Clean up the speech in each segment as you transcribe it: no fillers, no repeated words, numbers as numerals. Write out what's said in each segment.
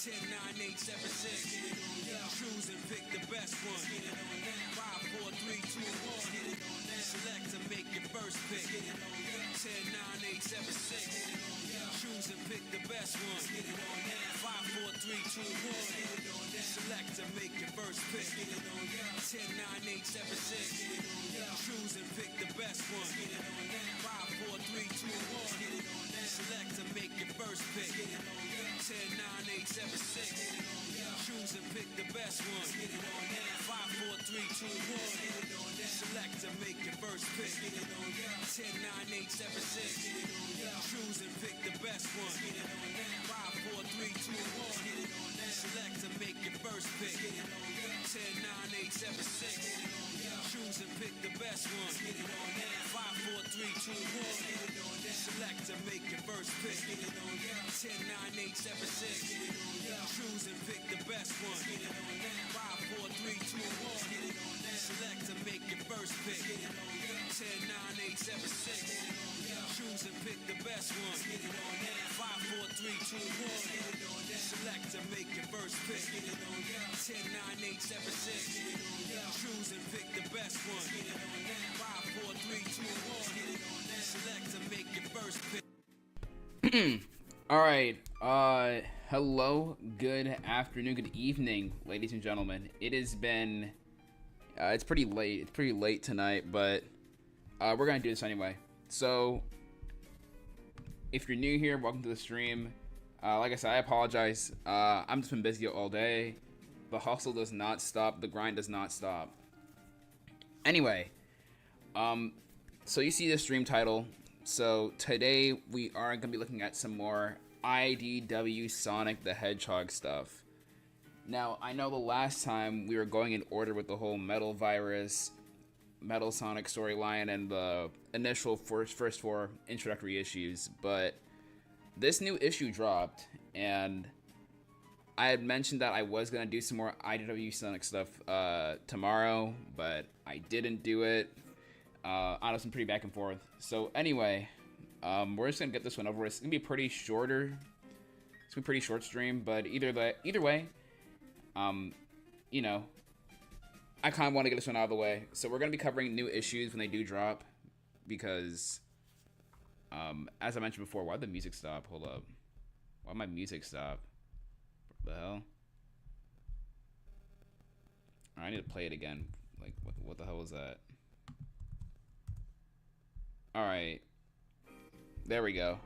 10, 9, 8, 7, 6. Choose and pick the best one. 5, 4, 3, 2, 1. Select and make your first pick. 10, 9, 8, 7, 6. Choose and pick the best one. 5, 4, 3, 2, 1. Select and make your first pick. 10, 9, 8, 7, 6. Choose and pick the best one. 5, 4, 3, 2, 1. Select and make your first pick. 10, 9, 8, 7, 6. Choose and pick the best one. 5, 4, 3, 2, 1. Select and make your first pick. 10, 9, 8, 7, 6. Choose and pick the best one. 5, 4, 3, 2, 1. Select and make your first pick. 10, 9, 8, 7, 6. Choose and pick the best one. 5, 4, 3, 2, 1. Select and make your first pick. 10, 9, 8, 7, 6. Choose and pick the best one. 5, 4, 3, 2, 1. Select and make your first pick. 10, 9, 8, 7, 6. Choose and pick the best one. 5, 4, 3, 2, 1. Select and make your first pick. 10, 9, 8, 7, 6. Choose and pick the best one. 5, 4, 3, 2, 1. Select and make your first pick. Alright, hello, good afternoon, good evening, ladies and gentlemen. It has been, it's pretty late tonight, but, we're gonna do this anyway. So, if you're new here, welcome to the stream. Like I said, I apologize, I'm just been busy all day. The hustle does not stop, the grind does not stop. Anyway, so you see the stream title. So today we are going to be looking at some more IDW Sonic the Hedgehog stuff. Now, I know the last time we were going in order with the whole Metal Virus, Metal Sonic storyline and the initial first four introductory issues, but this new issue dropped, and I had mentioned that I was going to do some more IDW Sonic stuff tomorrow, but I didn't do it. I was pretty back and forth. So anyway, we're just gonna get this one over with. It's gonna be pretty shorter. It's gonna be a pretty short stream, but either way, you know, I kind of want to get this one out of the way. So we're gonna be covering new issues when they do drop, because, as I mentioned before, why'd the music stop? Hold up, why'd my music stop? What the hell? I need to play it again. Like, what the hell was that? Alright. There we go.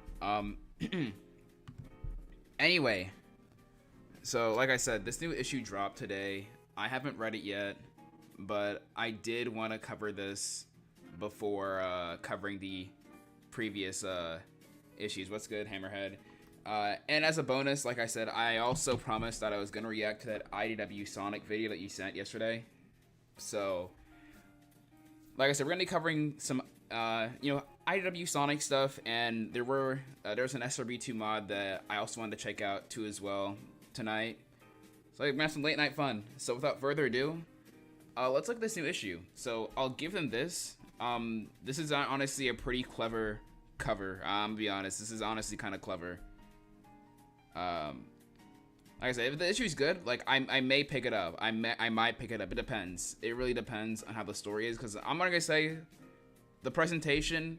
Anyway. So, like I said, this new issue dropped today. I haven't read it yet, but I did want to cover this before covering the previous issues. What's good, Hammerhead? And as a bonus, like I said, I also promised that I was going to react to that IDW Sonic video that you sent yesterday. So, like I said, we're going to be covering some you know, IDW Sonic stuff, and there was an SRB2 mod that I also wanted to check out too as well tonight. So we're gonna have some late night fun. So without further ado, let's look at this new issue. So I'll give them this. This is honestly a pretty clever cover. I'm gonna be honest, this is honestly kind of clever. Like I said, if the issue is good, like I may pick it up. I might pick it up. It depends. It really depends on how the story is, because I'm not gonna say. The presentation,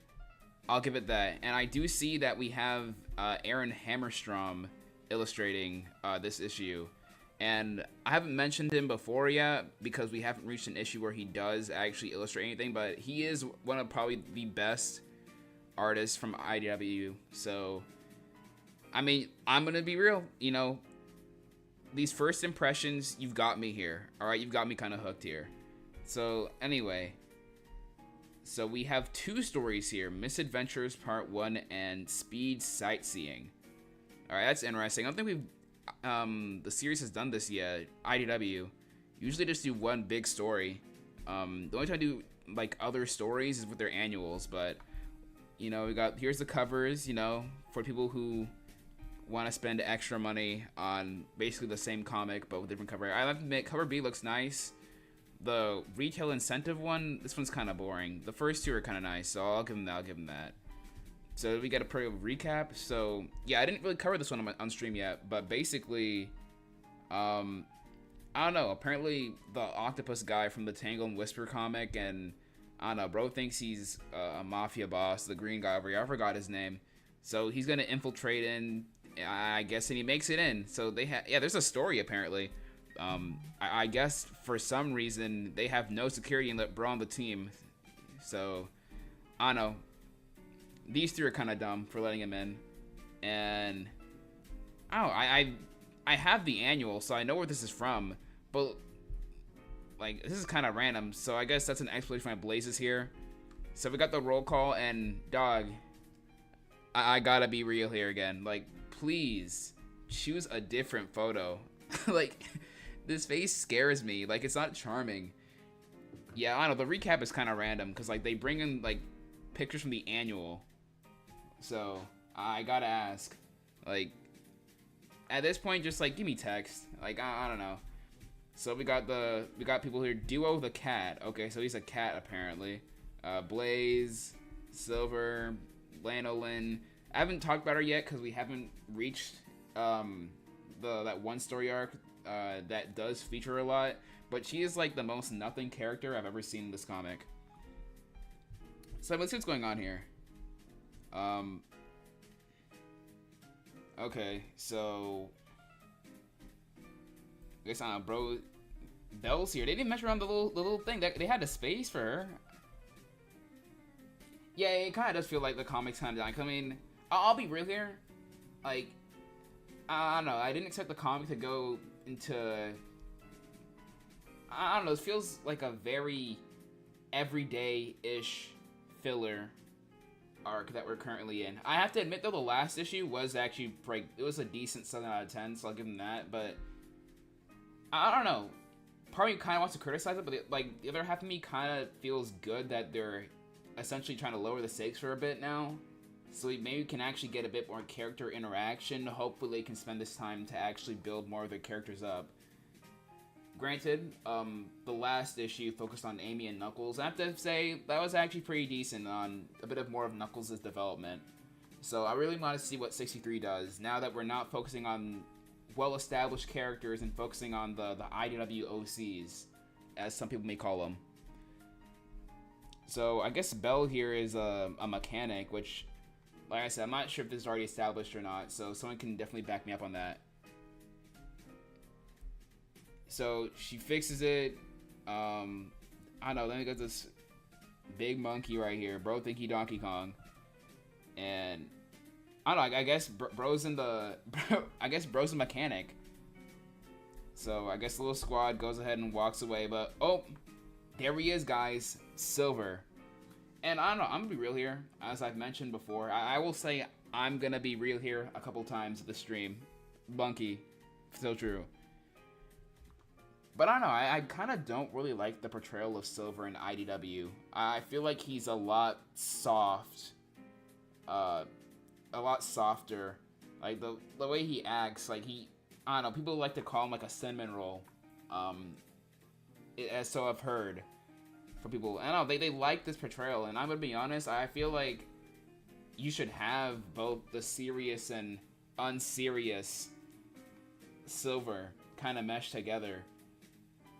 I'll give it that. And I do see that we have Aaron Hammerstrom illustrating this issue. And I haven't mentioned him before yet because we haven't reached an issue where he does actually illustrate anything. But he is one of probably the best artists from IDW. So, I mean, I'm going to be real. You know, these first impressions, you've got me here. All right, you've got me kind of hooked here. So, anyway. So we have two stories here, Misadventures Part 1 and Speed Sightseeing. Alright, that's interesting. I don't think we've, the series has done this yet. IDW usually just do one big story. The only time I do, like, other stories is with their annuals, but, you know, here's the covers, you know, for people who want to spend extra money on basically the same comic, but with different cover. I have to admit, cover B looks nice. The retail incentive one, this one's kind of boring. The first two are kind of nice, so I'll give them that. So we got a pretty recap. So yeah, I didn't really cover this one on stream yet, but basically I don't know. Apparently, the octopus guy from the Tangle and Whisper comic, and I don't know, bro thinks he's a mafia boss. The green guy over here, I forgot his name. So he's gonna infiltrate in, I guess, and he makes it in. So they have, yeah, there's a story apparently. I guess for some reason they have no security and let bro on the team. So I don't know. These three are kind of dumb for letting him in, and I don't know, I have the annual, so I know where this is from, but like this is kind of random. So I guess that's an explanation for my blazes here. So we got the roll call, and dog, I gotta be real here again. Like, please choose a different photo. Like, this face scares me. Like, it's not charming. Yeah, I don't know. The recap is kind of random because like they bring in like pictures from the annual. So I gotta ask, like, at this point, just like give me text. Like I don't know. So we got people here. Duo the cat. Okay, so he's a cat apparently. Blaze, Silver, Lanolin. I haven't talked about her yet because we haven't reached that one story arc that does feature her a lot. But she is like the most nothing character I've ever seen in this comic. So let's see what's going on here. Okay, so I guess bro, Belle's here. They didn't measure around the little thing. They had a space for her. Yeah, it kind of does feel like the comics kind of dying. I mean, I'll be real here. Like, I don't know. I didn't expect the comic to go into. I don't know. It feels like a very everyday-ish filler arc that we're currently in. I have to admit though, the last issue was actually like, it was a decent 7 out of 10, so I'll give them that. But I don't know. Part of me kind of wants to criticize it, but like the other half of me kind of feels good that they're essentially trying to lower the stakes for a bit now, so we maybe can actually get a bit more character interaction. Hopefully they can spend this time to actually build more of their characters up. Granted, the last issue focused on Amy and Knuckles. I have to say, that was actually pretty decent on a bit of more of Knuckles' development. So I really want to see what 63 does, now that we're not focusing on well-established characters and focusing on the IDW OCs, as some people may call them. So I guess Belle here is a mechanic, which, like I said, I'm not sure if this is already established or not, so someone can definitely back me up on that. So she fixes it. I don't know. Then we got this big monkey right here. Bro think he Donkey Kong. And I don't know. I guess bro's in the. I guess bro's a mechanic. So I guess the little squad goes ahead and walks away. But oh, there he is, guys. Silver. And I don't know. I'm gonna be real here, as I've mentioned before. I will say I'm gonna be real here a couple times at the stream. Bunky, still true. But I don't know, I kind of don't really like the portrayal of Silver in IDW. I feel like he's a lot soft. A lot softer. Like, the way he acts, like I don't know, people like to call him like a cinnamon roll. As so I've heard from people. I don't know, they like this portrayal, and I'm gonna be honest, I feel like you should have both the serious and unserious Silver kind of mesh together.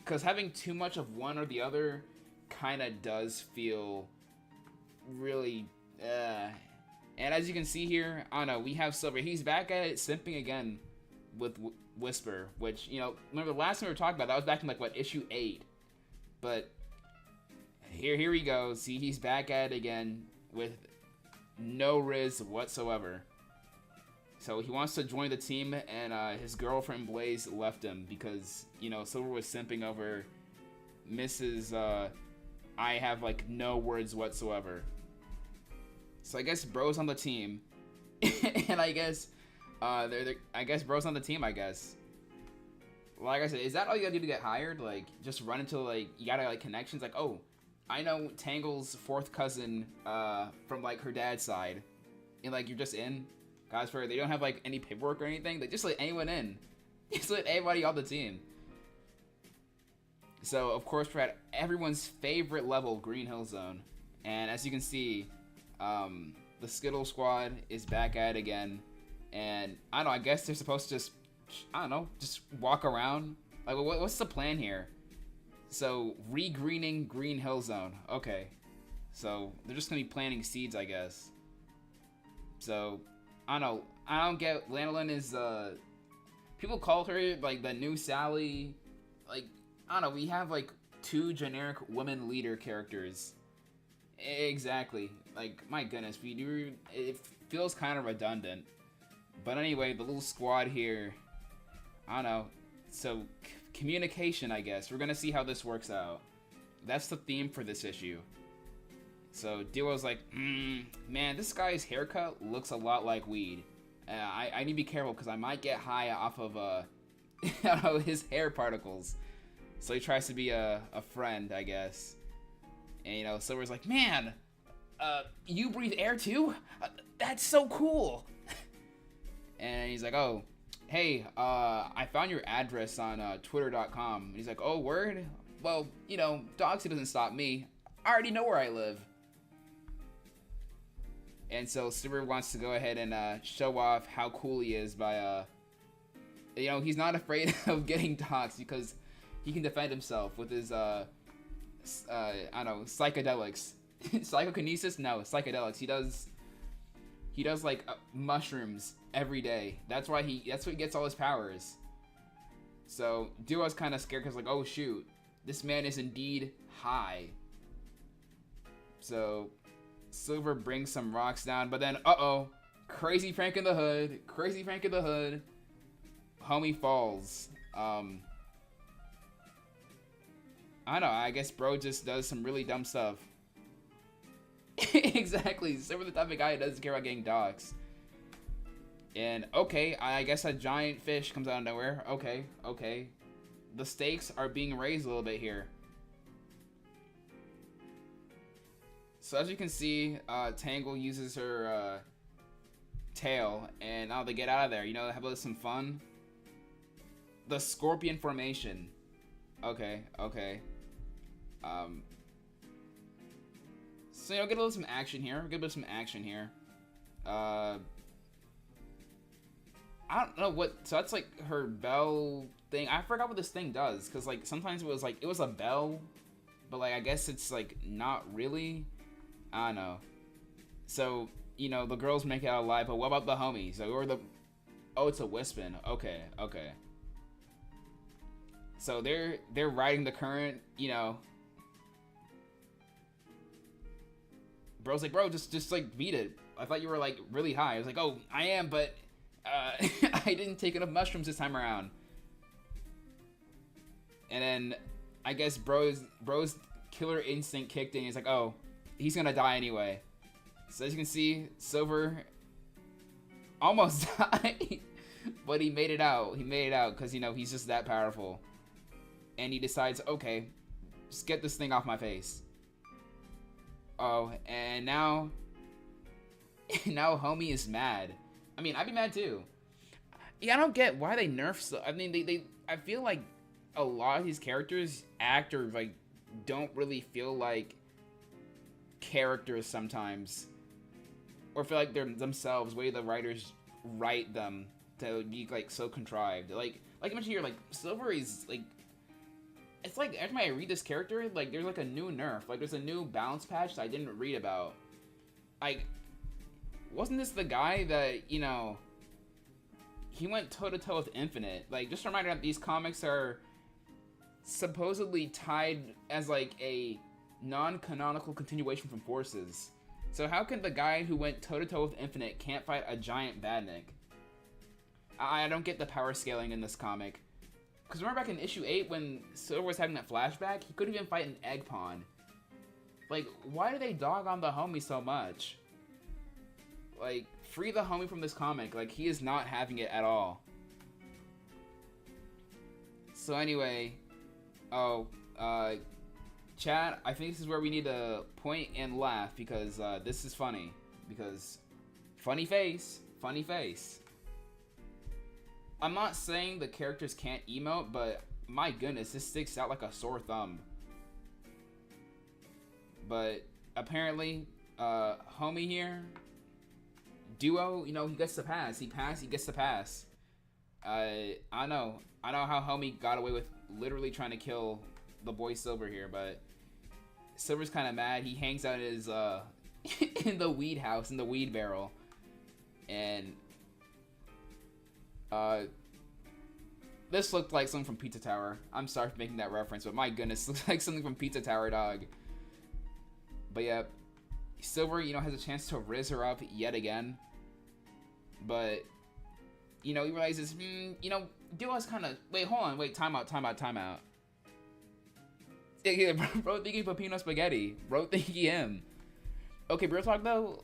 Because having too much of one or the other kind of does feel really, And as you can see here, I don't know, we have Silver. He's back at it, simping again with Whisper, which, you know, remember the last time we were talking about, that was back in, like, what, issue 8. But here he goes. See, he's back at it again with no riz whatsoever. So he wants to join the team, and his girlfriend Blaze left him because, you know, Silver was simping over Mrs. I have, like, no words whatsoever. So I guess bro's on the team, and I guess I guess bro's on the team. I guess. Like I said, is that all you gotta do to get hired? Like, just run into, like, you gotta, like, connections. Like, oh, I know Tangle's fourth cousin from, like, her dad's side, and, like, you're just in. Guys, for they don't have, like, any paperwork or anything. They just let anyone in. Just let anybody on the team. So, of course, we're at everyone's favorite level, Green Hill Zone. And as you can see, the Skittle Squad is back at it again. And, I don't know, I guess they're supposed to just I don't know, just walk around. Like, what's the plan here? So, re-greening Green Hill Zone. Okay. So, they're just gonna be planting seeds, I guess. So, I don't know. I don't get... Lanolin is, people call her, like, the new Sally. Like, I don't know. We have, like, 2 generic women leader characters. Exactly. Like, my goodness. We do... It feels kind of redundant. But anyway, the little squad here... I don't know. So, communication, I guess. We're gonna see how this works out. That's the theme for this issue. So, Duo's like, man, this guy's haircut looks a lot like weed. I need to be careful because I might get high off of, I don't know, his hair particles. So he tries to be a friend, I guess. And, you know, Silver's like, man, you breathe air too? That's so cool. And he's like, oh, hey, I found your address on twitter.com. And he's like, oh, word? Well, you know, Doxy doesn't stop me. I already know where I live. And so Silver wants to go ahead and show off how cool he is by, you know, he's not afraid of getting doxxed because he can defend himself with his, I don't know, psychedelics. Psychokinesis? No, psychedelics. He does like mushrooms every day. That's what he gets all his powers. So Duo's kind of scared because like, oh shoot, this man is indeed high. So Silver brings some rocks down, but then crazy Frank in the hood, homie falls. I don't know, I guess bro just does some really dumb stuff. Exactly, Silver the type of guy who doesn't care about getting doxxed. And okay, I guess a giant fish comes out of nowhere. Okay. The stakes are being raised a little bit here. So as you can see, Tangle uses her tail, and now they get out of there. You know, have some fun. The Scorpion Formation. Okay. So, you know, get a little some action here. I don't know what. So that's like her bell thing. I forgot what this thing does, because like sometimes it was a bell, but like I guess it's like not really. I don't know. So, you know, the girls make it out alive, but what about the homies? Oh, it's a Wispin. Okay. So they're riding the current, you know. Bro's like, bro, just like beat it. I thought you were like really high. I was like, oh, I am, but I didn't take enough mushrooms this time around. And then I guess bro's killer instinct kicked in. He's like, oh, he's gonna die anyway. So as you can see, Silver almost died, but he made it out. Because, you know, he's just that powerful. And he decides, okay, just get this thing off my face. Oh, and now homie is mad. I mean, I'd be mad too. Yeah, I don't get why they nerf so. I mean, I feel like a lot of these characters act or like don't really feel like characters sometimes, or feel like they're themselves. Way the writers write them to be like so contrived. Like I mentioned here, like Silver is like. It's like every time I read this character, like there's like a new nerf, like there's a new balance patch that I didn't read about. Like, wasn't this the guy that, you know, he went toe to toe with Infinite? Like, just a reminder that these comics are supposedly tied as like a non-canonical continuation from Forces. So how can the guy who went toe to toe with Infinite can't fight a giant badnik? I don't get the power scaling in this comic. Because remember back in issue 8 when Silver was having that flashback, he couldn't even fight an egg pawn. Like, why do they dog on the homie so much? Like, free the homie from this comic. Like, he is not having it at all. So anyway, chat, I think this is where we need to point and laugh because this is funny. Because funny face. I'm not saying the characters can't emote, but my goodness, this sticks out like a sore thumb. But apparently, homie here, Duo, you know, he gets the pass. He gets the pass. I know how homie got away with literally trying to kill the boy Silver here, but Silver's kind of mad. He hangs out in his in the weed house, in the weed barrel, and this looked like something from Pizza Tower. I'm sorry for making that reference, but my goodness, looks like something from Pizza Tower, dog. But yeah, Silver, you know, has a chance to riz her up yet again, but you know, he realizes, you know, Duo's kind of... Wait, hold on. Wait, time out. Yeah, bro thinking Pepino Spaghetti. Bro thinking him. Okay, real talk, though.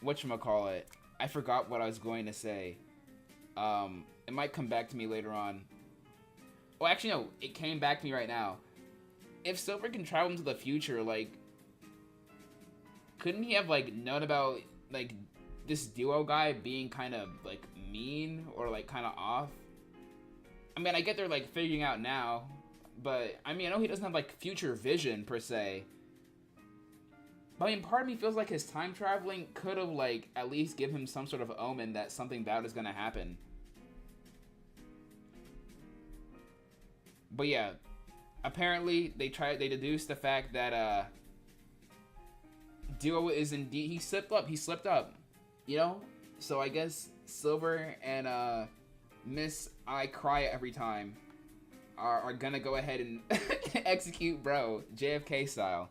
Whatchamacallit? I forgot what I was going to say. It might come back to me later on. Oh, actually, no. It came back to me right now. If Silver can travel into the future, like... Couldn't he have, like, known about, like... this Duo guy being kind of, like, mean or, like, kind of off? I mean, I get they're, like, figuring out now, but, I mean, I know he doesn't have, like, future vision, per se. But, I mean, part of me feels like his time traveling could have, like, at least give him some sort of omen that something bad is gonna happen. But, yeah. Apparently, they deduced the fact that, Duo is indeed... He slipped up. You know? So I guess Silver and Miss I Cry Every Time are gonna go ahead and execute bro, JFK style.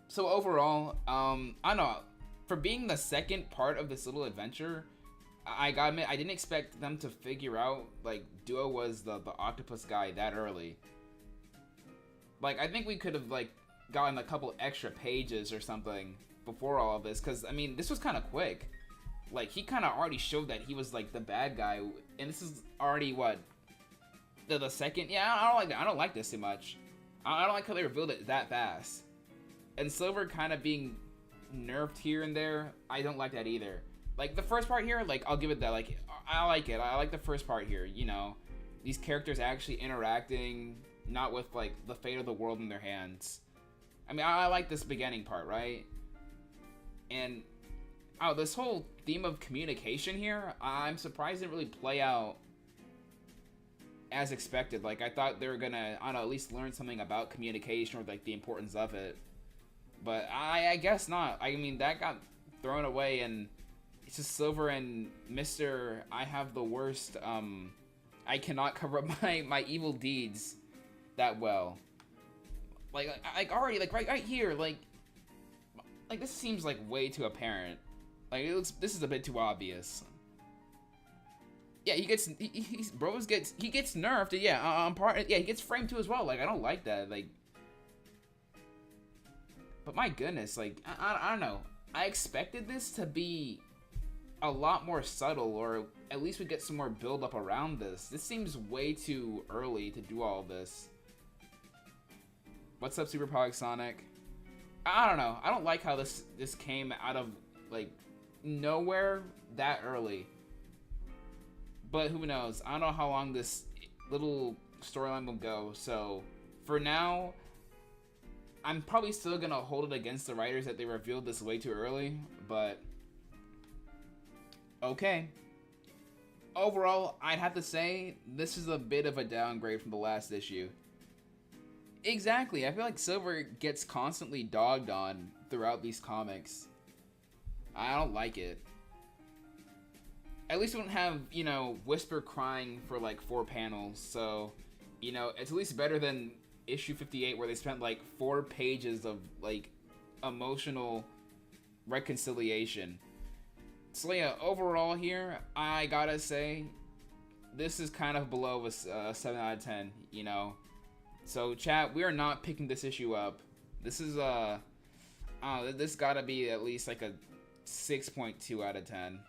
So overall, I don't know, for being the second part of this little adventure, I gotta admit, I didn't expect them to figure out, like, Duo was the octopus guy that early. Like, I think we could have, like, gotten a couple extra pages or something before all of this, because, I mean, this was kind of quick. Like, he kind of already showed that he was, like, the bad guy, and this is already, what, the second? Yeah, I don't like that. I don't like this too much. I don't like how they revealed it that fast. And Silver kind of being nerfed here and there, I don't like that either. Like, the first part here, like, I'll give it that, like, I like it. I like the first part here, you know. These characters actually interacting, not with, like, the fate of the world in their hands. I mean, I like this beginning part, right? And, oh, this whole theme of communication here, I'm surprised it didn't really play out as expected. Like, I thought they were gonna, I don't know, at least learn something about communication or, like, the importance of it. But I guess not. I mean, that got thrown away, and it's just Silver and Mr. I have the worst, I cannot cover up my evil deeds that well. Like already, like, right here, like, this seems like way too apparent. Like, this is a bit too obvious. Yeah, he gets nerfed. Yeah, he gets framed too as well. Like, I don't like that. Like, but my goodness, like, I don't know. I expected this to be a lot more subtle, or at least we get some more build up around this. This seems way too early to do all of this. What's up, Super Pog Sonic? I don't know. I don't like how this came out of, like, nowhere that early. But who knows? I don't know how long this little storyline will go. So for now, I'm probably still gonna hold it against the writers that they revealed this way too early. But okay. Overall, I'd have to say this is a bit of a downgrade from the last issue. Exactly. I feel like Silver gets constantly dogged on throughout these comics. I don't like it. At least we don't have, you know, Whisper crying for like 4 panels. So, you know, it's at least better than issue 58 where they spent like 4 pages of like emotional reconciliation. So yeah, overall here, I gotta say, this is kind of below a 7 out of 10, you know. So chat, we are not picking this issue up. This is this gotta be at least like a 6.2 out of 10.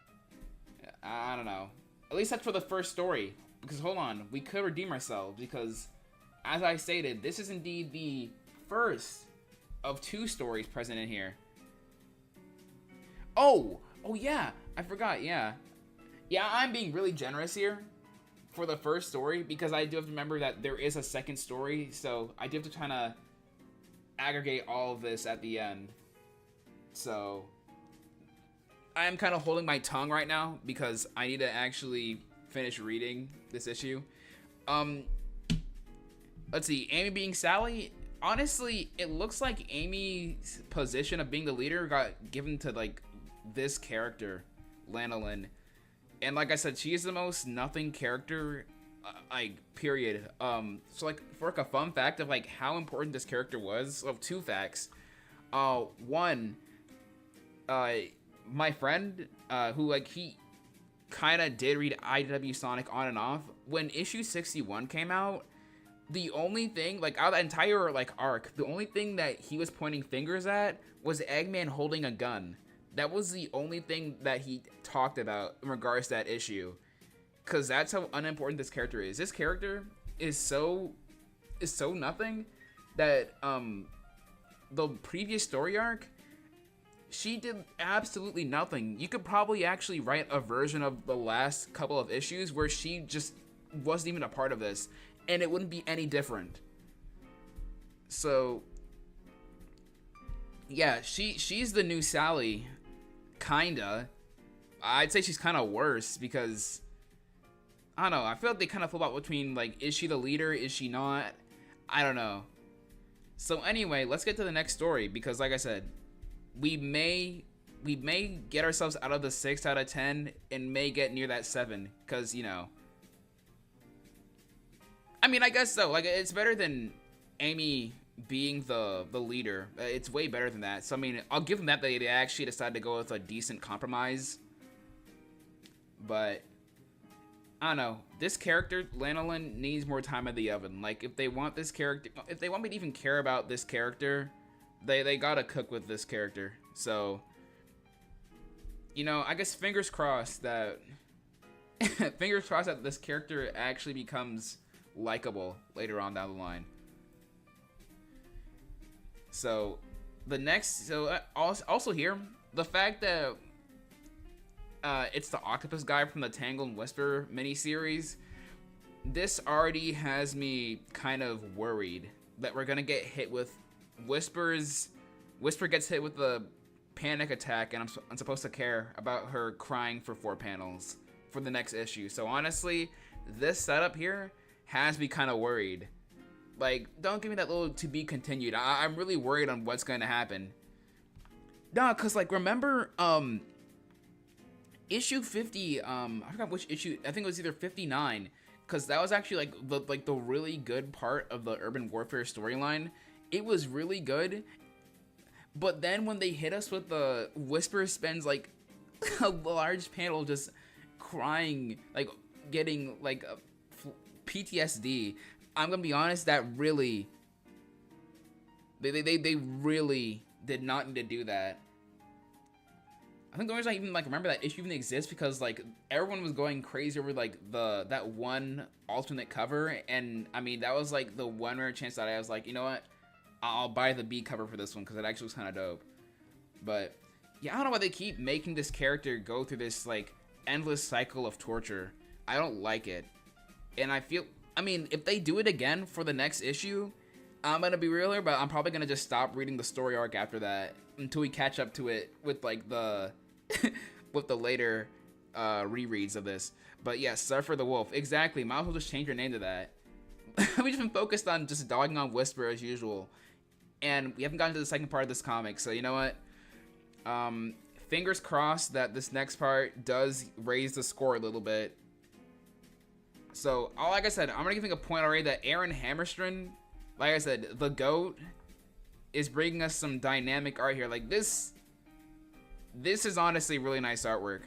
I don't know. At least that's for the first story. Because hold on, we could redeem ourselves, because as I stated, this is indeed the first of 2 stories present in here. Oh yeah, I forgot, yeah. Yeah, I'm being really generous here for the first story, because I do have to remember that there is a second story, so I do have to kind of aggregate all of this at the end. So I am kind of holding my tongue right now because I need to actually finish reading this issue. Let's see, Amy being Sally. Honestly, it looks like Amy's position of being the leader got given to like this character, Lanolin. And like I said, she is the most nothing character, like, period. So like, for like a fun fact of like how important this character was, well, 2 facts. One, my friend, who like he kind of did read IDW Sonic on and off, when issue 61 came out, the only thing, like, out of the entire like arc, the only thing that he was pointing fingers at was Eggman holding a gun. That was the only thing that he talked about in regards to that issue. Because that's how unimportant this character is. This character is so nothing that the previous story arc, she did absolutely nothing. You could probably actually write a version of the last couple of issues where she just wasn't even a part of this, and it wouldn't be any different. So yeah, she's the new Sally, kinda. I'd say she's kind of worse because I don't know. I feel like they kind of flip out between like, is she the leader? Is she not? I don't know. So anyway, let's get to the next story because, like I said, we may get ourselves out of the 6 out of 10 and may get near that 7 because, you know. I mean, I guess so. Like, it's better than Amy being the leader. It's way better than that. So I mean, I'll give them that they actually decided to go with a decent compromise. But I don't know. This character, Lanolin, needs more time in the oven. Like, if they want this character, if they want me to even care about this character, they gotta cook with this character. So, you know, I guess fingers crossed that this character actually becomes likable later on down the line. So the next, also here, the fact that it's the octopus guy from the Tangle and Whisper miniseries, this already has me kind of worried that we're gonna get hit with Whisper gets hit with the panic attack, and I'm supposed to care about her crying for 4 panels for the next issue. So honestly, this setup here has me kind of worried. Like, don't give me that little to be continued. I'm really worried on what's going to happen. Nah, cause like, remember issue 50, I forgot which issue, I think it was either 59, cause that was actually like the really good part of the Urban Warfare storyline. It was really good. But then when they hit us with the Whisper spends like a large panel just crying, like getting like a PTSD. I'm gonna be honest, that really, they really did not need to do that. I think the only reason I even like remember that issue even exists because like everyone was going crazy over like that one alternate cover, and I mean that was like the one rare chance that I was like, you know what, I'll buy the B cover for this one because it actually was kind of dope. But yeah, I don't know why they keep making this character go through this like endless cycle of torture. I don't like it, and I mean, if they do it again for the next issue, I'm gonna be real here, but I'm probably gonna just stop reading the story arc after that until we catch up to it with like the with the later rereads of this. But yeah, Surfer the Wolf, exactly. Might as well just change your name to that. We've just been focused on just dogging on Whisper as usual, and we haven't gotten to the second part of this comic. So you know what? Fingers crossed that this next part does raise the score a little bit. So, like I said, I'm gonna give a point already that Aaron Hammerstrom, like I said, the GOAT, is bringing us some dynamic art here. Like this is honestly really nice artwork.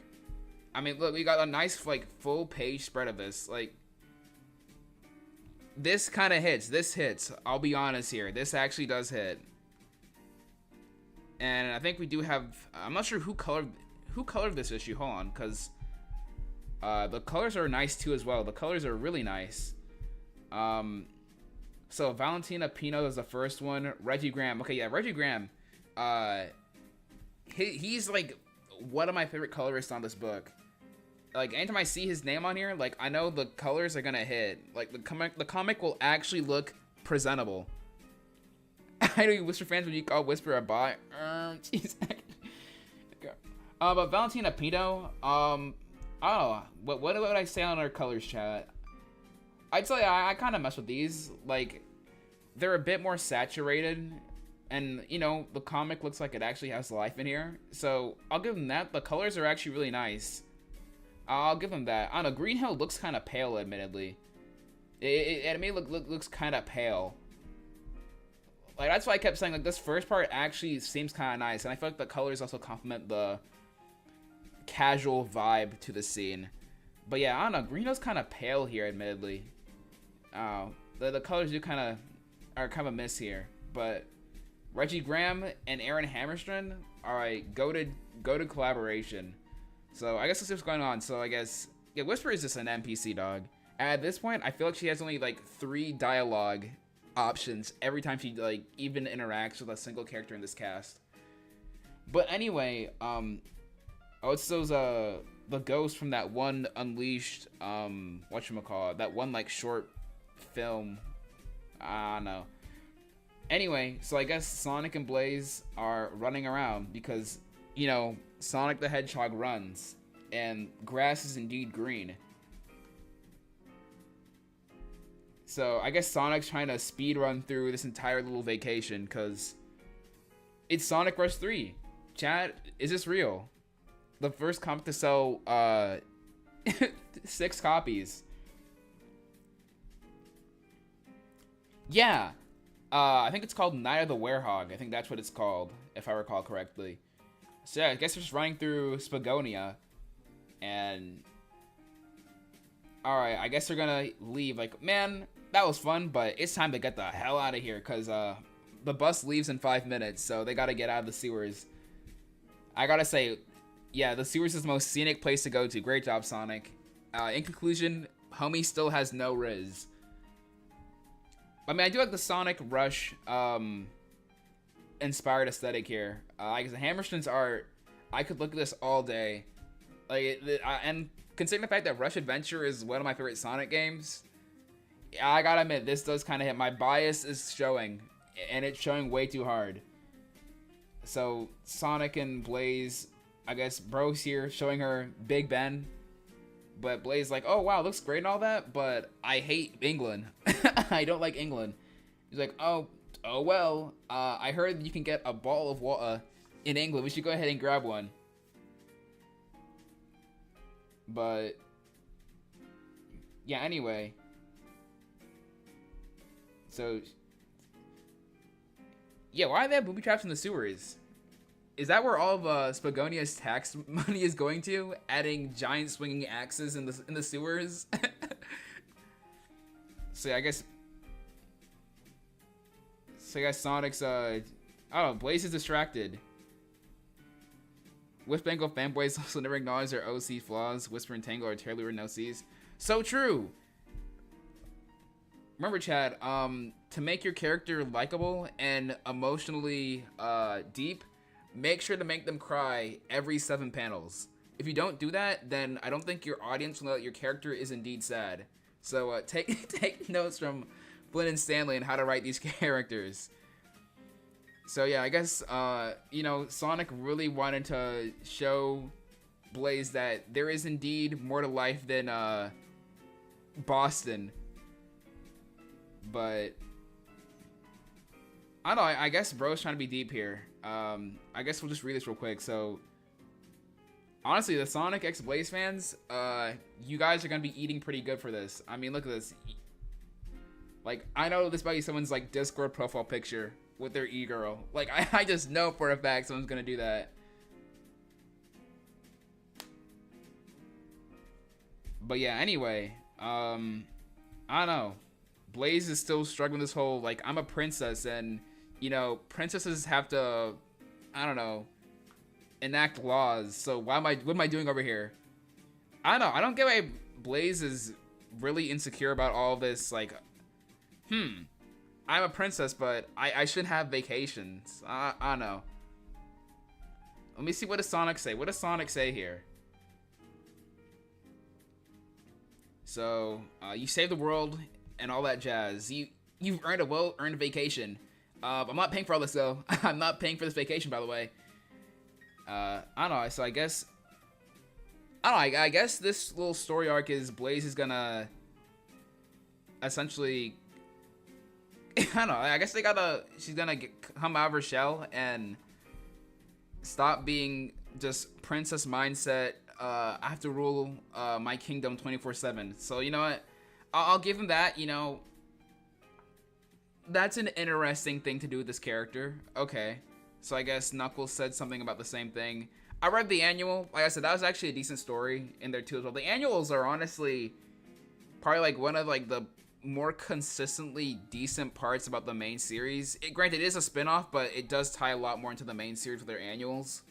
I mean, look, we got a nice like full page spread of this. Like, this kind of hits. This hits. I'll be honest here. This actually does hit. And I think we do have. I'm not sure who colored this issue. Hold on, because the colors are nice too as well. The colors are really nice. So Valentina Pino is the first one. Reggie Graham. Okay, yeah, Reggie Graham. He's like one of my favorite colorists on this book. Like anytime I see his name on here, like I know the colors are gonna hit. Like the comic will actually look presentable. I know you Whisper fans when you call Whisper a bot. Jeez. But Valentina Pino, I don't know. What would I say on her colors, chat? I'd say I kind of mess with these. Like, they're a bit more saturated, and you know the comic looks like it actually has life in here. So I'll give them that. The colors are actually really nice. I'll give them that. I don't know. Green Hill looks kind of pale, admittedly. It may looks kind of pale. Like, that's why I kept saying, like, this first part actually seems kind of nice, and I feel like the colors also complement the casual vibe to the scene. But yeah, I don't know. Green Hill's kind of pale here, admittedly. The colors do kind of a miss here, but Reggie Graham and Aaron Hammerstrom, all right, go to collaboration. So I guess let's see what's going on. So I guess, yeah, Whisper is just an NPC, dog. At this point, I feel like she has only like 3 dialogue options every time she like even interacts with a single character in this cast. But anyway, it's those the ghost from that one Unleashed whatchamacallit, that one like short film. I don't know. Anyway, so I guess Sonic and Blaze are running around because, you know, Sonic the Hedgehog runs, and grass is indeed green. So I guess Sonic's trying to speed run through this entire little vacation because it's Sonic Rush 3. Chat, is this real? The first comic to sell 6 copies. Yeah. I think it's called Night of the Werehog. I think that's what it's called, if I recall correctly. So yeah, I guess we're just running through Spagonia. And alright, I guess they're gonna leave. Like, man, that was fun, but it's time to get the hell out of here, because the bus leaves in 5 minutes, so they gotta get out of the sewers. I gotta say, yeah, the sewers is the most scenic place to go to. Great job, Sonic. In conclusion, homie still has no riz. I mean, I do like the Sonic Rush inspired aesthetic here. Like the Hammerstein's art, I could look at this all day. Like, and considering the fact that Rush Adventure is one of my favorite Sonic games, I gotta admit, this does kind of hit. My bias is showing, and it's showing way too hard. So Sonic and Blaze, I guess Bro's here showing her Big Ben. But Blaze like, oh wow, looks great and all that, but I hate England. I don't like England. He's like, oh well, I heard you can get a ball of water in England. We should go ahead and grab one. But yeah, anyway. So yeah, why are there booby traps in the sewers? Is that where all of Spagonia's tax money is going to? Adding giant swinging axes in the sewers? So yeah, I guess Sonic's I don't know, Blaze is distracted. With Bengal fanboys also never acknowledge their OC flaws. Whisper and Tangle are terribly written OCs. So true. Remember, Chad, to make your character likable and emotionally deep, make sure to make them cry every 7 panels. If you don't do that, then I don't think your audience will know that your character is indeed sad. So take notes from Flynn and Stanley on how to write these characters. So yeah, I guess you know, Sonic really wanted to show Blaze that there is indeed more to life than Boston. But I don't know, I guess Bro's trying to be deep here. I guess we'll just read this real quick. So honestly, the Sonic X Blaze fans, you guys are gonna be eating pretty good for this. I mean, look at this. Like, I know this might be someone's like Discord profile picture with their e-girl. Like, I just know for a fact someone's gonna do that. But yeah, anyway, I don't know. Blaze is still struggling this whole, like, I'm a princess, and, you know, princesses have to, I don't know, enact laws. So what am I doing over here? I don't know. I don't get why Blaze is really insecure about all this, like, I'm a princess, but I should have vacations. I don't know. Let me see, what does Sonic say? What does Sonic say here? So, you saved the world and all that jazz. You've earned a well-earned vacation. I'm not paying for all this, though. I'm not paying for this vacation, by the way. I don't know. So I guess I guess this little story arc is Blaze is gonna essentially. I don't know. I guess she's gonna come out of her shell and stop being just princess mindset. I have to rule my kingdom 24/7. So you know what? I'll give him that. You know, that's an interesting thing to do with this character. Okay, so I guess Knuckles said something about the same thing. I read the annual. Like I said, that was actually a decent story in there too as well. The annuals are honestly probably like one of like the more consistently decent parts about the main series. Granted, it is a spin-off, but it does tie a lot more into the main series with their annuals.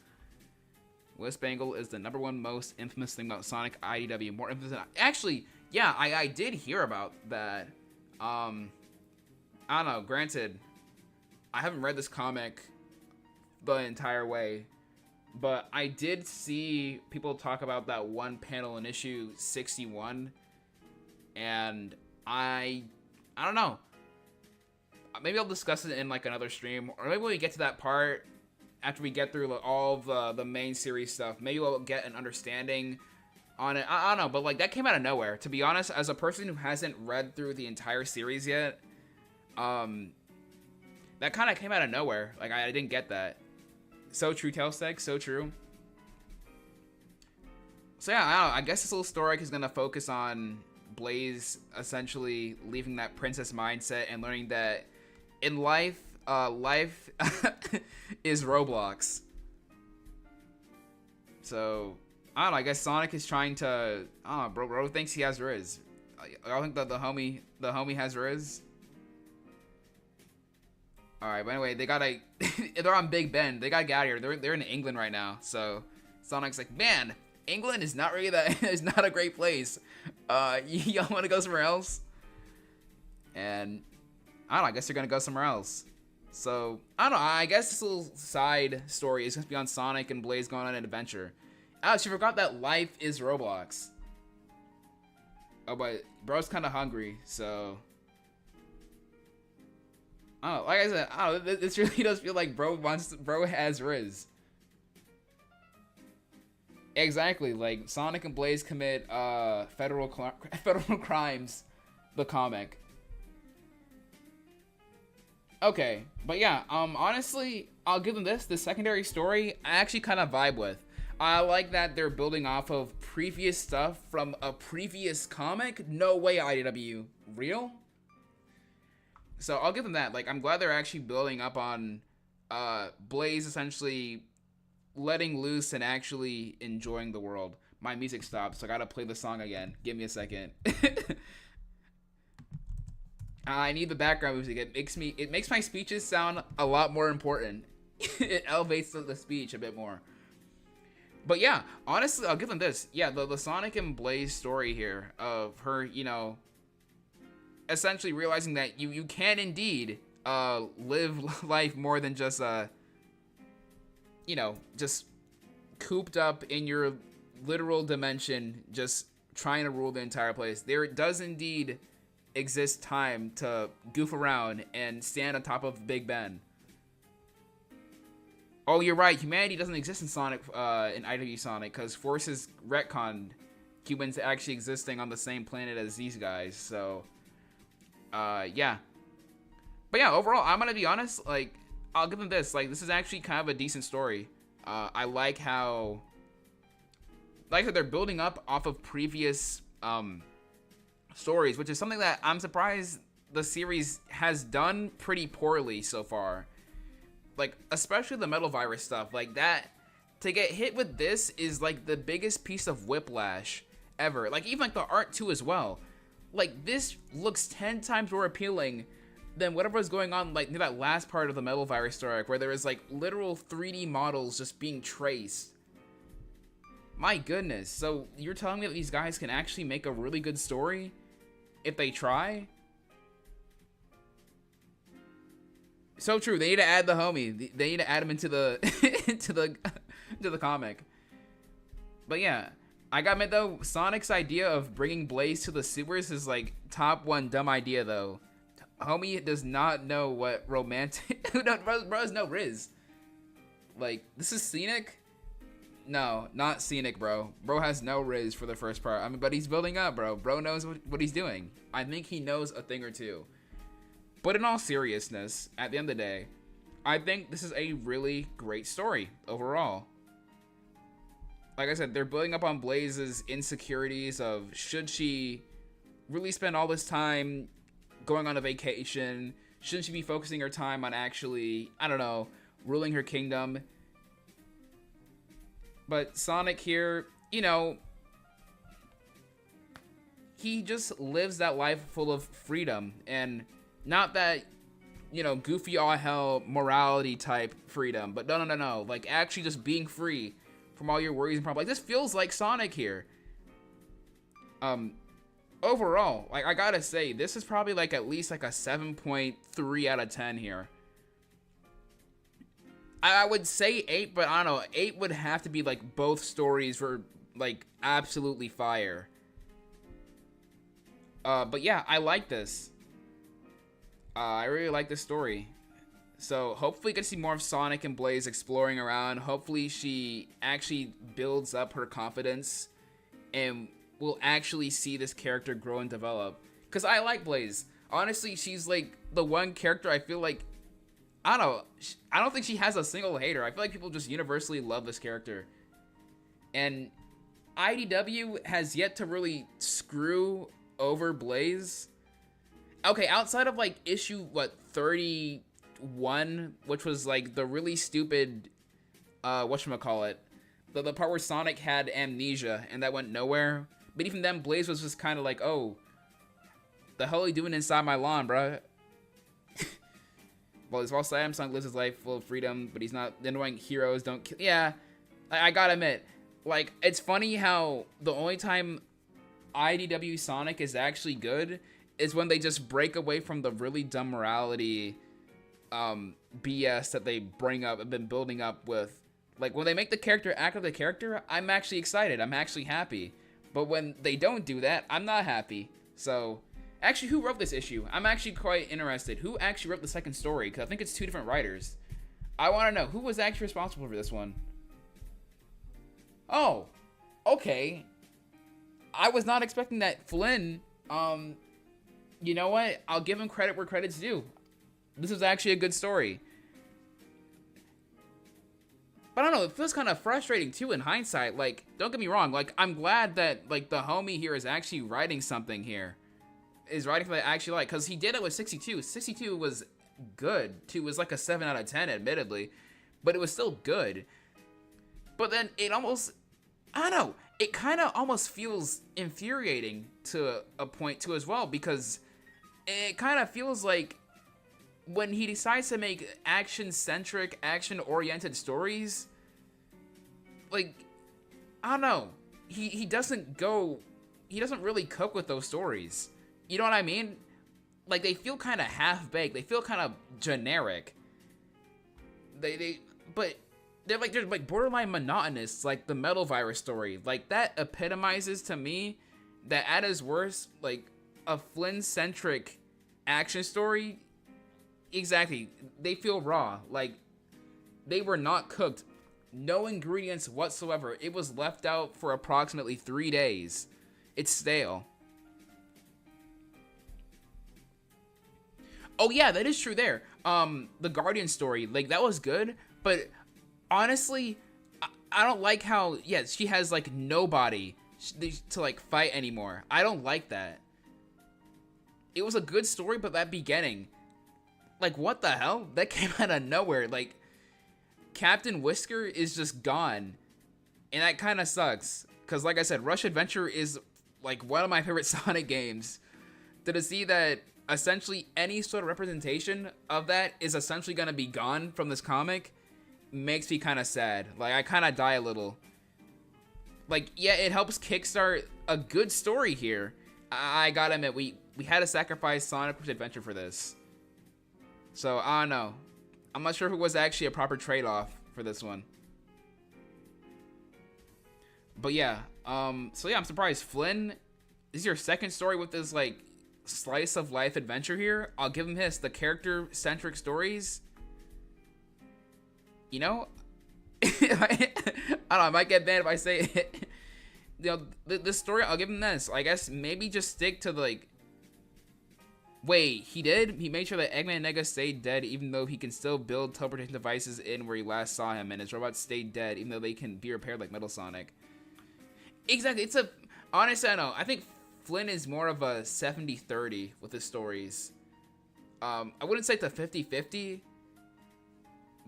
West Bengal is the #1 most infamous thing about Sonic IDW. More infamous than... Actually, yeah, I did hear about that. I don't know. Granted, I haven't read this comic the entire way, but I did see people talk about that one panel in issue 61, and I don't know. Maybe I'll discuss it in like another stream, or maybe when we get to that part after we get through like, all the main series stuff. Maybe we'll get an understanding on it. I don't know, but like that came out of nowhere. To be honest, as a person who hasn't read through the entire series yet, that kind of came out of nowhere. Like I didn't get that. So true, Telstek. So true. So yeah, I don't know. I guess this little story arc is gonna focus on Blaze essentially leaving that princess mindset and learning that in life, life is Roblox. So I don't know. I guess Sonic is trying to. I don't know. Bro thinks he has Riz. I don't think that the homie has Riz. All right, but anyway, they gotta. They're on Big Ben. They gotta get out of here. They're in England right now. So Sonic's like, man, England is not really that. It's not a great place. Y'all want to go somewhere else? And I don't know. I guess they're gonna go somewhere else. So I don't know. I guess this little side story is gonna be on Sonic and Blaze going on an adventure. Oh, she forgot that life is Roblox. Oh, but bro's kind of hungry, so. Oh, like I said, oh, this really does feel like bro has Riz. Exactly, like Sonic and Blaze commit federal crimes, the comic. Okay, but yeah, honestly, I'll give them this. The secondary story, I actually kind of vibe with. I like that they're building off of previous stuff from a previous comic. No way, IDW, real? So I'll give them that. Like, I'm glad they're actually building up on Blaze essentially letting loose and actually enjoying the world. My music stopped, so I gotta play the song again. Give me a second. I need the background music. It makes my speeches sound a lot more important. It elevates the speech a bit more. But yeah, honestly, I'll give them this. Yeah, the Sonic and Blaze story here of her, you know, essentially realizing that you can indeed live life more than just you know, just cooped up in your literal dimension, just trying to rule the entire place. There does indeed exist time to goof around and stand on top of Big Ben. Oh, you're right. Humanity doesn't exist in Sonic, in IDW Sonic, because Forces retconned humans actually existing on the same planet as these guys. So, yeah. But yeah, overall, I'm gonna be honest. Like, I'll give them this. Like, this is actually kind of a decent story. I like how, like I said, they're building up off of previous stories, which is something that I'm surprised the series has done pretty poorly so far. Like, especially the Metal Virus stuff, like that, to get hit with this is like the biggest piece of whiplash ever. Like, even like the art too as well. Like, this looks 10 times more appealing than whatever was going on like near that last part of the Metal Virus story arc, where there was like literal 3D models just being traced. My goodness. So you're telling me that these guys can actually make a really good story if they try? So true. They need to add the homie. They need to add him into the into the comic. But yeah, I gotta admit though, Sonic's idea of bringing Blaze to the sewers is like top 1 dumb idea though. Homie does not know what romantic. Bro has no Riz. Like, this is scenic. No, not scenic, bro. Bro has no riz for the first part. I mean, but he's building up, bro. Bro knows what he's doing. I think he knows a thing or two. But in all seriousness, at the end of the day, I think this is a really great story overall. Like I said, they're building up on Blaze's insecurities of should she really spend all this time going on a vacation? Shouldn't she be focusing her time on actually, I don't know, ruling her kingdom? But Sonic here, you know, he just lives that life full of freedom. And not that, you know, goofy all hell morality type freedom. But no. Like, actually just being free from all your worries and problems. Like, this feels like Sonic here. Overall, like, I gotta say, this is probably, like, at least, like, a 7.3 out of 10 here. I would say 8, but I don't know. 8 would have to be, like, both stories were, like, absolutely fire. But yeah, I like this. I really like this story. So hopefully we get to see more of Sonic and Blaze exploring around. Hopefully she actually builds up her confidence and we'll actually see this character grow and develop. Because I like Blaze. Honestly, she's like the one character I feel like, I don't think she has a single hater. I feel like people just universally love this character. And IDW has yet to really screw over Blaze. Okay, outside of like issue, 31, which was like the really stupid, whatchamacallit, the part where Sonic had amnesia and that went nowhere. But even then, Blaze was just kind of like, oh, the hell are you doing inside my lawn, bruh? Well, while Samsung lives his life full of freedom, but he's not, the annoying heroes don't kill. Yeah, I gotta admit, like, it's funny how the only time IDW Sonic is actually good is when they just break away from the really dumb morality BS that they bring up and been building up with. Like, when they make the character act like the character, I'm actually excited. I'm actually happy. But when they don't do that, I'm not happy. So, actually, who wrote this issue? I'm actually quite interested. Who actually wrote the second story? Because I think it's 2 different writers. I want to know, who was actually responsible for this one? Oh, okay. I was not expecting that. Flynn, you know what? I'll give him credit where credit's due. This is actually a good story. But I don't know, it feels kind of frustrating too in hindsight. Like, don't get me wrong, like, I'm glad that, like, the homie here is actually writing something here. Is writing something I actually like, because he did it with 62. 62 was good. 2 was like a 7 out of 10, admittedly. But it was still good. But then it almost, I don't know, it kind of almost feels infuriating to a point too as well, because it kind of feels like when he decides to make action-centric, action-oriented stories, like, I don't know, he doesn't really cook with those stories. You know what I mean? Like, they feel kind of half-baked. They feel kind of generic. But they're like borderline monotonous, like the Metal Virus story. Like, that epitomizes to me that at its worst, like, a Flynn-centric action story, exactly, they feel raw. Like, they were not cooked. No ingredients whatsoever. It was left out for approximately 3 days. It's stale. Oh yeah, that is true there. The Guardian story, like, that was good, but honestly, I don't like how, yeah, she has, like, nobody to, like, fight anymore. I don't like that. It was a good story, but that beginning, like, what the hell? That came out of nowhere. Like, Captain Whisker is just gone, and that kind of sucks, because, like I said, Rush Adventure is, like, one of my favorite Sonic games. To see that essentially any sort of representation of that is essentially going to be gone from this comic makes me kind of sad. Like, I kind of die a little. Like, yeah, it helps kickstart a good story here. I gotta admit, we had to sacrifice Sonic Rush Adventure for this. So, I don't know. I'm not sure if it was actually a proper trade-off for this one. But yeah, so yeah, I'm surprised. Flynn, this is your second story with this, like, slice of life adventure here. I'll give him his. The character-centric stories, you know, I don't know, I might get banned if I say it. You know, this story, I'll give him this. I guess maybe just stick to the, like... Wait, he did? He made sure that Eggman and Nega stayed dead even though he can still build teleportation devices in where he last saw him, and his robots stayed dead even though they can be repaired like Metal Sonic. Exactly, it's a... Honestly, I don't know. I think Flynn is more of a 70-30 with his stories. I wouldn't say it's a 50-50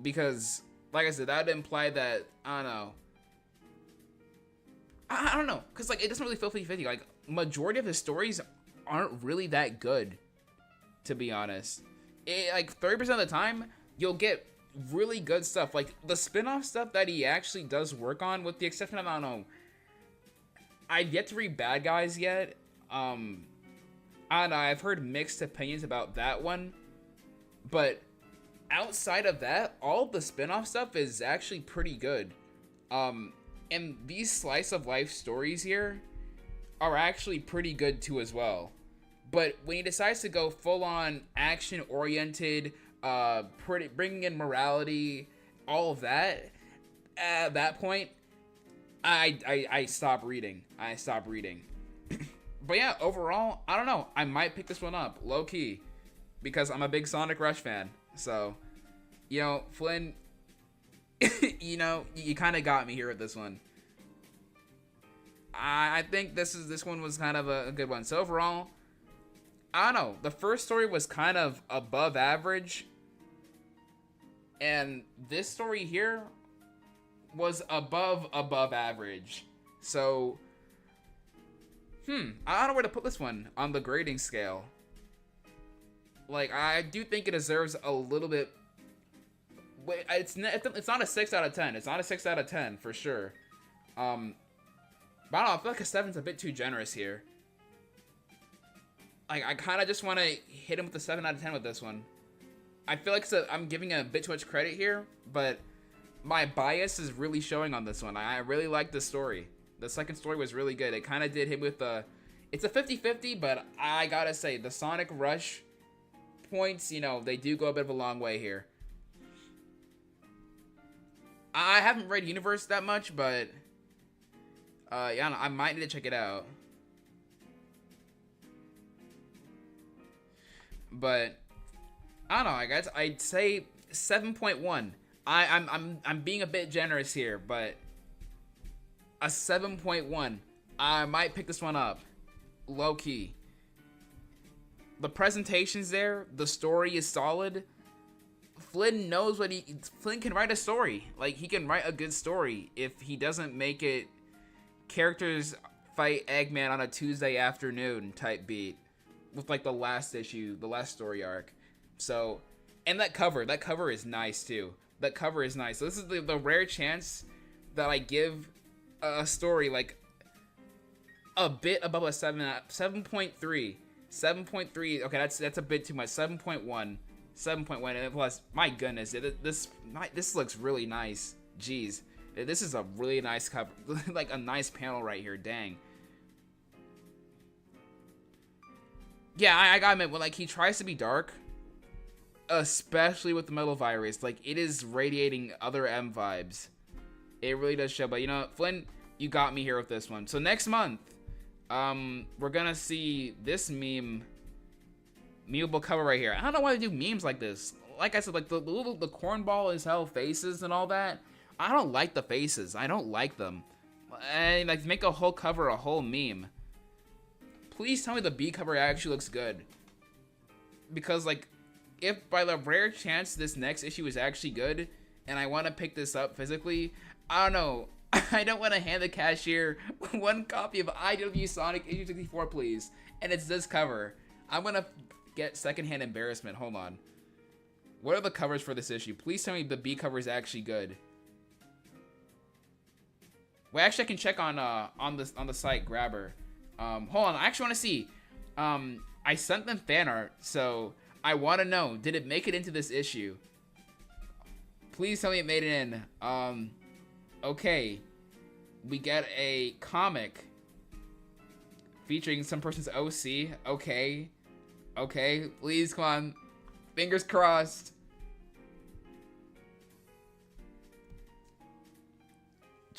because, like I said, that would imply that, I don't know. I don't know, because, like, it doesn't really feel 50-50. Like, majority of his stories aren't really that good, to be honest. Like, 30% of the time, you'll get really good stuff. Like, the spin-off stuff that he actually does work on, with the exception of, I don't know, I've yet to read Bad Guys yet. I don't know, I've heard mixed opinions about that one. But outside of that, all the spin-off stuff is actually pretty good. And these slice of life stories here are actually pretty good too as well. But when he decides to go full-on action-oriented, bringing in morality, all of that, at that point, I stop reading. I stop reading. But yeah, overall, I don't know. I might pick this one up, low-key, because I'm a big Sonic Rush fan. So, you know, Flynn, you know, you kind of got me here with this one. I think this one was kind of a good one. So overall, I don't know. The first story was kind of above average, and this story here was above average. So, I don't know where to put this one on the grading scale. Like, I do think it deserves a little bit. Wait, it's not a 6 out of 10. It's not a 6 out of 10 for sure. But I don't know. I feel like a 7's a bit too generous here. Like, I kind of just want to hit him with a 7 out of 10 with this one. I feel like I'm giving a bit too much credit here, but my bias is really showing on this one. I really like the story. The second story was really good. It kind of did him with the... It's a 50-50, but I gotta say, the Sonic Rush points, you know, they do go a bit of a long way here. I haven't read Universe that much, but... yeah, I might need to check it out. But I don't know, I guess I'd say 7.1. I'm being a bit generous here, but a 7.1. I might pick this one up, low key. The presentation's there, the story is solid. Flynn knows what Flynn can write a story. Like, he can write a good story if he doesn't make it characters fight Eggman on a Tuesday afternoon type beat with like the last issue, the last story arc. So, and that cover is nice too. That cover is nice. So this is the rare chance that I give a story like a bit above a 7.3. 7.3. Okay, that's a bit too much. 7.1. 7.1. And plus, my goodness, this looks really nice. Jeez. This is a really nice cover. Like a nice panel right here. Dang. Yeah, I gotta admit, when like he tries to be dark, especially with the metal virus, like it is radiating other M vibes. It really does show. But you know, Flynn, you got me here with this one. So next month, we're gonna see this memeable cover right here. I don't know why they do memes like this. Like I said, like the cornball as hell faces and all that. I don't like the faces. I don't like them. And like make a whole cover a whole meme. Please tell me the B cover actually looks good. Because like, if by the rare chance this next issue is actually good, and I want to pick this up physically, I don't know. I don't want to hand the cashier one copy of IDW Sonic issue 64, please. And it's this cover. I'm gonna get secondhand embarrassment. Hold on. What are the covers for this issue? Please tell me the B cover is actually good. Well, actually, I can check on the site Grabber. Hold on. I actually want to see. I sent them fan art, so I want to know, did it make it into this issue? Please tell me it made it in. Okay. We get a comic featuring some person's OC. Okay. Okay. Please, come on. Fingers crossed.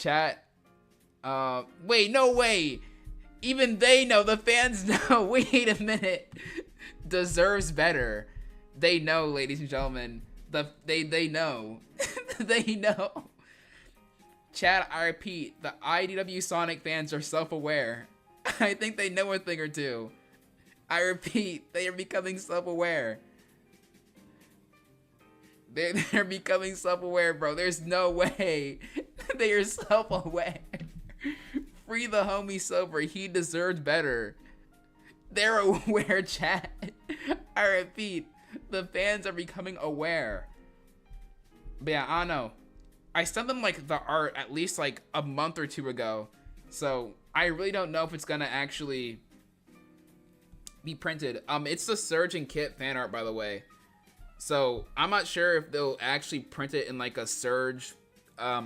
Chat. Wait, no way. Even they know. The fans know. Wait a minute. Deserves better. They know, ladies and gentlemen. They know. They know. Chat, I repeat, the IDW Sonic fans are self-aware. I think they know a thing or two. I repeat, they are becoming self-aware. They're becoming self-aware, bro. There's no way. They are self-aware. Free the homie Silver. He deserved better. They're aware, chat. I repeat, the fans are becoming aware. But yeah, I don't know. I sent them like the art at least like a month or two ago. So I really don't know if it's gonna actually be printed. It's the Surge and Kit fan art, by the way. So I'm not sure if they'll actually print it in like a Surge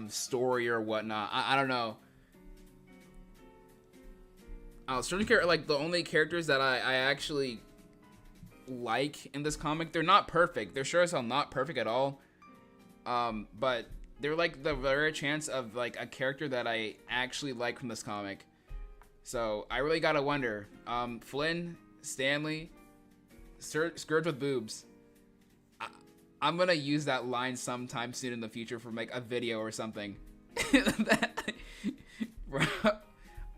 story or whatnot. I don't know. Surge and Kit are like the only characters that I actually like in this comic. They're not perfect. They're sure as hell not perfect at all. But they're like the rare chance of like a character that I actually like from this comic. So I really gotta wonder. Flynn, Stanley, Scourge with boobs. I'm gonna use that line sometime soon in the future for like a video or something.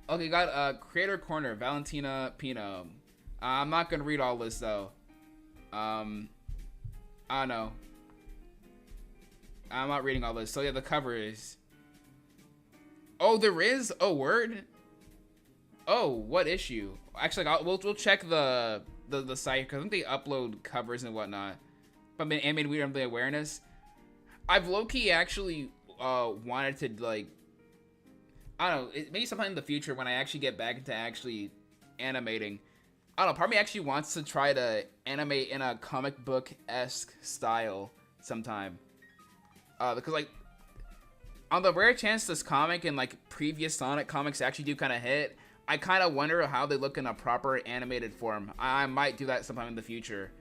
Okay, got Creator Corner, Valentina Pino. I'm not gonna read all this though. I don't know. I'm not reading all this. So yeah, the cover is. Oh, there is. Oh, word. Oh, what issue? Actually, we'll check the site because I think they upload covers and whatnot. But animated weird the awareness. I've low key actually wanted to like. I don't know. Maybe sometime in the future when I actually get back into actually animating. I don't know. Part of me actually wants to try to animate in a comic book-esque style sometime. Because like on the rare chance this comic and like previous Sonic comics actually do kind of hit, I kind of wonder how they look in a proper animated form. I might do that sometime in the future.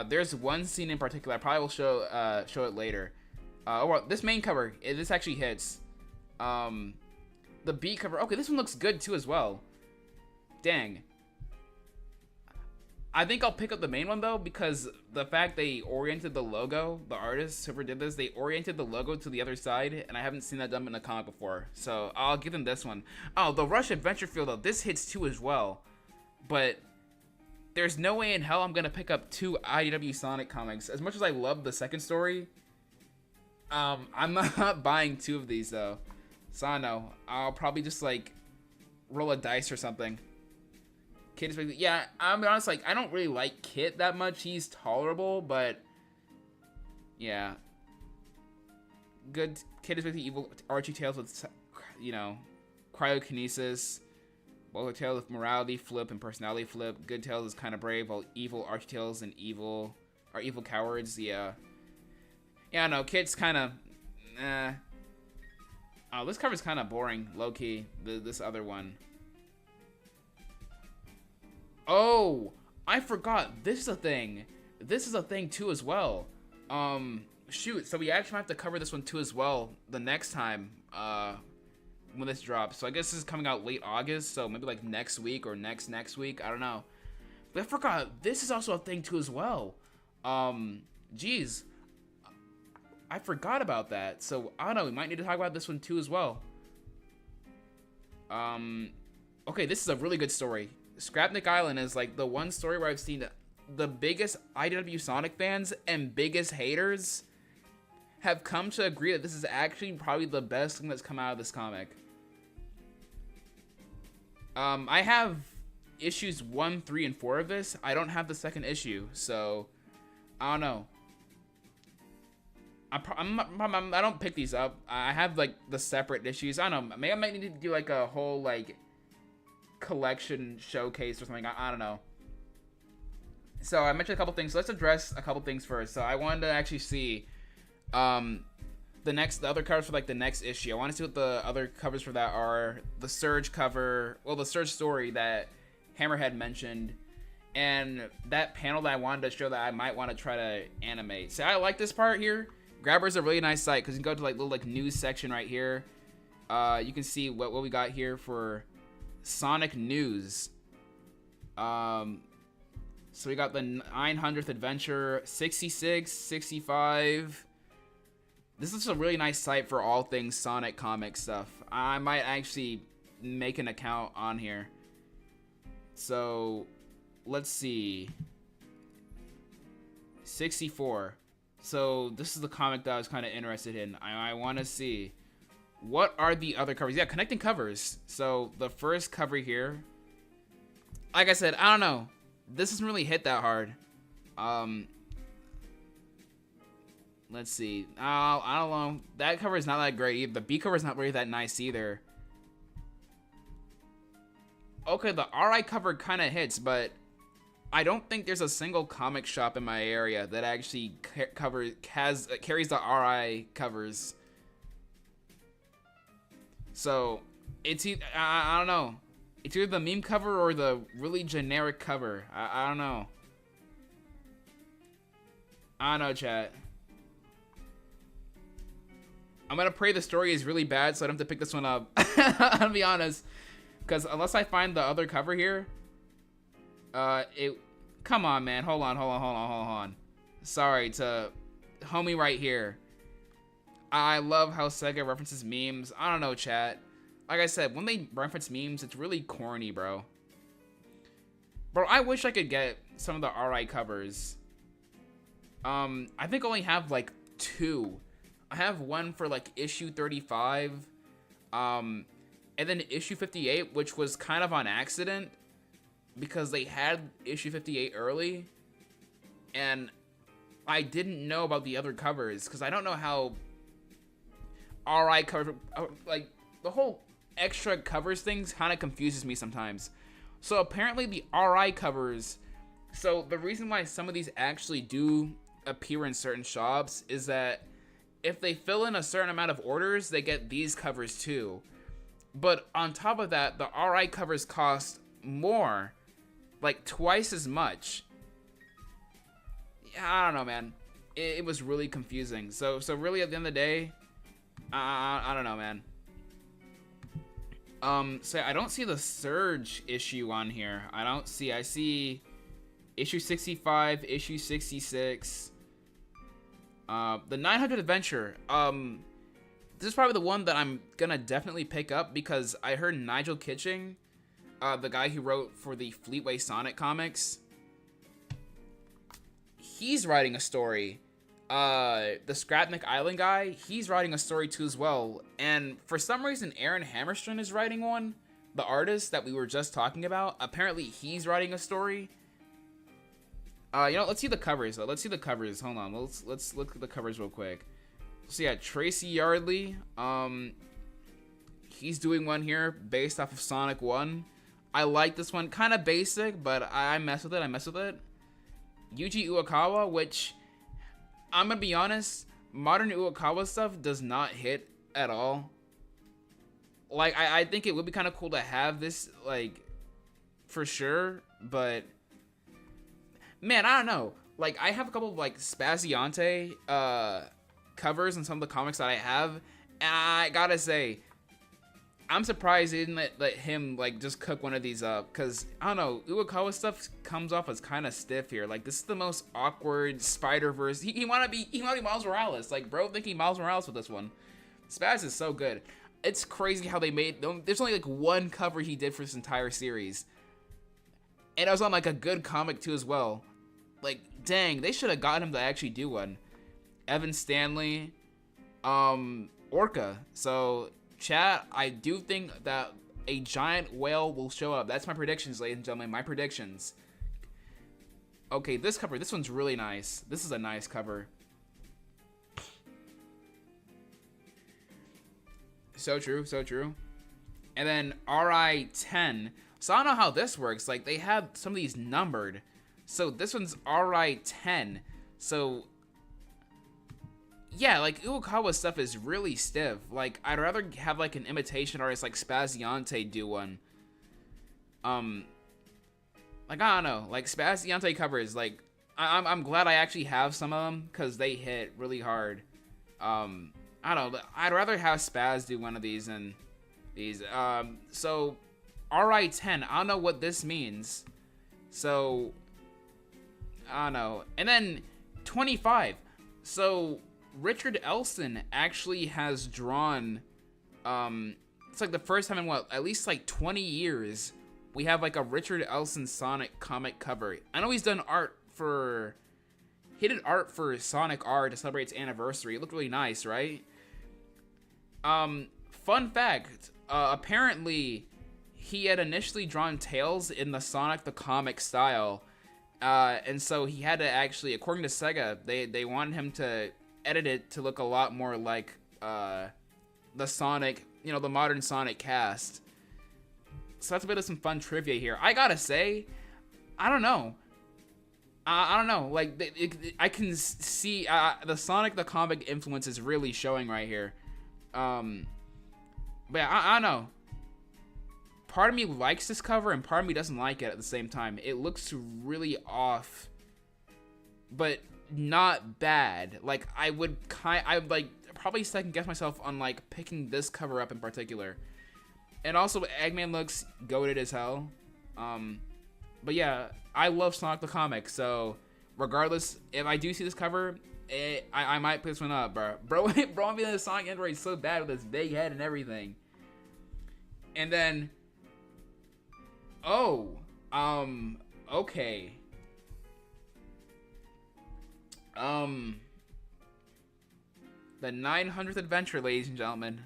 There's one scene in particular I probably will show it later. Well, this main cover, this actually hits. The B cover, okay, this one looks good too as well. Dang. I think I'll pick up the main one though, because the fact they oriented the logo, the artists, whoever did this, they oriented the logo to the other side, and I haven't seen that done in a comic before. So I'll give them this one. Oh, the Rush Adventure Field though, this hits too as well. But there's no way in hell I'm gonna pick up 2 IDW Sonic comics. As much as I love the second story, I'm not buying 2 of these though. So I don't know. I'll probably just like roll a dice or something. Kit is basically, yeah, I'll be honest, like, I don't really like Kit that much. He's tolerable, but yeah. Good. Kit is basically evil Archie Tales with, you know, cryokinesis. While Tails with morality flip and personality flip. Good Tails is kind of brave, while evil Archie Tales and evil are evil cowards. Yeah. Yeah, no, Kit's kind of, Oh, this cover's kind of boring, low-key, this other one. Oh, I forgot. This is a thing. This is a thing, too, as well. Shoot. So we actually have to cover this one, too, as well the next time when this drops. So I guess this is coming out late August, so maybe, like, next week or next week. I don't know. But I forgot. This is also a thing, too, as well. Geez. I forgot about that. So, I don't know. We might need to talk about this one, too, as well. Okay, this is a really good story. Scrapnik Island is like the one story where I've seen the biggest IDW Sonic fans and biggest haters have come to agree that this is actually probably the best thing that's come out of this comic. I have issues 1, 3, and 4 of this. I don't have the second issue, so I don't know. I don't pick these up. I have like the separate issues. I don't know. Maybe I might need to do like a whole like collection showcase or something. I don't know. So I mentioned a couple things. Let's address a couple things first. So I wanted to actually see the other covers for like the next issue. I want to see what the other covers for that are. The Surge cover, well, the Surge story that Hammerhead mentioned, and that panel that I wanted to show that I might want to try to animate. So I like this part here. Grabber's a really nice site because you can go to like little like news section right here, you can see what we got here for Sonic News. So we got the 900th adventure, 66, 65. This is a really nice site for all things Sonic comic stuff. I might actually make an account on here. So let's see. 64. So this is the comic that I was kind of interested in. I want to see what are the other covers. Yeah, connecting covers. So the first cover here, like I said, I don't know. This doesn't really hit that hard. Let's see. I don't know. That cover is not that great either. The B cover is not really that nice either. Okay, the RI cover kind of hits, but I don't think there's a single comic shop in my area that actually carries the RI covers. So it's I don't know. It's either the meme cover or the really generic cover. I don't know. I don't know, chat. I'm gonna pray the story is really bad so I don't have to pick this one up. I'll be honest. Because unless I find the other cover here, come on, man. Hold on. Sorry to homie right here. I love how Sega references memes. I don't know, chat. Like I said, when they reference memes, it's really corny, bro. Bro, I wish I could get some of the RI covers. I think I only have like 2. I have one for like issue 35. And then issue 58, which was kind of on accident because they had issue 58 early. And I didn't know about the other covers because I don't know how RI cover, like the whole extra covers things kind of confuses me sometimes. So apparently the RI covers, so the reason why some of these actually do appear in certain shops is that if they fill in a certain amount of orders, they get these covers too. But on top of that, the RI covers cost more, like twice as much. Yeah, I don't know, man. It was really confusing. So really at the end of the day, I don't know, man. So I don't see the Surge issue on here. I see issue 65, issue 66. The 900 adventure. This is probably the one that I'm gonna definitely pick up because I heard Nigel Kitching, the guy who wrote for the Fleetway Sonic comics, he's writing a story. The Scrapnik Island guy, he's writing a story too as well. And for some reason, Aaron Hammerstrom is writing one. The artist that we were just talking about, apparently he's writing a story. Let's see the covers though. Let's see the covers. Hold on. Let's look at the covers real quick. So yeah, Tracy Yardley, he's doing one here based off of Sonic 1. I like this one, kind of basic, but I mess with it. Yuji Uekawa, which, I'm gonna be honest, modern Uekawa stuff does not hit at all. Like, I think it would be kind of cool to have this, like, for sure, but, man, I don't know. Like, I have a couple of, like, Spaziante, covers and some of the comics that I have, and I gotta say, I'm surprised they didn't let him like just cook one of these up, because I don't know, Uekawa stuff comes off as kind of stiff here. Like, this is the most awkward Spider-Verse. He wanna be Miles Morales. Like, bro, thinking Miles Morales with this one. Spaz is so good. It's crazy how they made, there's only like one cover he did for this entire series, and it was on like a good comic too as well. Like, dang, they should have gotten him to actually do one. Evan Stanley, Orca. So, chat, I do think that a giant whale will show up. That's my predictions, ladies and gentlemen. My predictions. Okay, this cover. This one's really nice. This is a nice cover. So true, so true. And then RI10. So I don't know how this works. Like, they have some of these numbered. So this one's RI10. So yeah, like, Uekawa stuff is really stiff. Like, I'd rather have, like, an imitation artist like Spaziante do one. Like, I don't know. Like, Spaziante covers, like, I'm glad I actually have some of them, because they hit really hard. I I don't know. I'd rather have Spaz do one of these than these. So RI10. I don't know what this means. So I don't know. And then 25. So Richard Elson actually has drawn. It's like the first time in what, at least like 20 years, we have like a Richard Elson Sonic comic cover. I know he's done art for. He did art for Sonic R to celebrate its anniversary. It looked really nice, right? Fun fact, apparently he had initially drawn Tails in the Sonic the Comic style, and so he had to actually, according to Sega, they wanted him to edit it to look a lot more like the Sonic, you know, the modern Sonic cast. So that's a bit of some fun trivia here. I gotta say, I don't know. I don't know. Like, I can see the Sonic the Comic influence is really showing right here. But yeah, I don't know. Part of me likes this cover and part of me doesn't like it at the same time. It looks really off, but not bad. Like, I would like probably second guess myself on like picking this cover up in particular. And also Eggman looks goated as hell. But yeah, I love Sonic the Comic, so regardless, if I do see this cover, I might pick this one up, bro. Bro, I'm feeling the Sonic Android so bad with his big head and everything. And then, okay. The 900th adventure, ladies and gentlemen.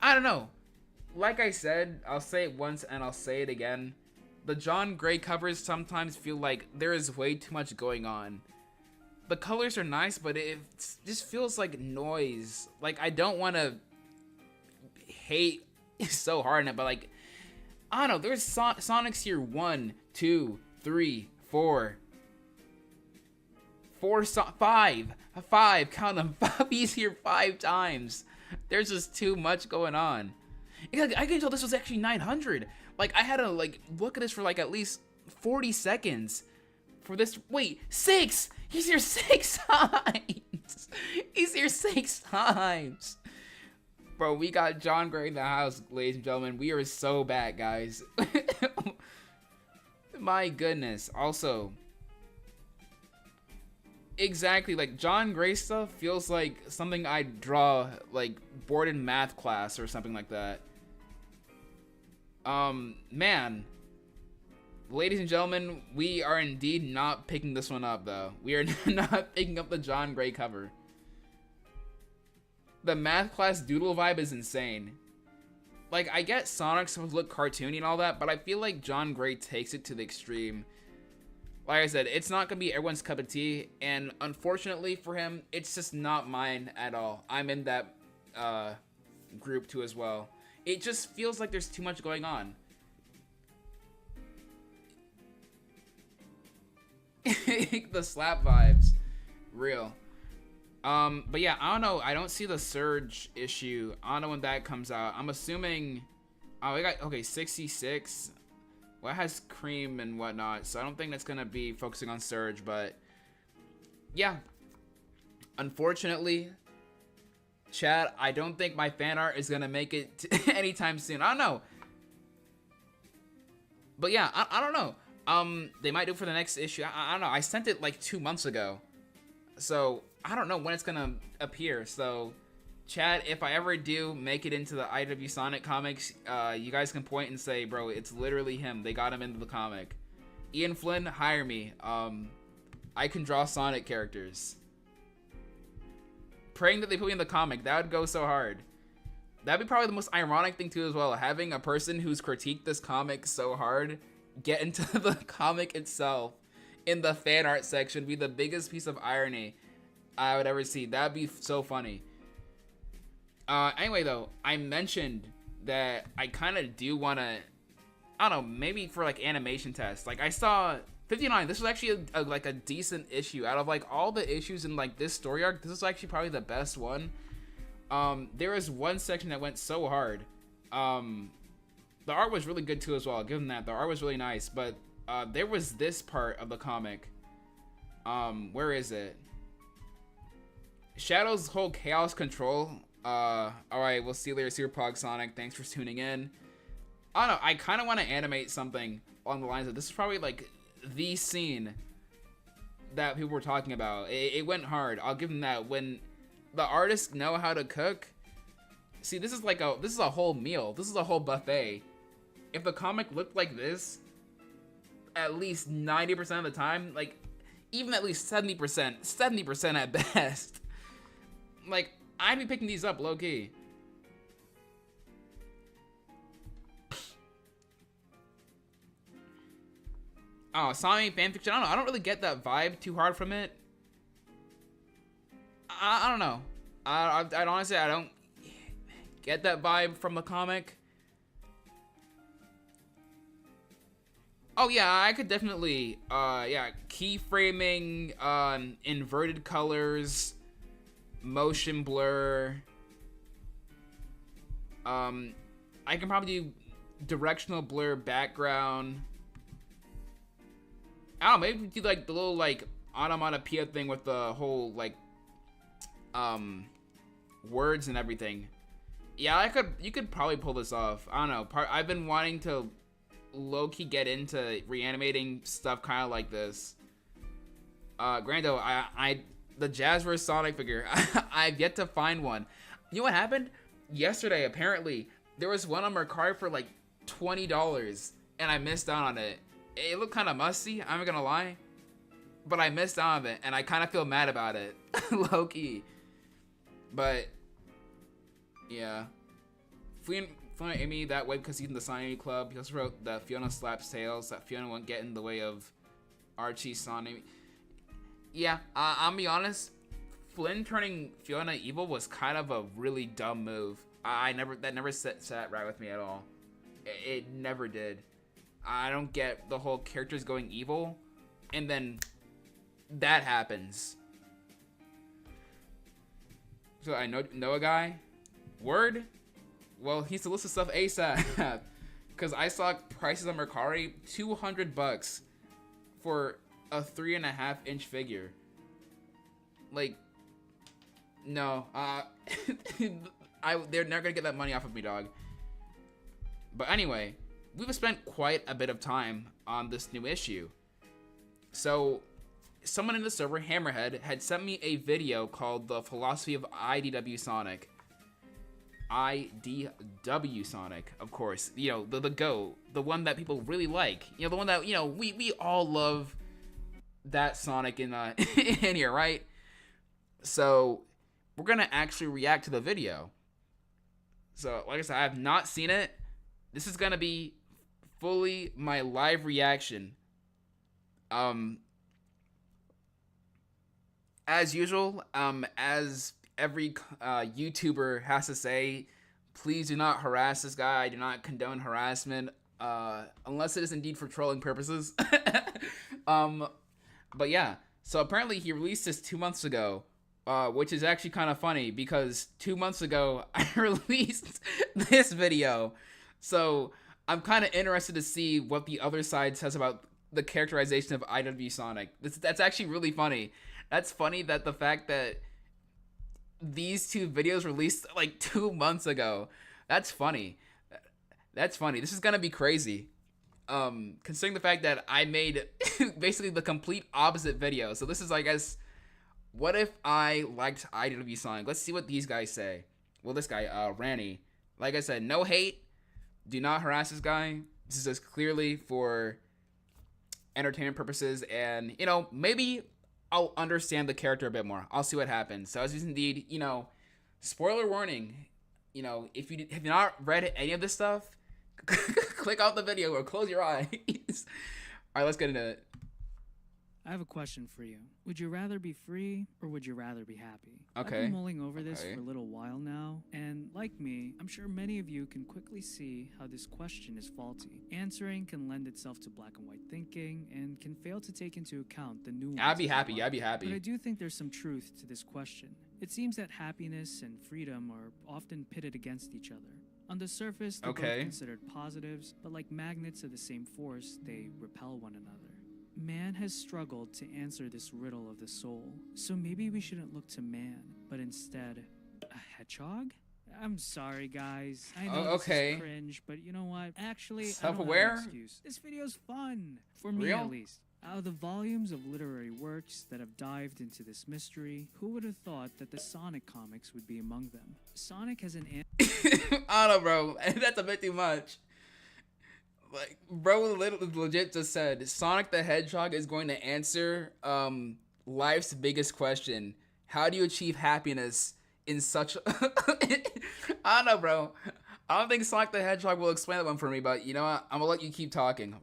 I don't know. Like I said, I'll say it once and I'll say it again. The John Gray covers sometimes feel like there is way too much going on. The colors are nice, but it just feels like noise. Like, I don't want to hate so hard on it, but like, I don't know. There's Sonics here 1, 2, 3, 4. 5. Count them. He's here 5 times. There's just too much going on. I can tell this was actually 900. Like, I had to like look at this for like at least 40 seconds for this. Wait, 6. He's here 6 times. He's here 6 times. Bro, we got John Gray in the house, ladies and gentlemen. We are so bad, guys. My goodness. Also, exactly, like John Gray stuff feels like something I'd draw like bored in math class or something like that. Man, ladies and gentlemen, we are indeed not picking this one up, though. We are not picking up the John Gray cover. The math class doodle vibe is insane. Like, I get Sonic's supposed to look cartoony and all that, but I feel like John Gray takes it to the extreme. Like I said, it's not gonna be everyone's cup of tea, and unfortunately for him, it's just not mine at all. I'm in that group too as well. It just feels like there's too much going on. The slap vibes, real. But yeah, I don't know. I don't see the Surge issue. I don't know when that comes out. I'm assuming. Oh, we got, okay, 66. Well, it has Cream and whatnot, so I don't think that's gonna be focusing on Surge. But yeah, unfortunately, Chad, I don't think my fan art is gonna make it anytime soon. I don't know. But yeah, I don't know. They might do it for the next issue. I don't know. I sent it like 2 months ago, so I don't know when it's gonna appear. So, Chad, if I ever do make it into the IDW Sonic comics, you guys can point and say, bro, it's literally him. They got him into the comic. Ian Flynn, hire me. I can draw Sonic characters. Praying that they put me in the comic. That would go so hard. That'd be probably the most ironic thing too as well. Having a person who's critiqued this comic so hard get into the comic itself in the fan art section be the biggest piece of irony I would ever see. That'd be so funny. Anyway, though, I mentioned that I kind of do want to, I don't know, maybe for like animation tests. Like, I saw 59. This was actually like a decent issue. Out of like all the issues in like this story arc, this is actually probably the best one. There was one section that went so hard. The art was really good too as well. I'll give them that. The art was really nice, but there was this part of the comic. Where is it? Shadow's whole chaos control. Alright, we'll see you later, Super Pog Sonic. Thanks for tuning in. I don't know, I kind of want to animate something along the lines of this is probably like the scene that people were talking about. It went hard. I'll give them that. When the artists know how to cook, see, this is a whole meal. This is a whole buffet. If the comic looked like this, at least 90% of the time, like even at least 70% at best, like I'd be picking these up low key. Oh, Sonic fanfiction. I don't really get that vibe too hard from it. I don't know. I honestly, I don't get that vibe from the comic. Oh yeah, I could definitely, yeah, keyframing, inverted colors, motion blur. I can probably do directional blur background. I don't know, maybe do like the little like onomatopoeia thing with the whole like words and everything. Yeah, you could probably pull this off. I don't know. I've been wanting to low-key get into reanimating stuff kind of like this. Grando, the Jazzverse Sonic figure, I've yet to find one. You know what happened? Yesterday, apparently, there was one on Mercari for like $20, and I missed out on it. It looked kind of musty, I'm not gonna lie. But I missed out on it, and I kind of feel mad about it. Low-key. But, yeah. Fiona Amy that way because he's in the Sonic Club. He also wrote that Fiona slaps tails, that Fiona won't get in the way of Archie, Sonic. Yeah, I'll be honest. Flynn turning Fiona evil was kind of a really dumb move. That never sat right with me at all. It never did. I don't get the whole characters going evil, and then that happens. So I know a guy. Word? Well, he needs to list his stuff ASAP. Because I saw prices on Mercari, $200 for a 3.5-inch figure. Like, no. They're never gonna get that money off of me, dog. But anyway, we've spent quite a bit of time on this new issue. So, someone in the server, Hammerhead, had sent me a video called The Philosophy of IDW Sonic. IDW Sonic, of course. You know, the GOAT. The one that people really like. You know, the one that, you know, we all love that Sonic in in here, right? So, we're gonna actually react to the video. So, like I said, I have not seen it. This is gonna be fully my live reaction. As usual, as every YouTuber has to say, please do not harass this guy. I do not condone harassment, unless it is indeed for trolling purposes. But yeah, so apparently he released this 2 months ago, which is actually kind of funny because 2 months ago I released this video. So I'm kind of interested to see what the other side says about the characterization of IDW Sonic. That's actually really funny. That's funny that the fact that these two videos released like 2 months ago. That's funny. That's funny. This is gonna be crazy. Considering the fact that I made basically the complete opposite video. So this is, I guess, what if I liked IDW Sonic? Let's see what these guys say. Well, this guy, Ranny. Like I said, no hate. Do not harass this guy. This is just clearly for entertainment purposes, and, you know, maybe I'll understand the character a bit more. I'll see what happens. So as is indeed, you know, spoiler warning, you know, if you have not read any of this stuff, click off the video or close your eyes. All right, let's get into it. I have a question for you. Would you rather be free or would you rather be happy? Okay. I've been mulling over this for a little while now, and like me, I'm sure many of you can quickly see how this question is faulty. Answering can lend itself to black and white thinking and can fail to take into account the nuances. I'd be happy. But I do think there's some truth to this question. It seems that happiness and freedom are often pitted against each other. On the surface, they're both considered positives, but like magnets of the same force, they repel one another. Man has struggled to answer this riddle of the soul, so maybe we shouldn't look to man, but instead a hedgehog? I'm sorry, guys. I know okay. this is cringe, but you know what? Actually, Self-aware? I don't have an excuse. This video's fun. For me, at least. Out of the volumes of literary works that have dived into this mystery, who would have thought that the Sonic comics would be among them? Sonic has an... I don't know, bro. That's a bit too much. Like, bro legit just said, Sonic the Hedgehog is going to answer life's biggest question. How do you achieve happiness in such... I don't know, bro. I don't think Sonic the Hedgehog will explain that one for me, but you know what? I'm gonna let you keep talking.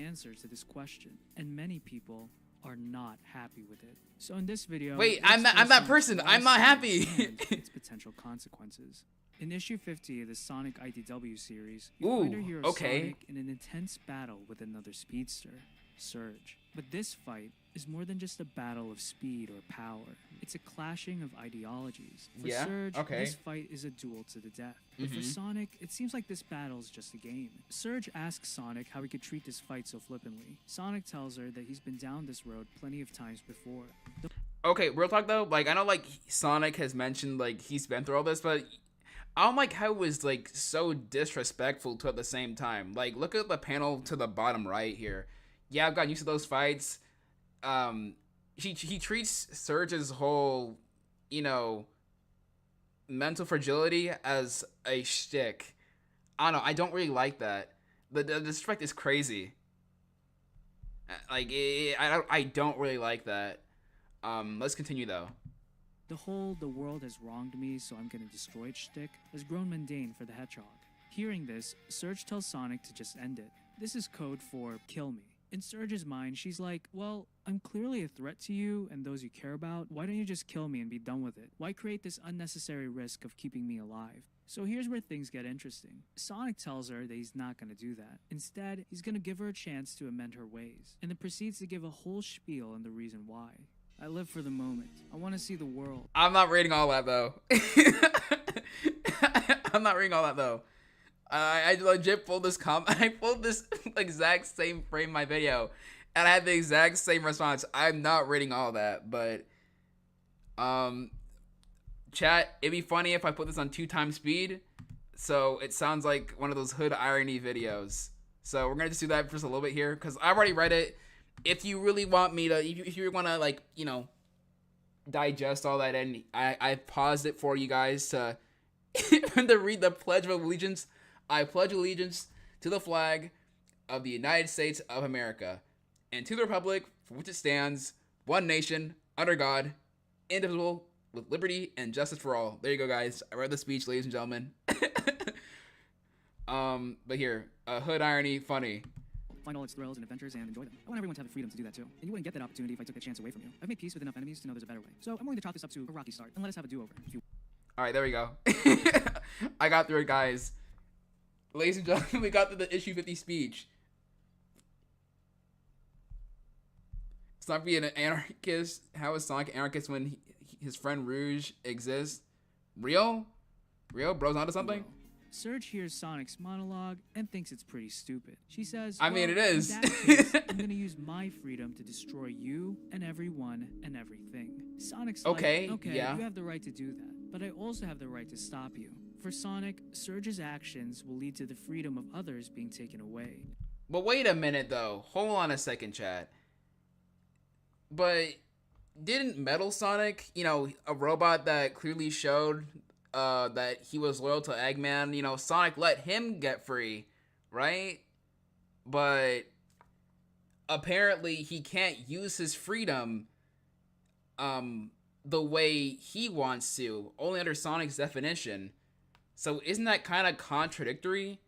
Answer to this question, and many people are not happy with it. So in this video, wait, I'm that person. I'm not happy. And its potential consequences. In issue 50 of the Sonic IDW series, you find our hero Sonic in an intense battle with another speedster, Surge. But this fight is more than just a battle of speed or power. It's a clashing of ideologies. For Surge, this fight is a duel to the death. But for Sonic, it seems like this battle is just a game. Surge asks Sonic how he could treat this fight so flippantly. Sonic tells her that he's been down this road plenty of times before. Okay, real talk though, like I know like Sonic has mentioned like he's been through all this, but I don't like how it was like so disrespectful to at the same time. Like look at the panel to the bottom right here. Yeah, I've gotten used to those fights. He treats Surge's whole, you know, mental fragility as a shtick. I don't know. I don't really like that. The disrespect is crazy. Like I don't really like that. Let's continue though. The world has wronged me, so I'm gonna destroy it shtick has grown mundane for the Hedgehog. Hearing this, Surge tells Sonic to just end it. This is code for kill me. In Surge's mind, she's like, well, I'm clearly a threat to you and those you care about. Why don't you just kill me and be done with it? Why create this unnecessary risk of keeping me alive? So here's where things get interesting. Sonic tells her that he's not going to do that. Instead, he's going to give her a chance to amend her ways, and then proceeds to give a whole spiel on the reason why. I live for the moment. I want to see the world. I'm not reading all that though. I'm not reading all that though. I legit pulled this I pulled this exact same frame in my video, and I had the exact same response. I'm not reading all that, but chat, it'd be funny if I put this on 2x speed, so it sounds like one of those hood irony videos. So we're gonna just do that for just a little bit here, because I've already read it. If you really want me to, if you want to, like, you know, digest all that, and I paused it for you guys to read the Pledge of Allegiance. I pledge allegiance to the flag of the United States of America and to the republic for which it stands, one nation, under God, indivisible, with liberty and justice for all. There you go, guys. I read the speech, ladies and gentlemen. But here, hood irony, funny. Find all its thrills and adventures and enjoy them. I want everyone to have the freedom to do that too. And you wouldn't get that opportunity if I took the chance away from you. I've made peace with enough enemies to know there's a better way. So I'm willing to chalk this up to a rocky start and let us have a do-over. Alright, there we go. I got through it, guys. Ladies and gentlemen, we got through the issue 50 speech. Sonic being an anarchist. How is Sonic an anarchist when his friend Rouge exists? Real? Bro's onto something? Surge hears Sonic's monologue and thinks it's pretty stupid. She says, I mean, it is. In that case, I'm gonna use my freedom to destroy you and everyone and everything. Sonic's okay, yeah. You have the right to do that, but I also have the right to stop you. For Sonic, Surge's actions will lead to the freedom of others being taken away. But wait a minute, though. Hold on a second, chat. But didn't Metal Sonic, you know, a robot that clearly showed that he was loyal to Eggman, you know, Sonic let him get free, right? But apparently he can't use his freedom the way he wants to, only under Sonic's definition. So isn't that kind of contradictory?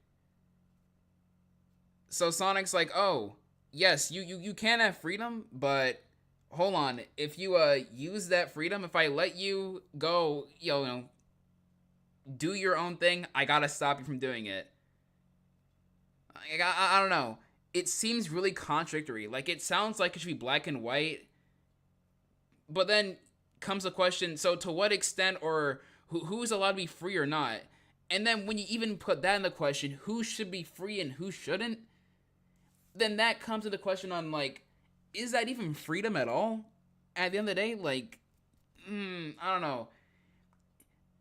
So Sonic's like, oh, yes, you can have freedom, but hold on. If you use that freedom, if I let you go, you know, do your own thing, I gotta stop you from doing it. I don't know. It seems really contradictory. Like, it sounds like it should be black and white, but then comes the question, so to what extent, or who's allowed to be free or not? And then when you even put that in the question, who should be free and who shouldn't, then that comes to the question on, like, is that even freedom at all? at the end of the day, like, I don't know.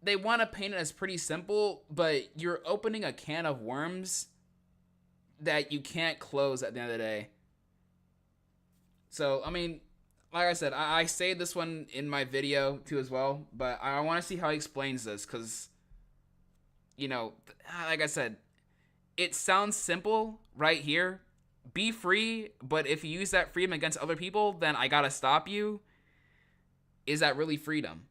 They want to paint it as pretty simple, but you're opening a can of worms that you can't close at the end of the day. So, I mean, like I said, I say this one in my video too as well, but I want to see how he explains this, because, you know, like I said, it sounds simple right here. Be free, but if you use that freedom against other people, then I gotta stop you. Is that really freedom?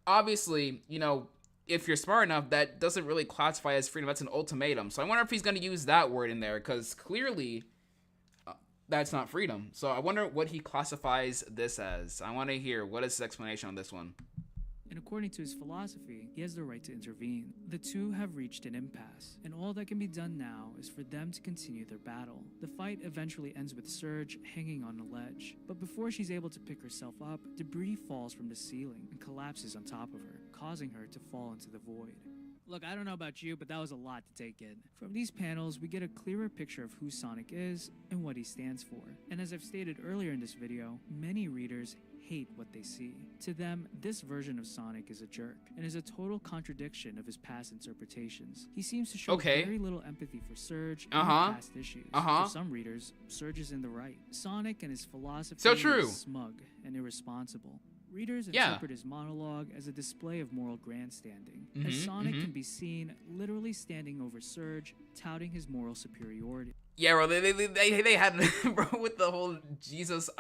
Obviously, you know, if you're smart enough, that doesn't really classify as freedom. That's an ultimatum. So I wonder if he's going to use that word in there, because clearly that's not freedom. So I wonder what he classifies this as. I want to hear what is his explanation on this one. And according to his philosophy, he has the right to intervene. The two have reached an impasse, and all that can be done now is for them to continue their battle. The fight eventually ends with Surge hanging on a ledge, but before she's able to pick herself up, debris falls from the ceiling and collapses on top of her, causing her to fall into the void. Look, I don't know about you, but that was a lot to take in. From these panels, we get a clearer picture of who Sonic is and what he stands for. And as I've stated earlier in this video, many readers hate what they see. To them, this version of Sonic is a jerk and is a total contradiction of his past interpretations. He seems to show very little empathy for Surge and past issues. For some readers, Surge is in the right. Sonic and his philosophy is smug and irresponsible. Readers interpret his monologue as a display of moral grandstanding, as Sonic can be seen literally standing over Surge, touting his moral superiority. Yeah, bro, they had, bro, with the whole Jesus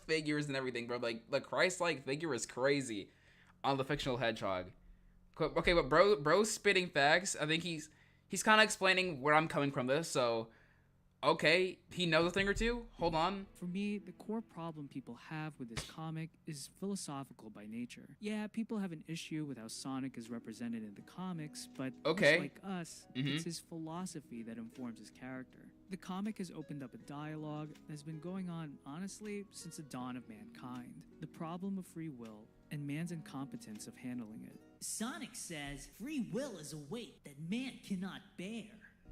figures and everything, bro. Like, the Christ-like figure is crazy on the fictional hedgehog. Okay, but bro's spitting facts. I think he's kind of explaining where I'm coming from this, so... Okay, he knows a thing or two? Hold on. For me, the core problem people have with this comic is philosophical by nature. Yeah, people have an issue with how Sonic is represented in the comics, but much like us, it's his philosophy that informs his character. The comic has opened up a dialogue that has been going on, honestly, since the dawn of mankind. The problem of free will and man's incompetence of handling it. Sonic says free will is a weight that man cannot bear.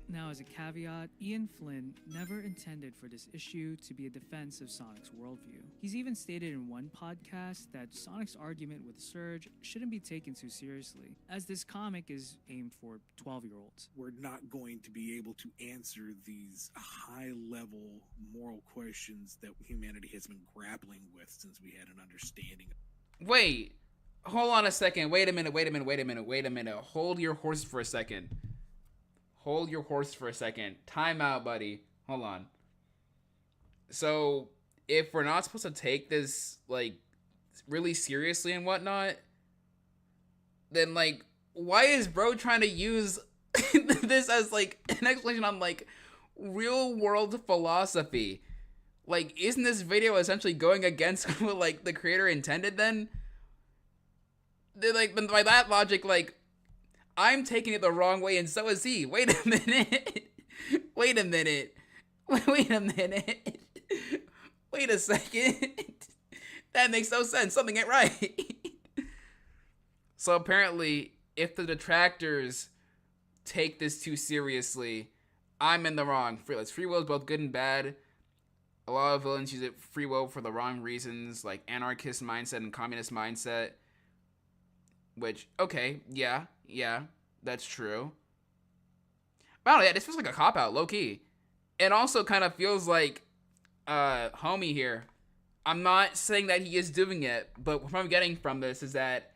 Now, as a caveat, Ian Flynn never intended for this issue to be a defense of Sonic's worldview. He's even stated in one podcast that Sonic's argument with Surge shouldn't be taken too seriously, as this comic is aimed for 12-year-olds. We're not going to be able to answer these high-level moral questions that humanity has been grappling with since we had an understanding. Wait, hold on a second. Wait a minute. Hold your horses for a second. Hold your horse for a second. Time out, buddy. Hold on. So, if we're not supposed to take this, like, really seriously and whatnot, then, like, why is bro trying to use this as, like, an explanation on, like, real-world philosophy? Like, isn't this video essentially going against what, like, the creator intended, then? They're, like, by that logic, like, I'm taking it the wrong way, and so is he. Wait a minute. Wait a second. That makes no sense. Something ain't right. So apparently, if the detractors take this too seriously, I'm in the wrong. Free will is both good and bad. A lot of villains use it free will for the wrong reasons, like anarchist mindset and communist mindset. Which, okay, yeah, that's true. Wow, yeah, this feels like a cop-out, low-key. It also kind of feels like, homie here. I'm not saying that he is doing it, but what I'm getting from this is that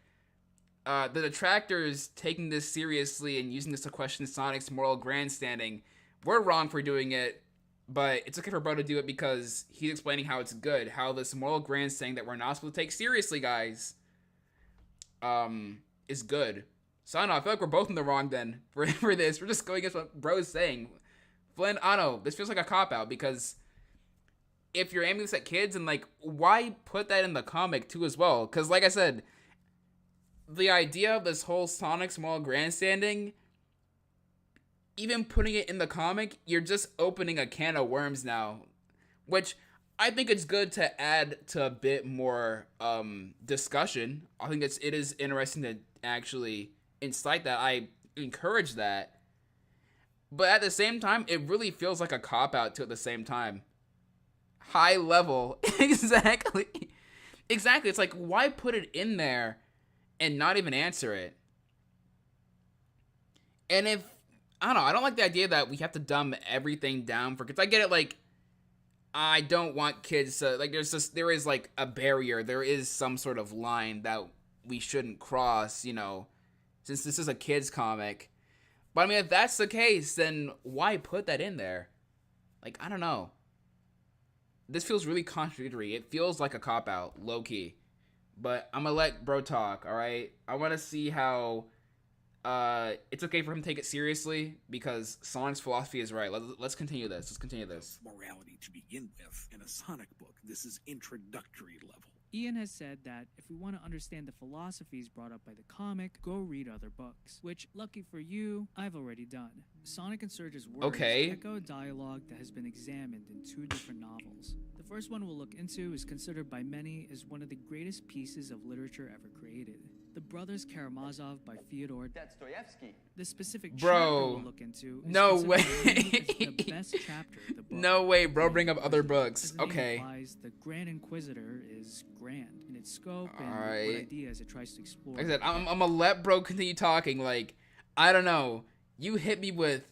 the detractors taking this seriously and using this to question Sonic's moral grandstanding, we're wrong for doing it, but it's okay for bro to do it because he's explaining how it's good, how this moral grandstanding that we're not supposed to take seriously, guys, is good. So I don't know, I feel like we're both in the wrong then for this. We're just going against what bro's saying. Flynn, I don't know, this feels like a cop-out because if you're aiming this at kids, and like, why put that in the comic too as well? Because like I said, the idea of this whole Sonic's moral grandstanding, even putting it in the comic, you're just opening a can of worms now, which I think it's good to add to a bit more discussion. I think it is interesting to actually incite that. I encourage that. But at the same time, it really feels like a cop-out too at the same time. high level. Exactly. Exactly. It's like, why put it in there and not even answer it? And if, I don't know, I don't like the idea that we have to dumb everything down for kids. I get it, like, I don't want kids to, like, there is, like, a barrier. There is some sort of line that we shouldn't cross, you know, since this is a kid's comic. But, I mean, if that's the case, then why put that in there? Like, I don't know. This feels really contradictory. It feels like a cop-out, low-key. But I'm gonna let bro talk, alright? I want to see how it's okay for him to take it seriously, because Sonic's philosophy is right. Let's continue this. Let's continue this. Morality to begin with. In a Sonic book, this is introductory level. Ian has said that if we want to understand the philosophies brought up by the comic, go read other books, which, lucky for you, I've already done. Sonic and Surge's words echo a dialogue that has been examined in 2 different novels. The first one we'll look into is considered by many as one of the greatest pieces of literature ever created. The Brothers Karamazov by Fyodor Dostoevsky. The specific chapter we'll look into is no way. the best chapter of the book. No way, bro. Bring up other books. As the name Okay. implies, the Grand Inquisitor is grand in its scope and Alright. what ideas it tries to explore. Like I said, I'm gonna let bro continue talking. Like, I don't know. You hit me with,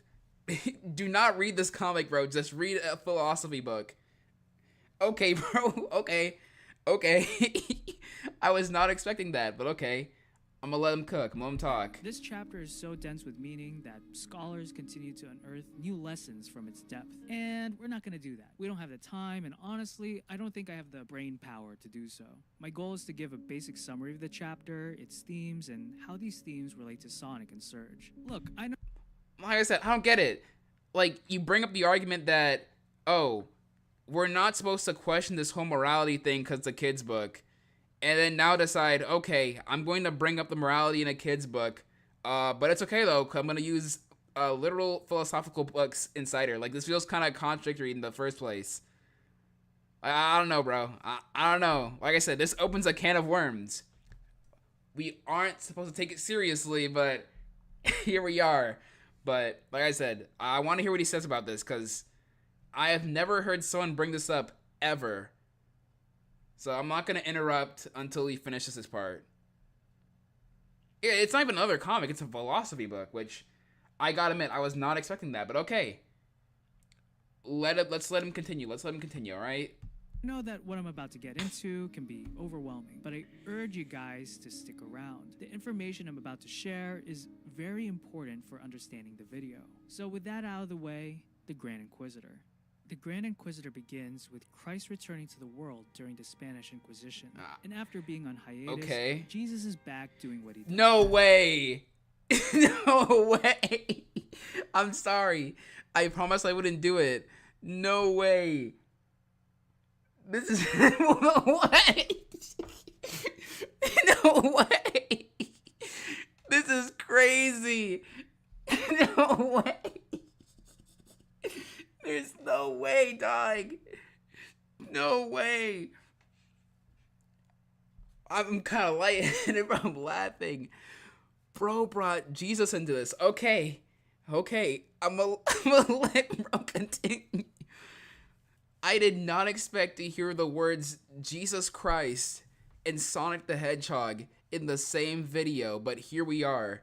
do not read this comic, bro. Just read a philosophy book. Okay, bro. Okay. I was not expecting that, but okay. I'm gonna let him cook. I'm gonna let him talk. This chapter is so dense with meaning that scholars continue to unearth new lessons from its depth. And we're not gonna do that. We don't have the time, and honestly, I don't think I have the brain power to do so. My goal is to give a basic summary of the chapter, its themes, and how these themes relate to Sonic and Surge. Look, I know. Like I said, I don't get it. Like, you bring up the argument that, oh, we're not supposed to question this whole morality thing because it's a kid's book. And then now decide, okay, I'm going to bring up the morality in a kid's book. But it's okay, though, 'cause I'm going to use literal philosophical books inside here. Like, this feels kind of contradictory in the first place. I don't know, bro. I don't know. Like I said, this opens a can of worms. We aren't supposed to take it seriously, but here we are. But, like I said, I want to hear what he says about this, because I have never heard someone bring this up, ever. So I'm not going to interrupt until he finishes his part. It's not even another comic, it's a philosophy book, which I gotta admit, I was not expecting that, but okay. Let's let him continue. Let's let him continue, alright? I know that what I'm about to get into can be overwhelming, but I urge you guys to stick around. The information I'm about to share is very important for understanding the video. So with that out of the way, the Grand Inquisitor. The Grand Inquisitor begins with Christ returning to the world during the Spanish Inquisition. And after being on hiatus, Jesus is back doing what he does. No way! No way! I'm sorry. I promised I wouldn't do it. No way. This is... What? No way! This is crazy! No way! There's no way, dog. No way. I'm kind of lightheaded, bro. I'm laughing. Bro brought Jesus into this. Okay. I'm gonna let bro continue. I did not expect to hear the words Jesus Christ and Sonic the Hedgehog in the same video, but here we are.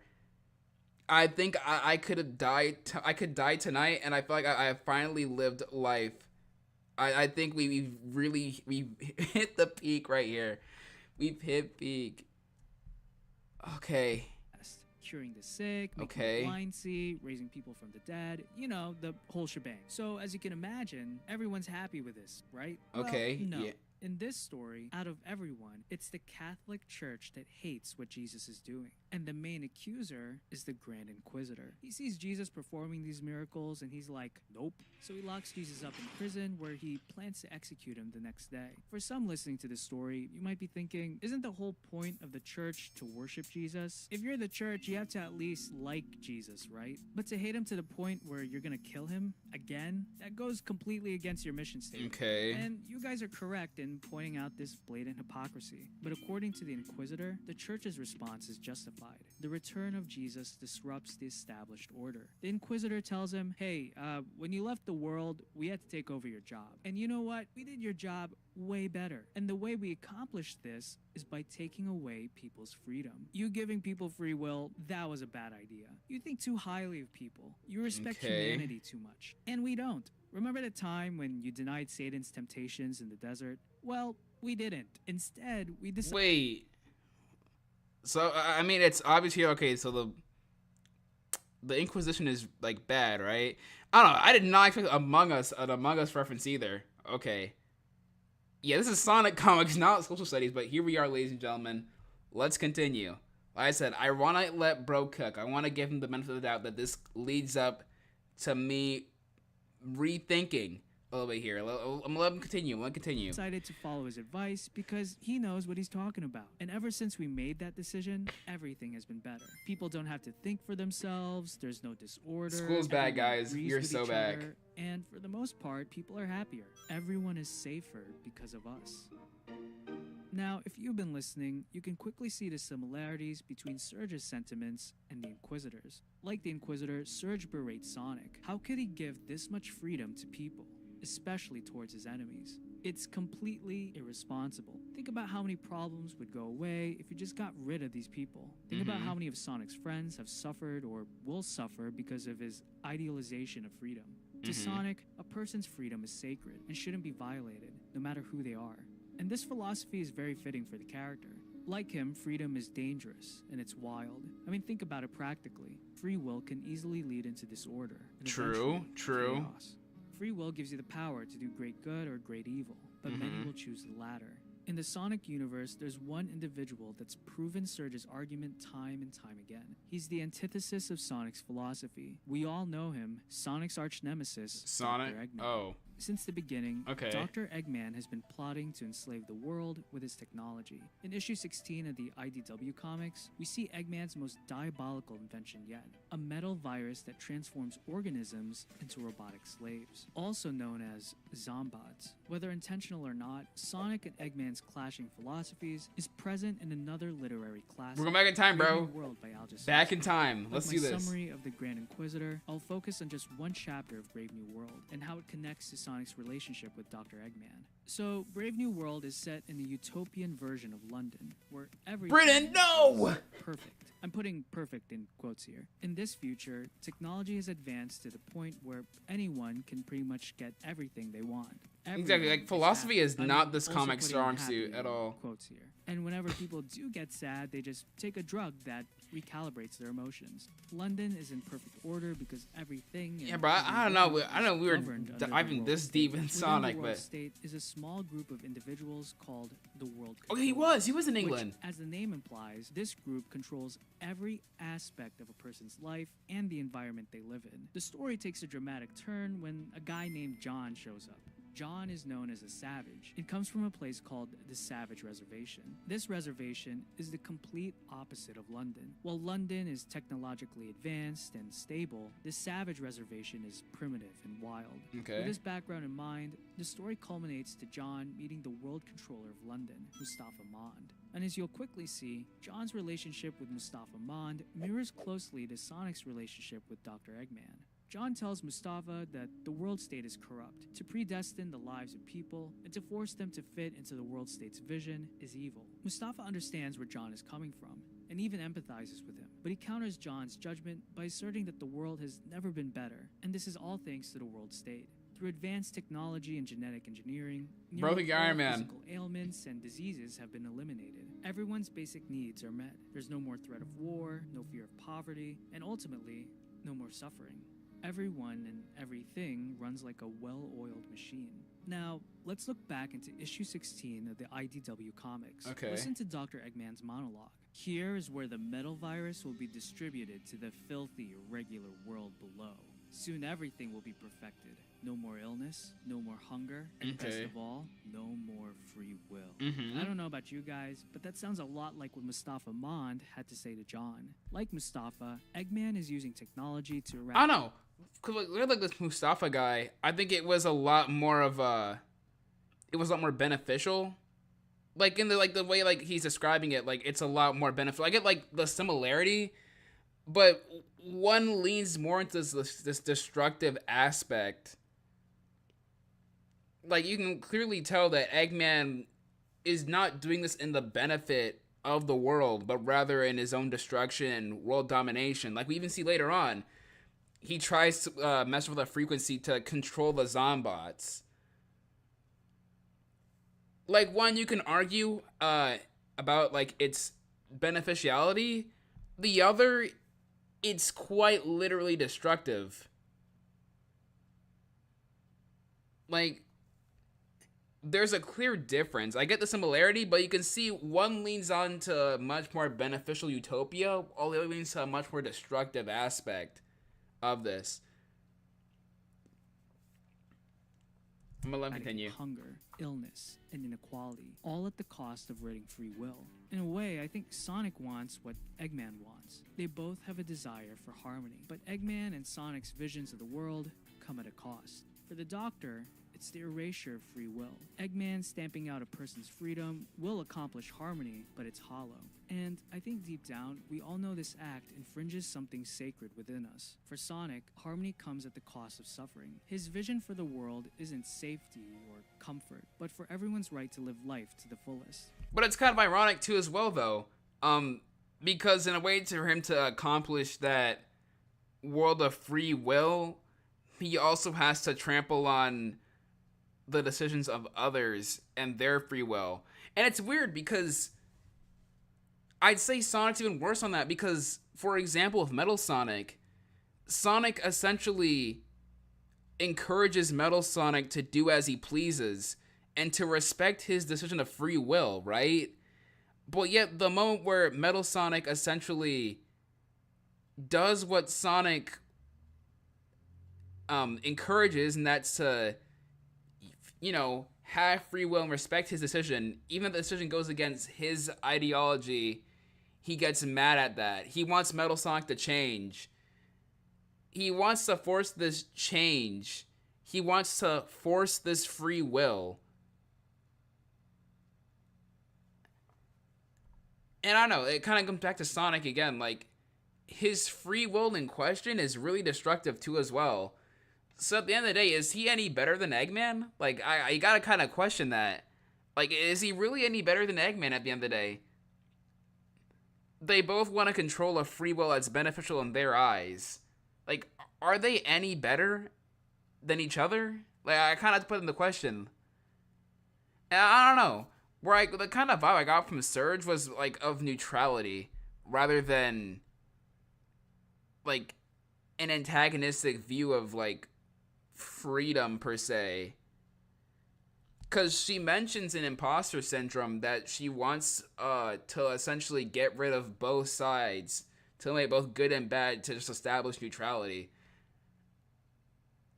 I think I could have died. I could die tonight, and I feel like I finally lived life. I think we've hit the peak right here. We've hit peak. Okay. Curing the sick, making the blind see, raising people from the dead, you know, the whole shebang. So as you can imagine, everyone's happy with this, right? Okay. Well, no. Yeah. In this story, out of everyone, it's the Catholic Church that hates what Jesus is doing. And the main accuser is the Grand Inquisitor. He sees Jesus performing these miracles and he's like, nope. So he locks Jesus up in prison where he plans to execute him the next day. For some listening to this story, you might be thinking, isn't the whole point of the church to worship Jesus? If you're the church, you have to at least like Jesus, right? But to hate him to the point where you're gonna kill him again, that goes completely against your mission statement. Okay. And you guys are correct in in pointing out this blatant hypocrisy. But according to the Inquisitor, the Church's response is justified. The return of Jesus disrupts the established order. The Inquisitor tells him, hey, when you left the world, we had to take over your job. And you know what? We did your job way better. And the way we accomplished this is by taking away people's freedom. You giving people free will, that was a bad idea. You think too highly of people. You respect humanity too much. And we don't. Remember the time when you denied Satan's temptations in the desert? Well, we didn't. Instead, we decided... Wait. So, I mean, it's obviously, okay, so the Inquisition is, like, bad, right? I don't know. I did not expect an Among Us reference either. Okay. Yeah, this is Sonic Comics, not social studies, but here we are, ladies and gentlemen. Let's continue. Like I said, I want to let bro cook. I want to give him the benefit of the doubt that this leads up to me rethinking a little bit here. I'm gonna let him continue. Decided to follow his advice because he knows what he's talking about. And ever since we made that decision, everything has been better. People don't have to think for themselves. There's no disorder. School's bad, guys. You're so back. And for the most part, people are happier. Everyone is safer because of us. Now, if you've been listening, you can quickly see the similarities between Surge's sentiments and the Inquisitor's. Like the Inquisitor, Surge berates Sonic. How could he give this much freedom to people, especially towards his enemies? It's completely irresponsible. Think about how many problems would go away if you just got rid of these people. Think about how many of Sonic's friends have suffered or will suffer because of his idealization of freedom. To Sonic, a person's freedom is sacred and shouldn't be violated, no matter who they are. And this philosophy is very fitting for the character. Like him, freedom is dangerous and it's wild. I mean, think about it practically. Free will can easily lead into disorder. And True. chaos. Free will gives you the power to do great good or great evil, but many will choose the latter. In the Sonic universe, there's one individual that's proven Surge's argument time and time again. He's the antithesis of Sonic's philosophy. We all know him, Sonic's arch nemesis, Sonic? Dr. Eggman. Oh. Since the beginning, Okay. Dr. Eggman has been plotting to enslave the world with his technology. In issue 16 of the IDW comics, we see Eggman's most diabolical invention yet, a metal virus that transforms organisms into robotic slaves, also known as Zombots. Whether intentional or not, Sonic and Eggman's clashing philosophies is present in another literary classic. We're going back in time, bro. Brave New World by Al Jazeera. Back in time. Like Let's my do this. summary of the Grand Inquisitor, I'll focus on just one chapter of Brave New World and how it connects to Sonic's relationship with Dr. Eggman. So, Brave New World is set in the utopian version of London, where everything Britain, no! is perfect. I'm putting perfect in quotes here. In this future, technology has advanced to the point where anyone can pretty much get everything they want. Exactly, like, philosophy is not this comic's strong suit at all. Quotes here. And whenever people do get sad, they just take a drug that recalibrates their emotions. London is in perfect order because everything... Yeah, bro, I don't know we were diving this deep in Sonic, the world but... state is a small group of individuals called the World Okay, he Controller, was in England. which, as the name implies, this group controls every aspect of a person's life and the environment they live in. The story takes a dramatic turn when a guy named John shows up. John is known as a savage. It comes from a place called the Savage Reservation. This reservation is the complete opposite of London. While London is technologically advanced and stable, the Savage Reservation is primitive and wild. Okay. With this background in mind, the story culminates to John meeting the World Controller of London, Mustafa Mond. And as you'll quickly see, John's relationship with Mustafa Mond mirrors closely to Sonic's relationship with Dr. Eggman. John tells Mustafa that the world state is corrupt. To predestine the lives of people and to force them to fit into the world state's vision is evil. Mustafa understands where John is coming from and even empathizes with him, but he counters John's judgment by asserting that the world has never been better, and this is all thanks to the world state. Through advanced technology and genetic engineering, nearly all Iron Man. physical ailments and diseases have been eliminated. Everyone's basic needs are met. There's no more threat of war, no fear of poverty, and ultimately, no more suffering. Everyone and everything runs like a well-oiled machine. Now, let's look back into issue 16 of the IDW comics. Okay. Listen to Dr. Eggman's monologue. Here is where the metal virus will be distributed to the filthy, irregular world below. Soon everything will be perfected. No more illness, no more hunger, and best of all, no more free will. I don't know about you guys, but that sounds a lot like what Mustafa Mond had to say to John. Like Mustafa, Eggman is using technology to I don't know. Cause like this Mustafa guy, I think it was a lot more of a... it was a lot more beneficial. Like in the way like he's describing it, like it's a lot more beneficial. I get like the similarity, but one leans more into this destructive aspect. Like you can clearly tell that Eggman is not doing this in the benefit of the world, but rather in his own destruction and world domination. Like we even see later on, he tries to mess with the frequency to control the Zombots. Like, one, you can argue about, like, its beneficiality. The other, it's quite literally destructive. Like, there's a clear difference. I get the similarity, but you can see one leans on to a much more beneficial utopia, while the other leans to a much more destructive aspect of this. I'm gonna let me continue. Hunger, illness, and inequality, all at the cost of ridding free will. In a way, I think Sonic wants what Eggman wants. They both have a desire for harmony, but Eggman and Sonic's visions of the world come at a cost. For the Doctor, it's the erasure of free will. Eggman stamping out a person's freedom will accomplish harmony, but it's hollow. And I think deep down, we all know this act infringes something sacred within us. For Sonic, harmony comes at the cost of suffering. His vision for the world isn't safety or comfort, but for everyone's right to live life to the fullest. But it's kind of ironic too as well though, because in a way for him to accomplish that world of free will, he also has to trample on the decisions of others and their free will. And it's weird because I'd say Sonic's even worse on that because, for example, with Metal Sonic, Sonic essentially encourages Metal Sonic to do as he pleases and to respect his decision of free will, right? But yet the moment where Metal Sonic essentially does what Sonic encourages, and that's to, you know, have free will and respect his decision, even if the decision goes against his ideology, he gets mad at that. He wants Metal Sonic to change. He wants to force this change. He wants to force this free will. And I don't know, it kind of comes back to Sonic again. Like, his free will in question is really destructive too as well. So at the end of the day, is he any better than Eggman? Like, I gotta kind of question that. Like, is he really any better than Eggman at the end of the day? They both want to control a free will that's beneficial in their eyes. Like, are they any better than each other? Like, I kind of put in the question. And I don't know. The kind of vibe I got from Surge was, like, of neutrality, rather than, like, an antagonistic view of, like, freedom per se. Because she mentions in Imposter Syndrome that she wants to essentially get rid of both sides, to make both good and bad, to just establish neutrality.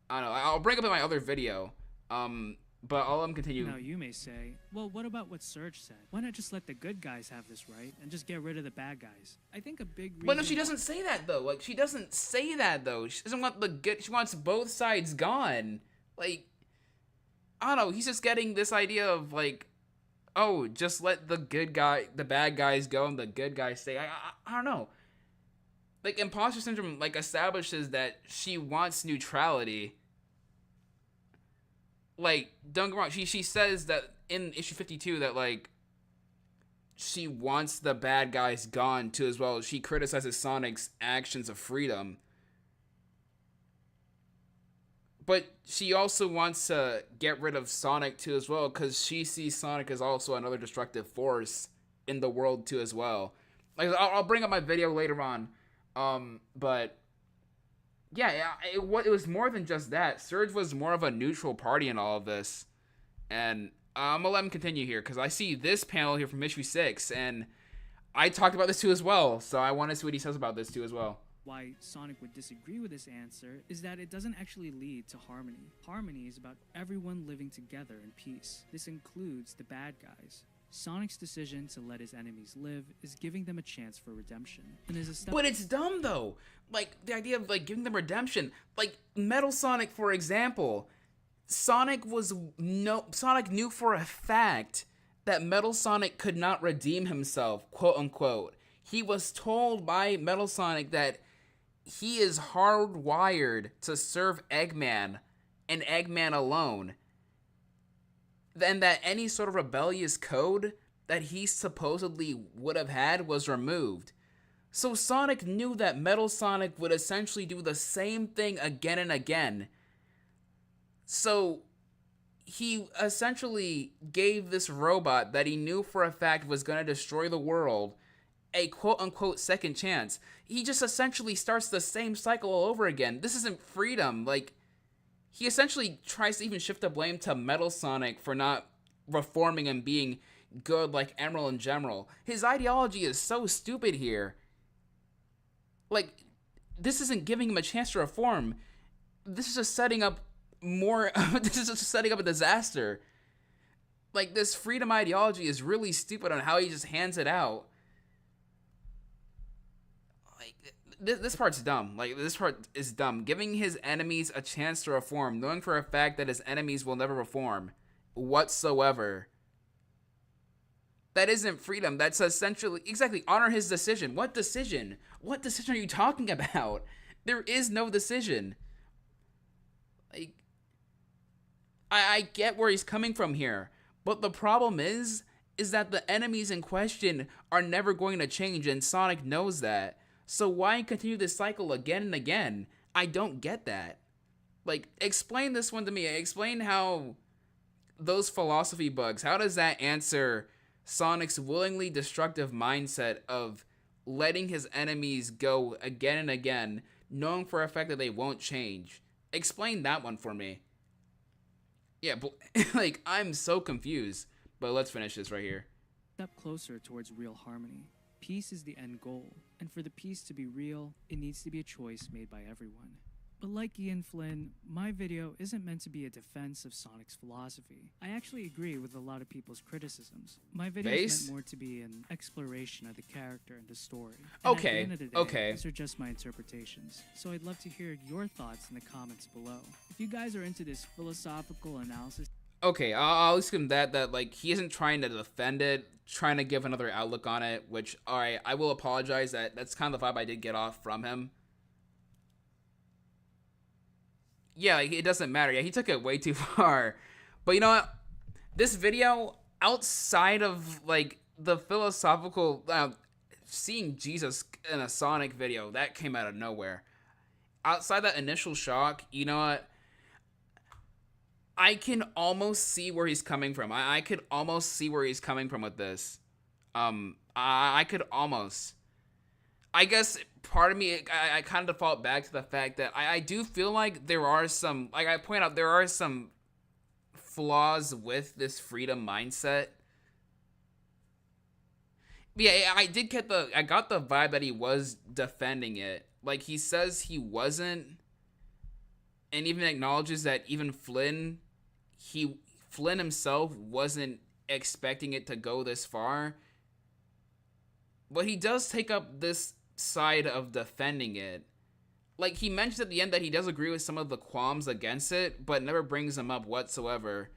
I don't know, I'll bring up in my other video, but I'll continue. Now you may say, well, what about what Surge said? Why not just let the good guys have this right and just get rid of the bad guys? I think a big reason... But no, she doesn't say that though. Like, she doesn't say that though. She doesn't want the good... She wants both sides gone. Like, I don't know. He's just getting this idea of like, oh, just let the bad guys go and the good guys stay. I don't know. Like, Imposter Syndrome, like, establishes that she wants neutrality. Like, don't get me wrong, she says that in issue 52 that, like, she wants the bad guys gone too as well. She criticizes Sonic's actions of freedom. But she also wants to get rid of Sonic too as well, because she sees Sonic as also another destructive force in the world too as well. Like, I'll bring up my video later on. But yeah, it was more than just that. Surge was more of a neutral party in all of this. And I'm gonna let him continue here, because I see this panel here from issue 6, and I talked about this too as well, so I want to see what he says about this too as well. Why Sonic would disagree with this answer is that it doesn't actually lead to harmony. Harmony is about everyone living together in peace. This includes the bad guys. Sonic's decision to let his enemies live is giving them a chance for redemption. And is a step... But it's dumb though. Like, the idea of like giving them redemption. Like, Metal Sonic, for example, Sonic knew for a fact that Metal Sonic could not redeem himself, quote unquote. He was told by Metal Sonic that he is hardwired to serve Eggman and Eggman alone. Then that any sort of rebellious code that he supposedly would have had was removed. So Sonic knew that Metal Sonic would essentially do the same thing again and again. So he essentially gave this robot that he knew for a fact was going to destroy the world a quote-unquote second chance. He just essentially starts the same cycle all over again. This isn't freedom. Like, he essentially tries to even shift the blame to Metal Sonic for not reforming and being good like Emerald in general. His ideology is so stupid here. Like, this isn't giving him a chance to reform. This is just setting up this is just setting up a disaster. Like, this freedom ideology is really stupid on how he just hands it out. Like, this part's dumb. Like, this part is dumb. Giving his enemies a chance to reform, knowing for a fact that his enemies will never reform whatsoever. That isn't freedom. That's essentially, exactly, honor his decision. What decision? What decision are you talking about? There is no decision. Like, I get where he's coming from here, but the problem is that the enemies in question are never going to change, and Sonic knows that. So why continue this cycle again and again? I don't get that. Like, explain this one to me. Explain how those philosophy bugs, how does that answer Sonic's willingly destructive mindset of letting his enemies go again and again, knowing for a fact that they won't change? Explain that one for me. Yeah, but, like, I'm so confused. But let's finish this right here. Step closer towards real harmony. Peace is the end goal, and for the peace to be real, it needs to be a choice made by everyone. But like Ian Flynn, my video isn't meant to be a defense of Sonic's philosophy. I actually agree with a lot of people's criticisms. My video is meant more to be an exploration of the character and the story. And at the end of the day, these are just my interpretations. So I'd love to hear your thoughts in the comments below. If you guys are into this philosophical analysis... Okay, I'll assume that like, he isn't trying to defend it, trying to give another outlook on it, which, alright, I will apologize. That's kind of the vibe I did get off from him. Yeah, like, it doesn't matter. Yeah, he took it way too far. But you know what? This video, outside of, like, the philosophical... seeing Jesus in a Sonic video, that came out of nowhere. Outside that initial shock, you know what? I can almost see where he's coming from. I could almost see where he's coming from with this. I could almost... I guess part of me, I kind of default back to the fact that I do feel like there are some, like I point out, there are some flaws with this freedom mindset. But yeah, I got the vibe that he was defending it. Like, he says he wasn't, and even acknowledges that even Flynn himself wasn't expecting it to go this far. But he does take up this side of defending it. Like, he mentions at the end that he does agree with some of the qualms against it, but never brings them up whatsoever.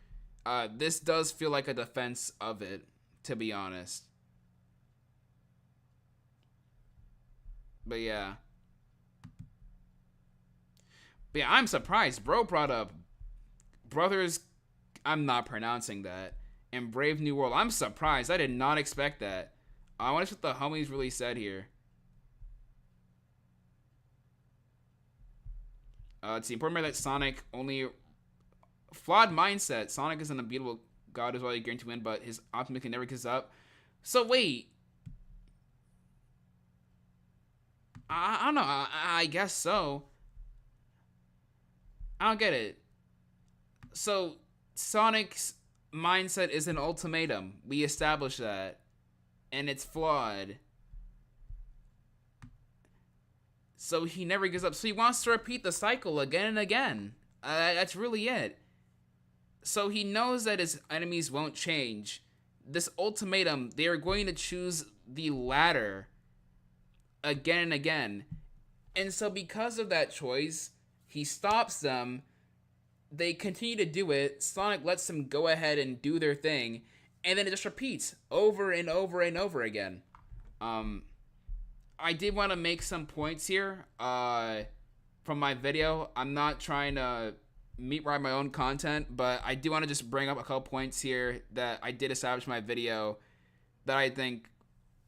This does feel like a defense of it, to be honest. But yeah. But yeah, I'm surprised. Bro brought up Brothers, I'm not pronouncing that, and Brave New World. I'm surprised. I did not expect that. I wonder what the homies really said here. It's important that Sonic only... Flawed mindset. Sonic is an unbeatable god as well. He guaranteed to win, but his optimism never gives up. So wait. I don't know. I guess so. I don't get it. So Sonic's mindset is an ultimatum. We established that. And it's flawed. So he never gives up. So he wants to repeat the cycle again and again. That's really it. So he knows that his enemies won't change. This ultimatum, they are going to choose the latter again and again. And so because of that choice, he stops them they continue to do it. Sonic lets them go ahead and do their thing, and then it just repeats over and over and over again. I did want to make some points here from my video. I'm not trying to meat ride my own content, but I do want to just bring up a couple points here that I did establish in my video that I think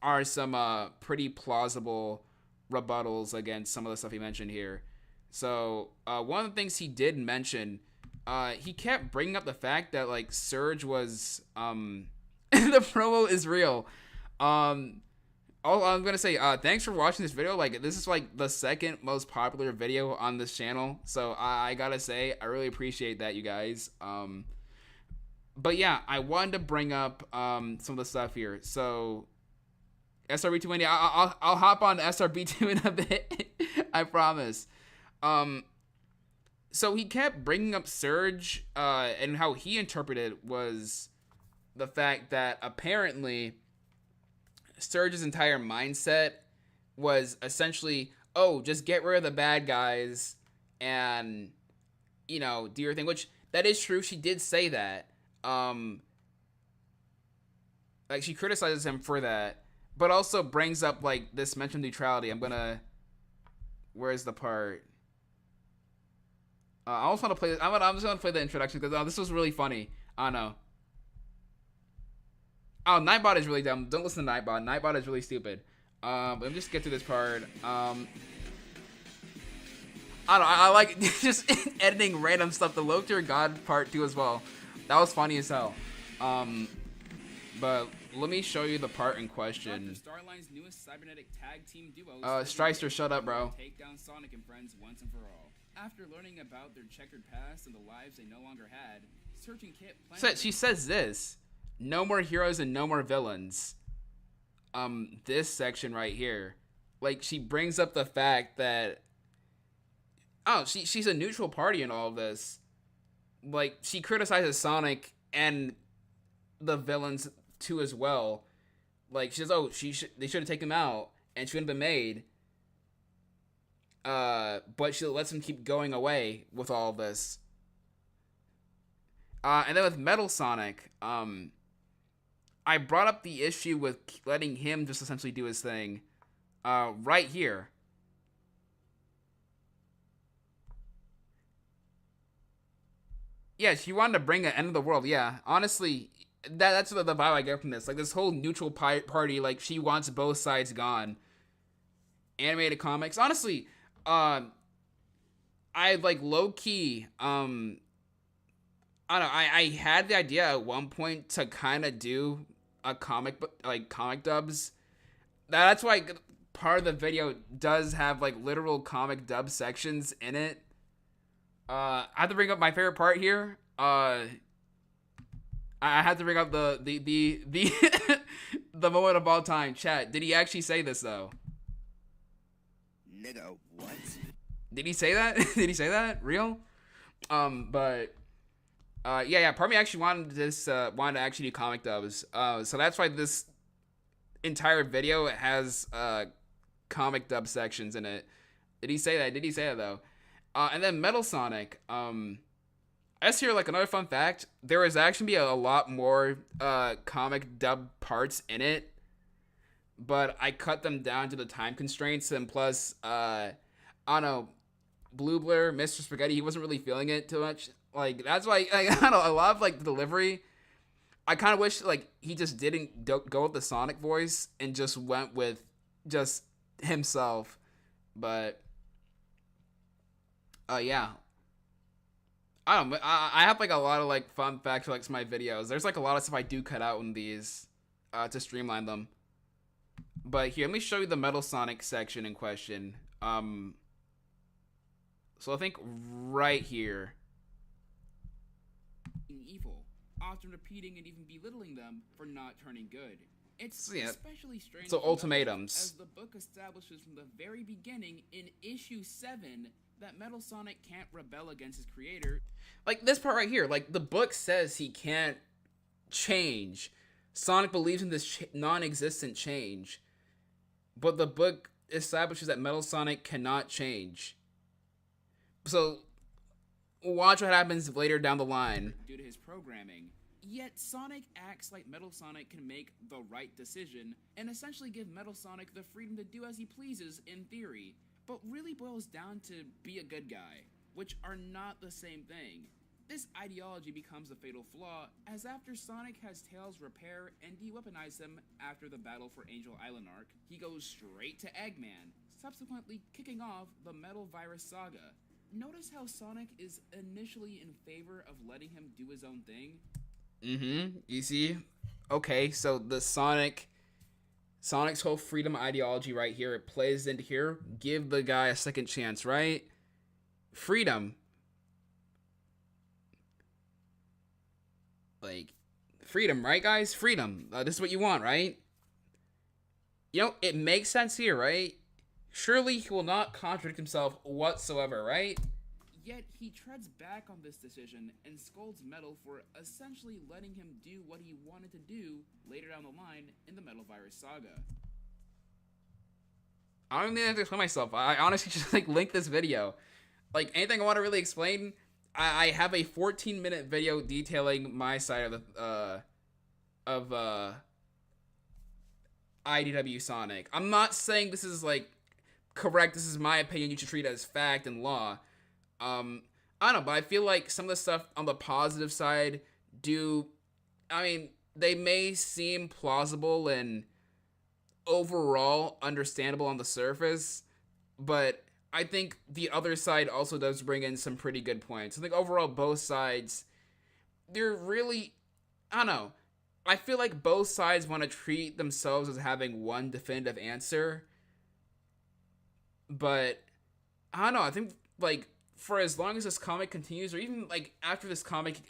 are some pretty plausible rebuttals against some of the stuff he mentioned here. So one of the things he did mention, he kept bringing up the fact that like Surge was the promo is real. All I'm gonna say, thanks for watching this video. Like, this is like the second most popular video on this channel, so I gotta say I really appreciate that, you guys. But yeah, I wanted to bring up some of the stuff here. So SRB2, yeah, I'll hop on SRB2 in a bit. I promise. So he kept bringing up Surge, and how he interpreted was the fact that apparently Surge's entire mindset was essentially, oh, just get rid of the bad guys and, you know, do your thing, which that is true. She did say that. Like, she criticizes him for that, but also brings up like this mention of neutrality. Where's the part? I also want to play this. I'm just gonna play the introduction because this was really funny. I don't know. Oh, Nightbot is really dumb. Don't listen to Nightbot. Nightbot is really stupid. Let me just get to this part. I don't know. I like just editing random stuff. The Low Tier God part too as well. That was funny as hell. But let me show you the part in question. Starline's newest cybernetic tag team duo. Stryster, shut up, bro. Take down Sonic and friends once and for all. After learning about their checkered past and the lives they no longer had, Surge and Kit planned. She says this. No more heroes and no more villains. This section right here, like, she brings up the fact that, oh, she's a neutral party in all of this. Like, she criticizes Sonic and the villains too as well. Like, she says, oh, they should have taken him out and she wouldn't have been made. But she lets him keep going away with all of this. And then with Metal Sonic, I brought up the issue with letting him just essentially do his thing, right here. Yeah, she wanted to bring an end of the world. Yeah, honestly, that's the vibe I get from this. Like, this whole neutral party, like, she wants both sides gone. Animated comics. Honestly, I like low-key, I don't know, I had the idea at one point to kind of do a comic dubs. That's why part of the video does have like literal comic dub sections in it. I have to bring up my favorite part here. I have to bring up the the moment of all time. Chat, did he actually say this though? Nigga, what? Did he say that? Did he say that? Real? But yeah. Part of me actually wanted to actually do comic dubs. So that's why this entire video has comic dub sections in it. Did he say that? Did he say that though? And then Metal Sonic. I just hear like another fun fact. There is actually a lot more comic dub parts in it, but I cut them down to the time constraints, and plus, I don't know, Blue Blur, Mr. Spaghetti, he wasn't really feeling it too much. Like, that's why, I don't know, a lot of, like, the delivery, I kind of wish, like, he just didn't go with the Sonic voice and just went with just himself. But, yeah. I don't know, I have, like, a lot of, like, fun facts for, like, some of my videos. There's, like, a lot of stuff I do cut out in these to streamline them. But here, let me show you the Metal Sonic section in question. So I think right here. Evil, often repeating and even belittling them for not turning good. It's especially strange. So ultimatums. As the book establishes from the very beginning in issue 7 that Metal Sonic can't rebel against his creator. Like this part right here, like the book says he can't change. Sonic believes in this non-existent change. But the book establishes that Metal Sonic cannot change. So watch what happens later down the line. Due to his programming. Yet Sonic acts like Metal Sonic can make the right decision and essentially give Metal Sonic the freedom to do as he pleases in theory, but really boils down to be a good guy, which are not the same thing. This ideology becomes a fatal flaw, as after Sonic has Tails repair and de-weaponize him after the battle for Angel Island arc, he goes straight to Eggman, subsequently kicking off the Metal Virus saga. Notice how Sonic is initially in favor of letting him do his own thing? You see? Okay, so the Sonic's whole freedom ideology right here, it plays into here. Give the guy a second chance, right? Freedom. Like, freedom, right, guys? Freedom. This is what you want, right? You know, it makes sense here, right? Surely he will not contradict himself whatsoever, right? Yet he treads back on this decision and scolds Metal for essentially letting him do what he wanted to do later down the line in the Metal Virus saga. I don't even have to explain myself. I honestly just like link this video. Like anything I want to really explain, I have a 14-minute video detailing my side of IDW Sonic. I'm not saying this is like correct. This is my opinion. You should treat it as fact and law. I don't know, but I feel like some of the stuff on the positive side they may seem plausible and overall understandable on the surface, but I think the other side also does bring in some pretty good points. I think overall both sides, they're really, I don't know, I feel like both sides want to treat themselves as having one definitive answer, but I don't know, I think like for as long as this comic continues, or even like after this comic,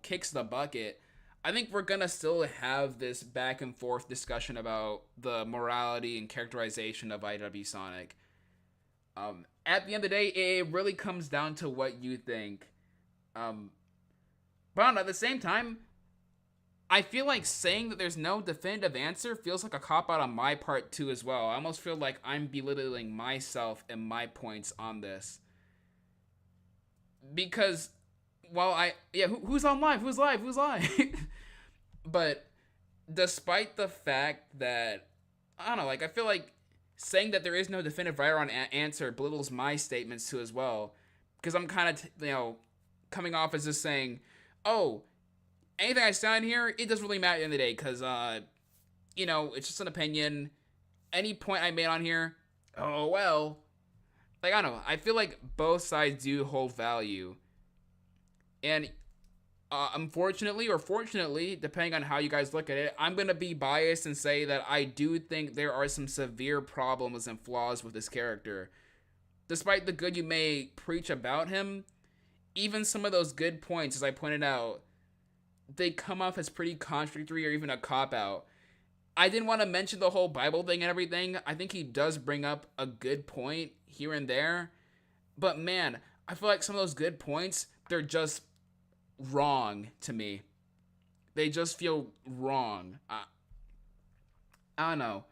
kicks the bucket, I think we're gonna still have this back and forth discussion about the morality and characterization of IDW Sonic. At the end of the day, it really comes down to what you think. But at the same time, I feel like saying that there's no definitive answer feels like a cop-out on my part too as well. I almost feel like I'm belittling myself and my points on this. Because, who's on live? Who's live? But despite the fact that, I don't know, like, I feel like saying that there is no definitive right or wrong answer belittles my statements too as well. Because I'm kind of, coming off as just saying, oh, anything I say on here, it doesn't really matter at the end of the day. Because, it's just an opinion. Any point I made on here, oh, well. Like, I don't know. I feel like both sides do hold value. And unfortunately or fortunately, depending on how you guys look at it, I'm going to be biased and say that I do think there are some severe problems and flaws with this character. Despite the good you may preach about him, even some of those good points, as I pointed out, they come off as pretty contradictory or even a cop-out. I didn't want to mention the whole Bible thing and everything. I think he does bring up a good point here and there. But man, I feel like some of those good points, they're just wrong to me. They just feel wrong. I don't know.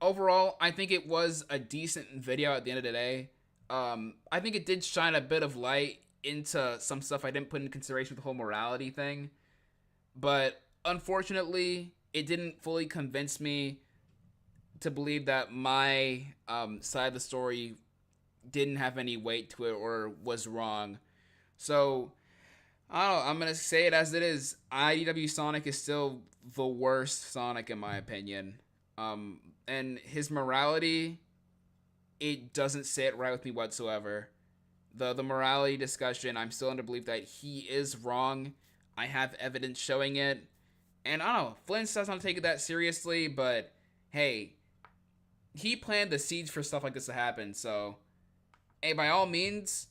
Overall, I think it was a decent video at the end of the day. I think it did shine a bit of light into some stuff I didn't put in consideration with the whole morality thing. But unfortunately, it didn't fully convince me to believe that my side of the story didn't have any weight to it or was wrong. So, I don't know, I'm going to say it as it is. IDW Sonic is still the worst Sonic in my opinion. And his morality, it doesn't sit right with me whatsoever. The morality discussion, I'm still under belief that he is wrong. I have evidence showing it. And I don't know, Flynn says not to take it that seriously, but hey, he planted the seeds for stuff like this to happen, so hey, by all means,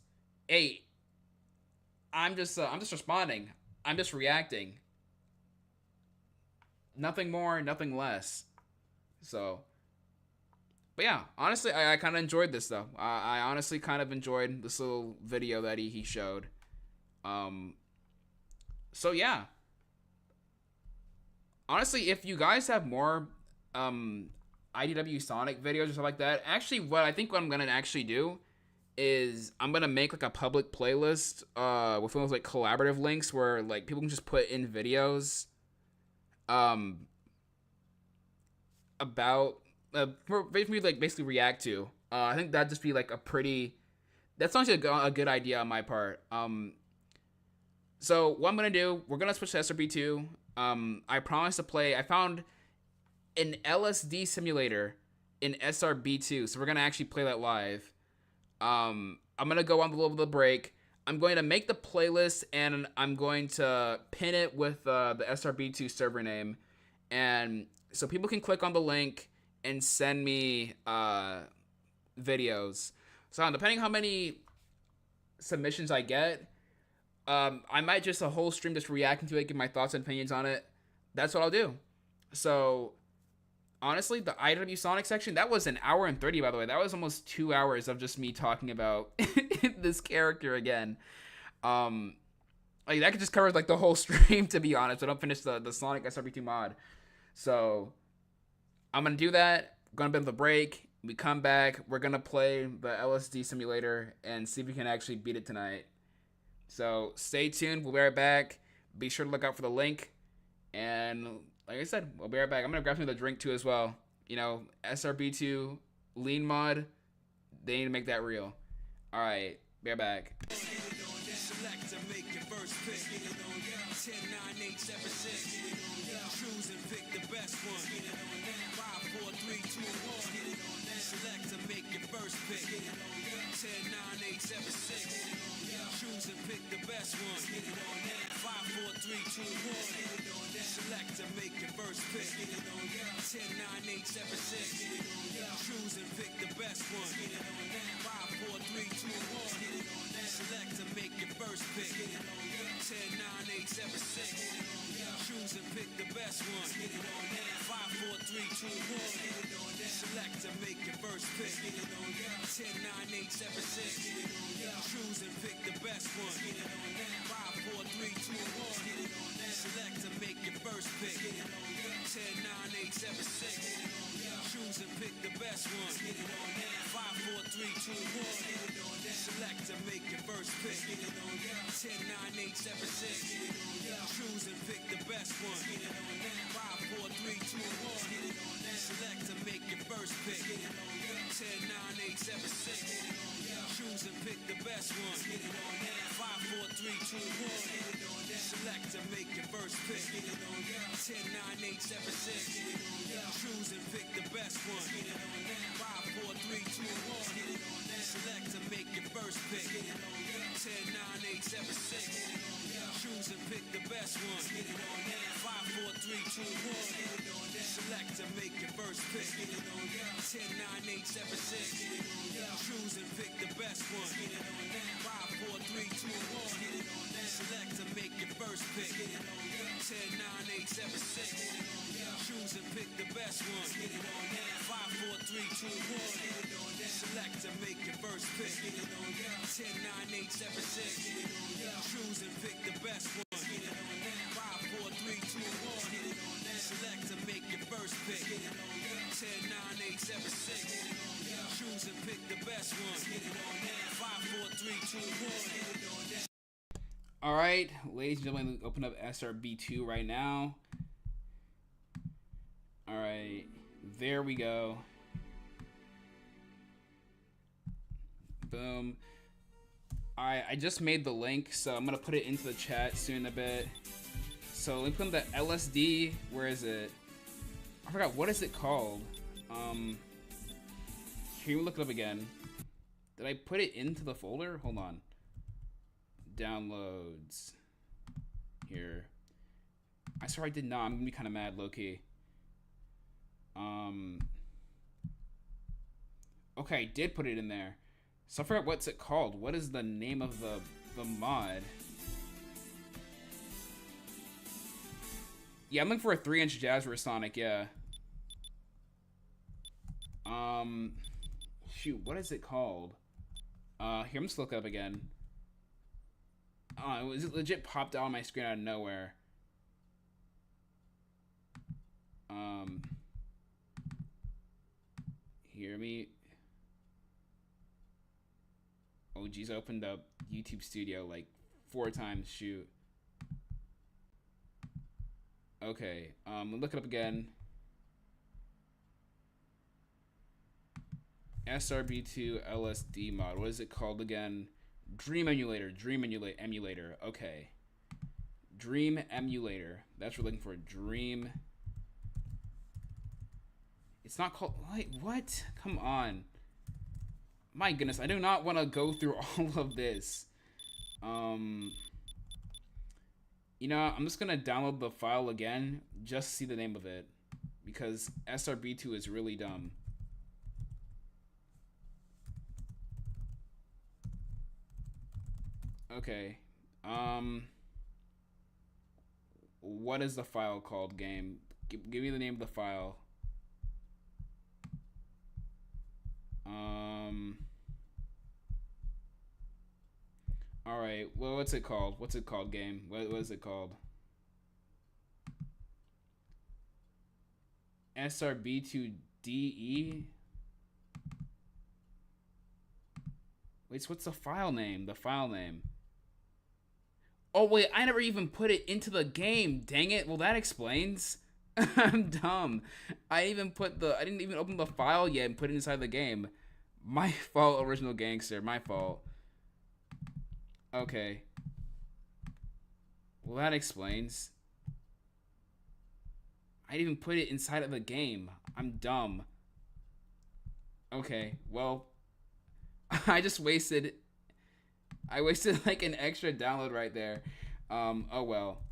hey, I'm just responding. I'm just reacting. Nothing more, nothing less. So, but yeah, honestly, I kind of enjoyed this though. I honestly kind of enjoyed this little video that he showed. So yeah. Honestly, if you guys have more IDW Sonic videos or stuff like that, actually what I'm going to actually do is I'm gonna make like a public playlist with one of those like collaborative links where like people can just put in videos about for me like basically react to. I think that'd just be like that's actually a good idea on my part. So what I'm gonna do, we're gonna switch to SRB2. I promise to play. I found an LSD simulator in SRB2, so we're gonna actually play that live. I'm gonna go on the little bit of the break. I'm going to make the playlist and I'm going to pin it with the SRB2 server name, and so people can click on the link and send me videos. So depending on how many submissions I get, I might just a whole stream just reacting to it, give my thoughts and opinions on it. That's what I'll do. So honestly, the IDW Sonic section, that was an hour and 30, by the way. That was almost 2 hours of just me talking about this character again. Like that could just cover like the whole stream, to be honest. I don't finish the Sonic SRB2 mod. So I'm gonna do that. Gonna be on the break. We come back. We're gonna play the LSD simulator and see if we can actually beat it tonight. So stay tuned. We'll be right back. Be sure to look out for the link. And like I said, we'll be right back. I'm gonna grab some of the drink too as well. You know, SRB2 lean mod. They need to make that real. All right, be right back. Select to make your first pick. 10, 9, 8, 7, 6. Choose and pick the best one. 5, 4, 3, 2, 1. Select to make your first pick. 10, 9, 8, 7, 6. Choose and pick the best one. 5, 4, 3, 2, 1. Select to make your first pick. 10, 9, 8, 7, 6. Choose and pick the best one. 5, 4, 3, 2, 1. Select to make your first pick. 10, 9, 8, 7, 6. Choose and pick the best one. 5, 4, 3, 2, 1. Select to make your first pick. 10, 9, 8, 7, 6. Choose and pick the best one. 5, 4, 3, 2, 1. Select to make your first pick. 10, 9, 8, 7, 6. Choose and pick the best one. 5, 4, 3, 2, 1. Select to make your first pick. 10, 9, 8, 7, 6. Choose and pick the best one. 5, 4, 3, 2, 1. Select to make your first pick. 10, 9, 8, 7, 6. Choose and pick the best one. 5, 4, 3, 2, 1. Select to make your first pick. 10, 9, 8, 7, 6. Choose and pick the best one. 5, 4, 3, 2, 1. Select to make your first pick. 10, 9, 8, 7, 6. Choose and pick the best one. 5, 4, 3, 2, 1. Select to make your first pick. 10, 9, 8, 7, 6. Choose and pick the best one. 5, 4, 3, 2, 1. Select to make your first pick. 10, 9, 8, 7, 6. Choose and pick the best one. 5, 4, 3, 2, 1. Select to make your first pick. 10, 9, 8, 7, 6. Choose and pick the best one. 5, 4, 3, 2, 1. Select to make your first pick. 10, 9, 8, 7, 6. Choose and pick the best one. 5, 4, 3, 2, 1. All right, ladies and gentlemen, open up SRB2 right now. All right, there we go. Boom. All right, I just made the link, so I'm gonna put it into the chat soon in a bit. So let me put in the LSD. Where is it? I forgot. What is it called? Here, we look it up again. Did I put it into the folder? Hold on. Downloads. Here. I swear I did not. I'm gonna be kind of mad, low-key. Okay, I did put it in there. So I forgot what's it called. What is the name of the mod? Yeah, I'm looking for a 3-inch Jazzware Sonic, yeah. Shoot, what is it called? Here, I'm just look it up again. It was legit popped out on my screen out of nowhere. Hear me. Oh, geez, I opened up YouTube Studio like 4 times. Shoot. Okay, look it up again. SRB2 LSD mod. What is it called again? Dream emulator. Emulator. Okay. Dream emulator. That's what we're looking for. Dream. It's not called. Wait, what? Come on. My goodness, I do not want to go through all of this. You know, I'm just gonna download the file again, just to see the name of it, because SRB2 is really dumb. Okay. What is the file called, game? Give me the name of the file. Alright, well, what's it called? What's it called, game? What is it called? SRB2DE? Wait, so what's the file name? The file name. Oh, wait, I never even put it into the game. Dang it. Well, that explains. I'm dumb. I didn't even open the file yet and put it inside the game. My fault, original gangster. My fault. Okay. Well, that explains. I didn't even put it inside of the game. I'm dumb. Okay, well, I wasted like an extra download right there. Oh well.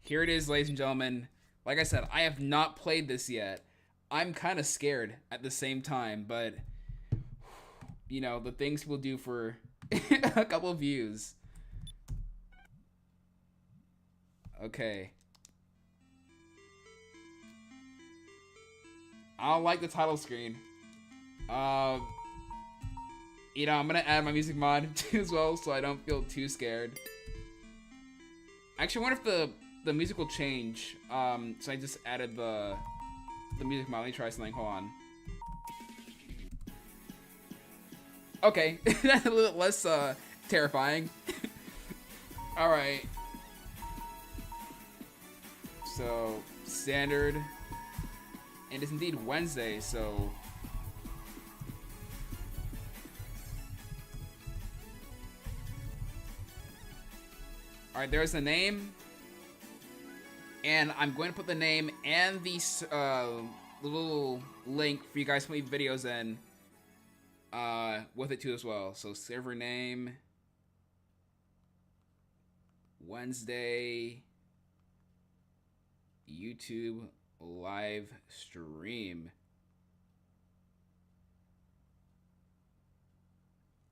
Here it is, ladies and gentlemen. Like I said, I have not played this yet. I'm kind of scared at the same time, but you know, the things we'll do for a couple views. Okay. I don't like the title screen. You know, I'm gonna add my music mod too as well, so I don't feel too scared. Actually, I wonder if the music will change. So I just added the music mod. Let me try something. Hold on. Okay, that's a little less terrifying. All right. So standard, and it's indeed Wednesday. So all right, there's the name, and I'm going to put the name and the little link for you guys to leave videos in with it too as well. So server name, Wednesday, YouTube live stream.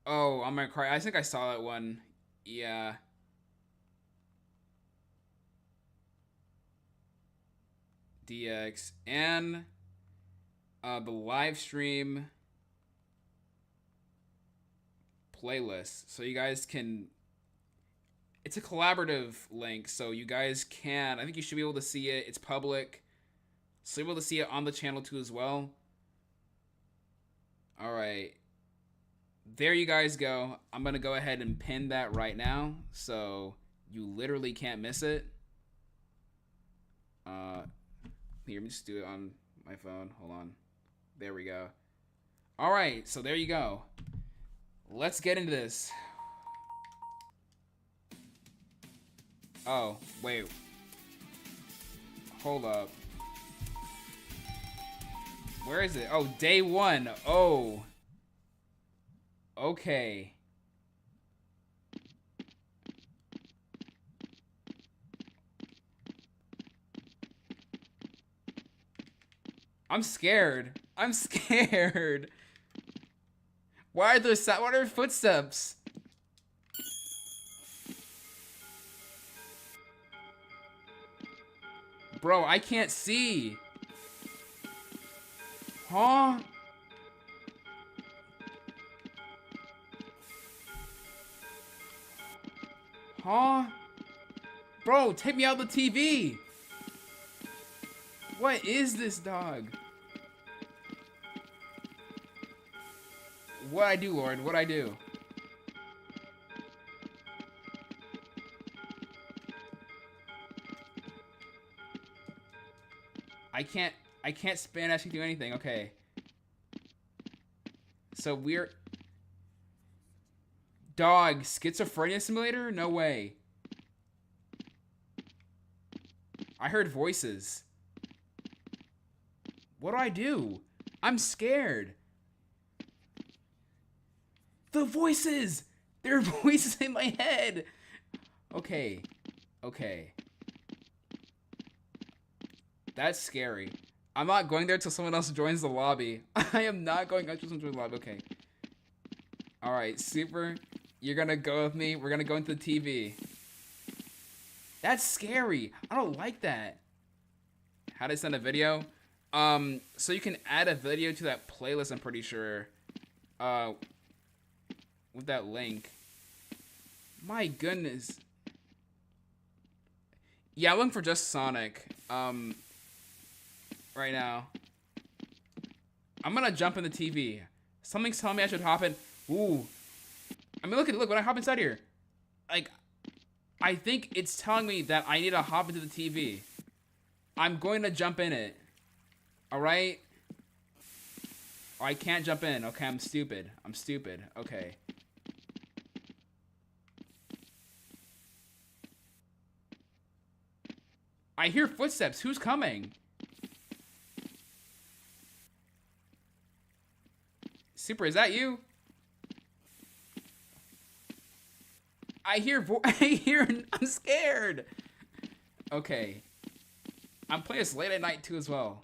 Oh, I'm gonna cry. I think I saw that one. Yeah. DX and the live stream playlist, so you guys can, it's a collaborative link, so you guys can, I think you should be able to see it. It's public, so you're able to see it on the channel too as well. All right, there you guys go. I'm gonna go ahead and pin that right now, so you literally can't miss it. Here, let me just do it on my phone. Hold on. There we go. All right, so there you go. Let's get into this. Oh, wait. Hold up. Where is it? Oh, day 1. Oh. Okay. I'm scared. I'm scared. Why are there footsteps? Bro, I can't see. Huh? Huh? Bro, take me out of the TV. What is this, dog? What I do, Lord? What I do? I can't spin actually do anything. Okay. So we're... Dog, schizophrenia simulator? No way. I heard voices. What do I do? I'm scared. The voices! There are voices in my head! Okay. Okay. That's scary. I'm not going there till someone else joins the lobby. I am not going until someone joins the lobby. Okay. Alright, Super. You're gonna go with me. We're gonna go into the TV. That's scary. I don't like that. How to send a video? So you can add a video to that playlist, I'm pretty sure. With that link. My goodness. Yeah, I'm looking for just Sonic. Right now. I'm gonna jump in the TV. Something's telling me I should hop in. Ooh. I mean, look, when I hop inside here. Like, I think it's telling me that I need to hop into the TV. I'm going to jump in it. Alright? Oh, I can't jump in. Okay, I'm stupid. I'm stupid. Okay. I hear footsteps. Who's coming? Super, is that you? I hear I'm scared. Okay. I'm playing this late at night too as well.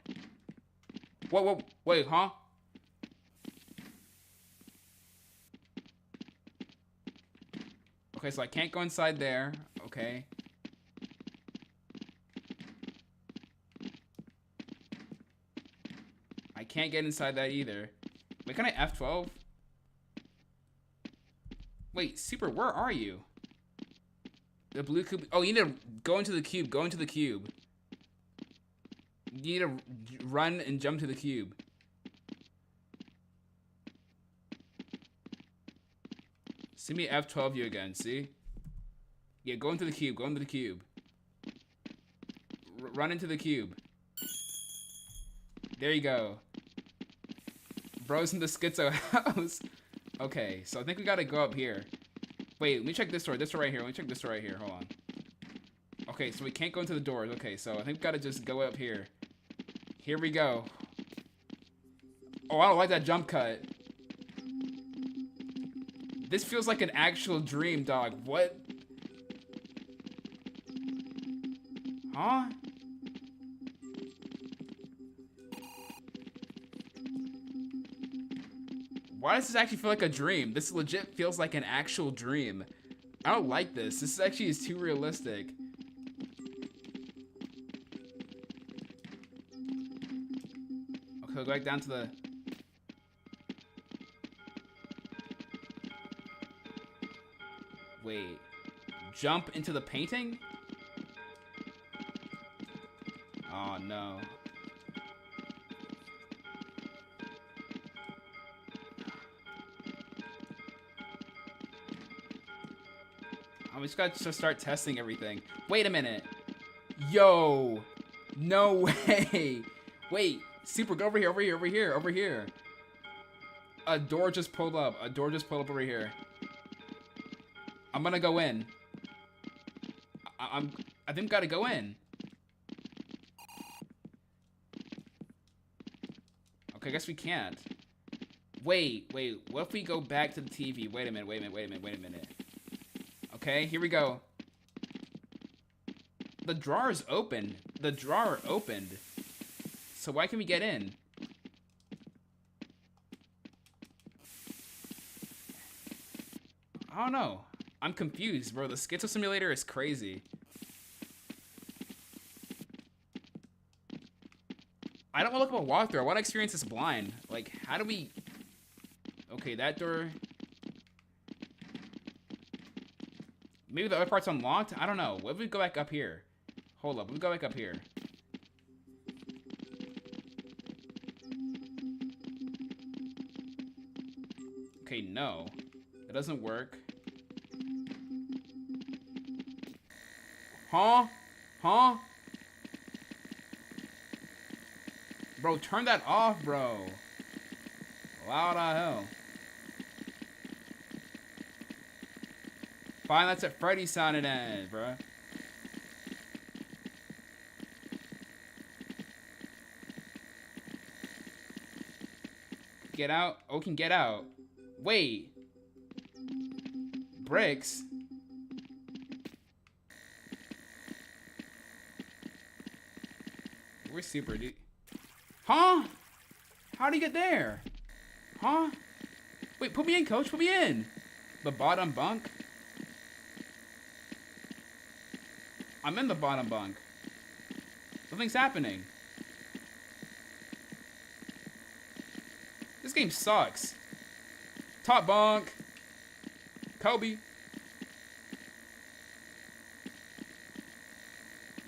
Whoa, wait, huh? Okay, so I can't go inside there. Okay. I can't get inside that either. Wait, can I F12? Wait, Super, where are you? The blue cube. Oh, you need to go into the cube. Go into the cube. You need to run and jump to the cube. See me F12 you again, see? Yeah, go into the cube. Go into the cube. Run into the cube. There you go. Bro's in the schizo house. Okay, so I think we gotta go up here. Wait, let me check this door. This door right here. Let me check this door right here. Hold on. Okay, so we can't go into the doors. Okay, so I think we gotta just go up here. Here we go. Oh, I don't like that jump cut. This feels like an actual dream, dog. What? Huh? Why does this actually feel like a dream? This legit feels like an actual dream. I don't like this. This actually is too realistic. Okay, we'll go back down to the... Wait. Jump into the painting? Oh, no. We just got to start testing everything. Wait a minute. Yo. No way. Wait. Super, go over here, over here, over here, over here. A door just pulled up. A door just pulled up over here. I'm gonna go in. I think we gotta go in. Okay, I guess we can't. Wait. What if we go back to the TV? Wait a minute. Okay, here we go. The drawer is open. The drawer opened. So why can we get in? I don't know. I'm confused, bro. The schizo simulator is crazy. I don't want to look up a walkthrough. I want to experience this blind. Like, how do we... Okay, that door... Maybe the other part's unlocked? I don't know. What if we go back up here? Hold up. Let me go back up here. Okay, no. It doesn't work. Huh? Huh? Bro, turn that off, bro. Loud as hell. Fine, that's what Freddy sounded at, bro. Get out. Oh, can get out. Wait. Bricks? We're super dude. Huh? How'd he get there? Huh? Wait, put me in, coach. Put me in. The bottom bunk? I'm in the bottom bunk. Something's happening. This game sucks. Top bunk. Kobe.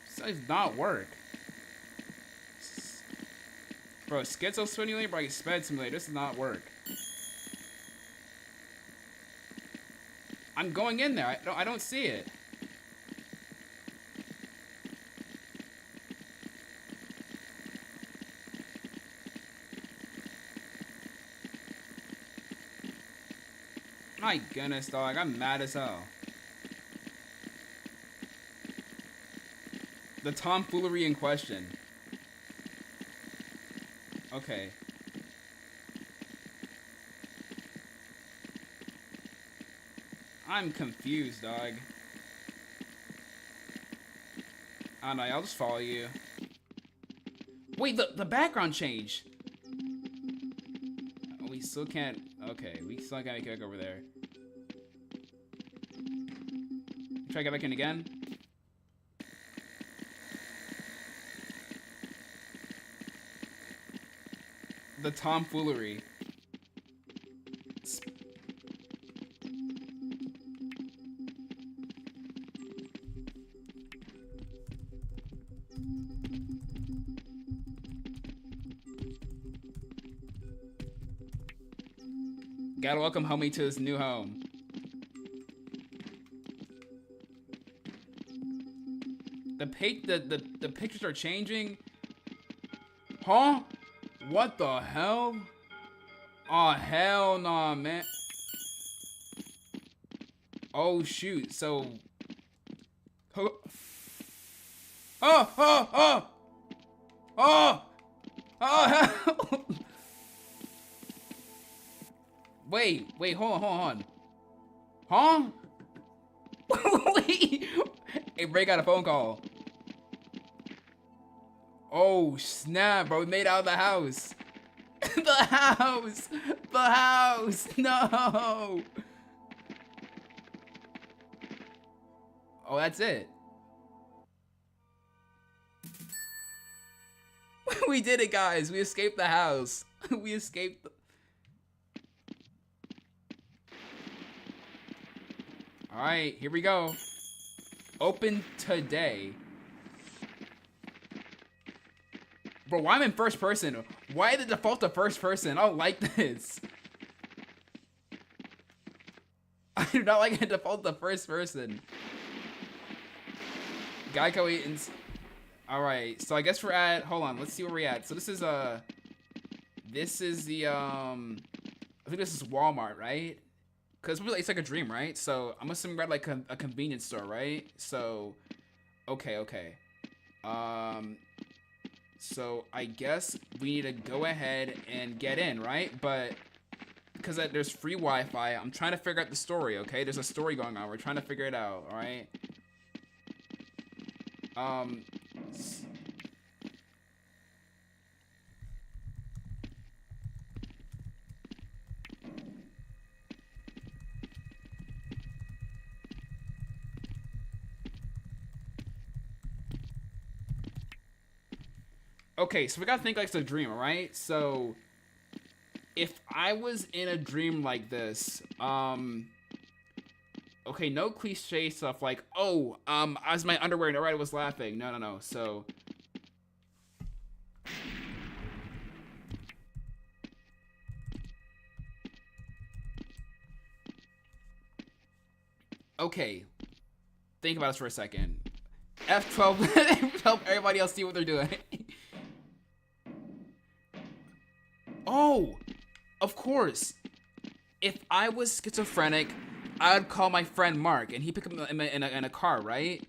This does not work. Bro, Schizo Simulator, bro, Sped Simulator. This does not work. I'm going in there. I don't see it. My goodness, dog. I'm mad as hell. The tomfoolery in question. Okay. I'm confused, dog. I don't know, I'll just follow you. Wait, the background changed. Oh, we still can't. Okay, we still can't get back over there. Try to get back in again. The tomfoolery. Gotta welcome homie to his new home. The pictures are changing. Huh? What the hell? Oh hell nah, man. Oh shoot. So oh hell. Wait, hold on. Huh? Wait. Hey, Bray got a phone call. Oh, snap, bro. We made it out of the house. The house. No. Oh, that's it. We did it, guys. We escaped the house. We escaped the... Alright, here we go. Open today. Bro, why I'm in first person? Why the default to first person? I don't like this. I do not like a default to first person. Geico Eaton's. Alright, so I guess we're at, hold on, let's see where we're at. So this is the, I think this is Walmart, right? Because it's like a dream, right? So I'm assuming we're at like a convenience store, right? So, okay. So I guess we need to go ahead and get in, right? But because there's free Wi-Fi, I'm trying to figure out the story, okay? There's a story going on. We're trying to figure it out, all right? Okay, so we gotta think like it's a dream, alright? So, if I was in a dream like this, okay, no cliche stuff like, oh, I was in my underwear and everybody was laughing. No. So, Okay. Think about this for a second. F12. Help everybody else see what they're doing. Oh, of course. If I was schizophrenic, I would call my friend Mark, and he'd pick up in a car, right?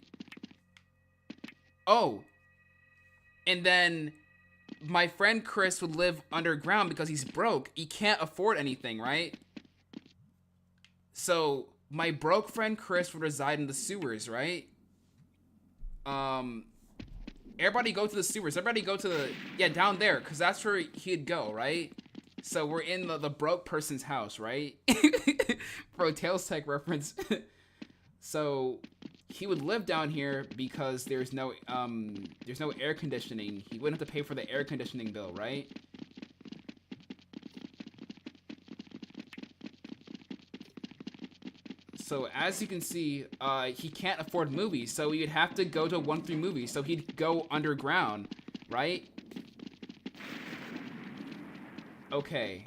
Oh. And then my friend Chris would live underground because he's broke. He can't afford anything, right? So my broke friend Chris would reside in the sewers, right? Everybody go to the sewers. Everybody go to the, yeah, down there, because that's where he'd go, right? So we're in the broke person's house, right? Bro, Tails Tech reference. So he would live down here because there's no air conditioning. He wouldn't have to pay for the air conditioning bill, right? So as you can see, he can't afford movies, so he'd have to go to 1-3 movies. So he'd go underground, right? Okay.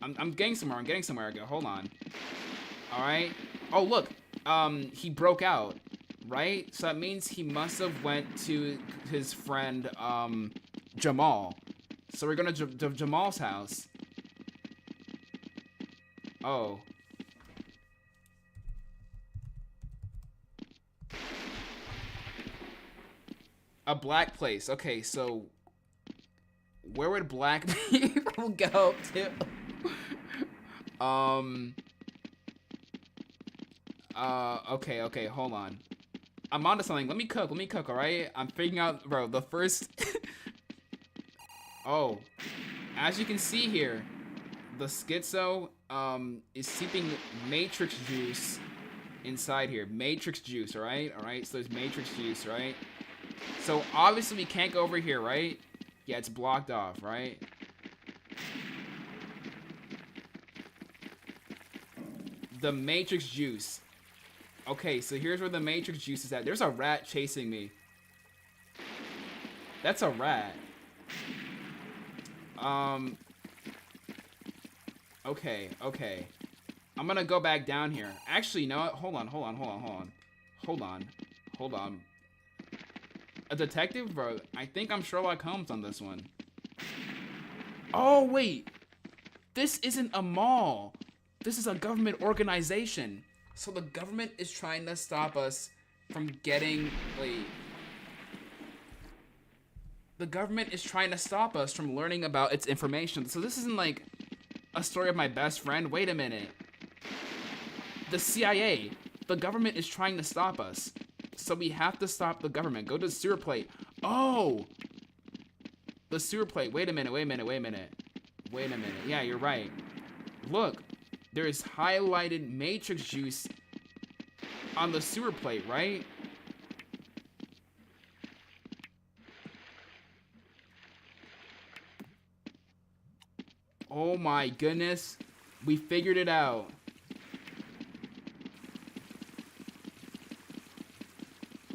I'm getting somewhere. I'm getting somewhere. Okay, hold on. All right. Oh, look. He broke out, right? So that means he must have went to his friend, Jamal. So we're going to Jamal's house. Oh. A black place. Okay, so where would black people go to? Okay, hold on. I'm onto something. Let me cook, alright? I'm figuring out, bro, the first... Oh. As you can see here, the schizo, is seeping matrix juice inside here. Matrix juice, alright? Alright, so there's matrix juice, right? So obviously we can't go over here, right? Yeah, it's blocked off, right? The matrix juice. Okay, so here's where the matrix juice is at. There's a rat chasing me. That's a rat. Okay. I'm gonna go back down here. Actually, you know what? Hold on. A detective? Bro, I think I'm Sherlock Holmes on this one. Oh, wait. This isn't a mall. This is a government organization. So the government is trying to stop us from getting, like... The government is trying to stop us from learning about its information. So this isn't like a story of my best friend. Wait a minute. The CIA. The government is trying to stop us. So we have to stop the government. Go to the sewer plate. Oh! The sewer plate. Wait a minute. Yeah, you're right. Look. There's highlighted matrix juice on the sewer plate, right? Oh my goodness. We figured it out.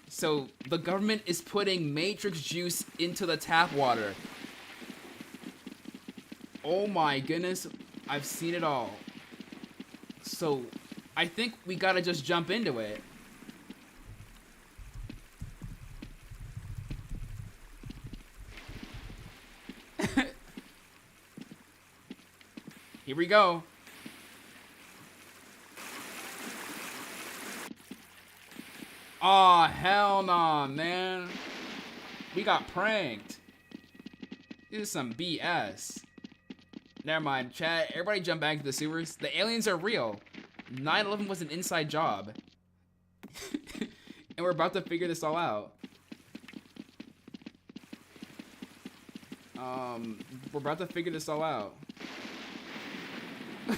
So the government is putting matrix juice into the tap water. Oh my goodness. I've seen it all. So I think we gotta just jump into it. Here we go. Aw, hell nah, man. We got pranked. This is some BS. Never mind, chat. Everybody jump back to the sewers. The aliens are real. 9/11 was an inside job. And we're about to figure this all out. We're about to figure this all out.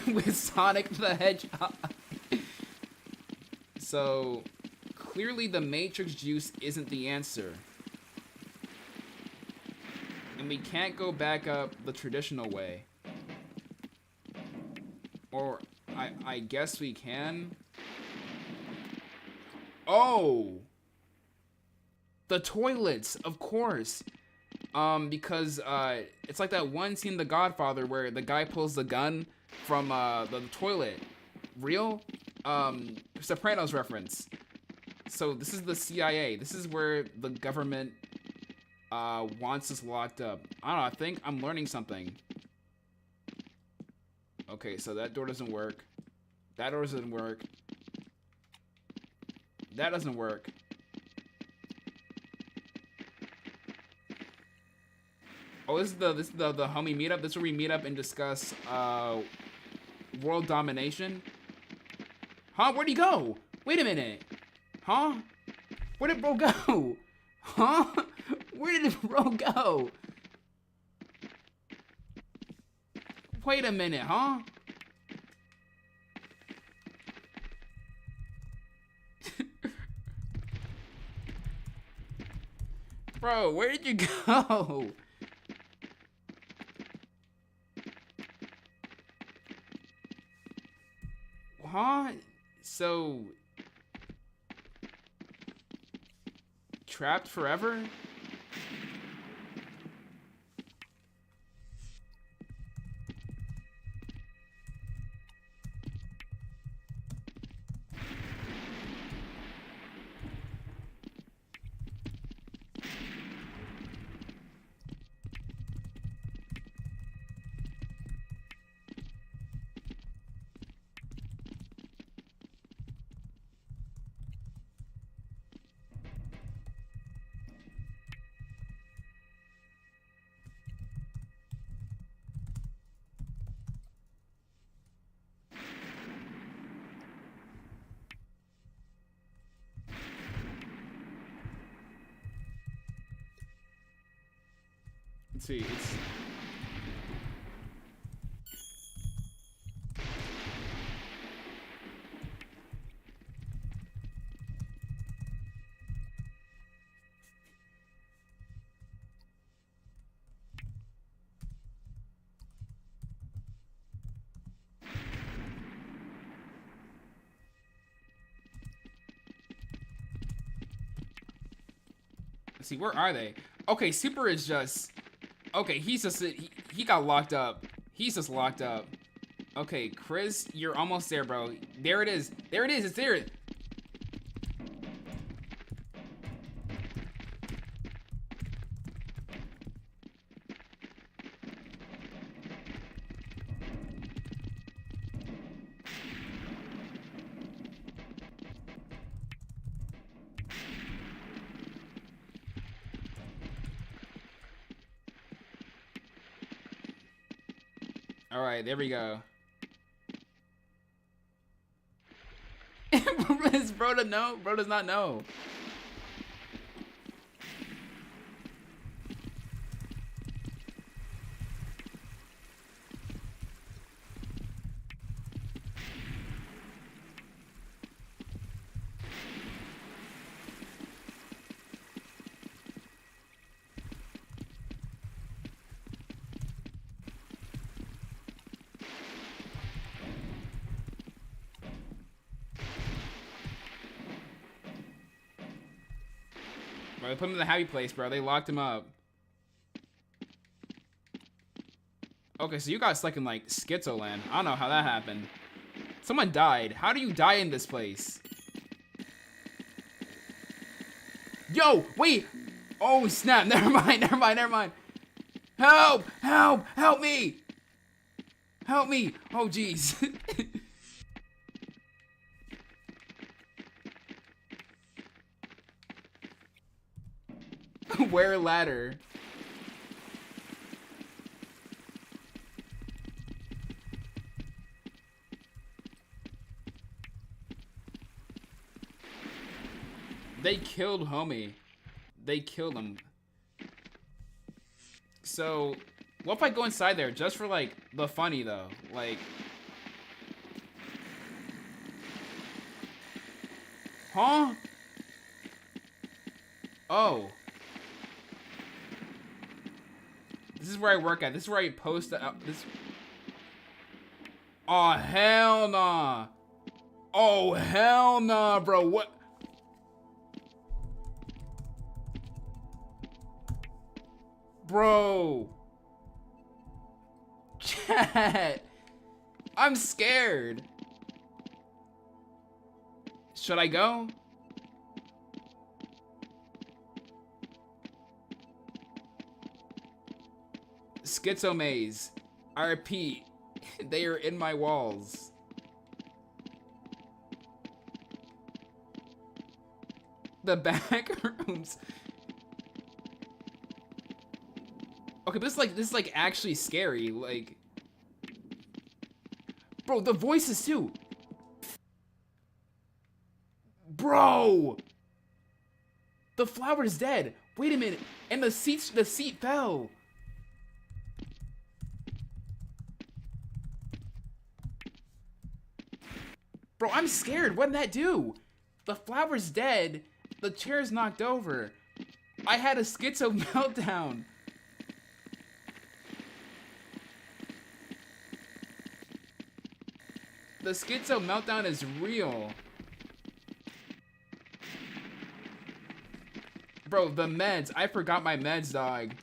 With Sonic the Hedgehog. So, clearly the matrix juice isn't the answer. And we can't go back up the traditional way. Or, I guess we can. Oh! The toilets, of course. Because, it's like that one scene in The Godfather where the guy pulls the gun from, the toilet. Real? Sopranos reference. So this is the CIA. This is where the government wants us locked up. I don't know, I think I'm learning something. Okay, so that door doesn't work. That door doesn't work. That doesn't work. Oh, this is the homie meetup. This is where we meet up and discuss world domination. Huh? Where'd he go? Wait a minute. Huh? Where did bro go? Huh? Where did bro go? Wait a minute, huh? Bro, where did you go? Huh? So... trapped forever? Let's see, it's... Let's see, where are they? Okay, Super is just... Okay, he's just... He got locked up. He's just locked up. Okay, Chris, you're almost there, bro. There it is. There it is. It's there. All right, there we go. Is bro to know? Bro does not know. Bro, they put him in the happy place, bro. They locked him up. Okay, so you got stuck in, like, Schizoland. I don't know how that happened. Someone died. How do you die in this place? Yo, wait! Oh, snap. Never mind, never mind, never mind. Help! Help! Help me! Help me! Oh, jeez. Where ladder? They killed homie. They killed him. So, what if I go inside there just for, like, the funny, though? Like... Huh? Oh. This is where I work at. This is where I post this. Oh, hell nah. Oh, hell nah, bro. What? Bro. Chat. I'm scared. Should I go? Schizo maze. I repeat, they are in my walls. The back rooms. Okay, but this is like actually scary. Like, bro, the voices too. Bro, the flower's dead. Wait a minute, and the seat fell. Bro, I'm scared. What did that do? The flower's dead. The chair's knocked over. I had a schizo meltdown. The schizo meltdown is real. Bro, the meds. I forgot my meds, dog.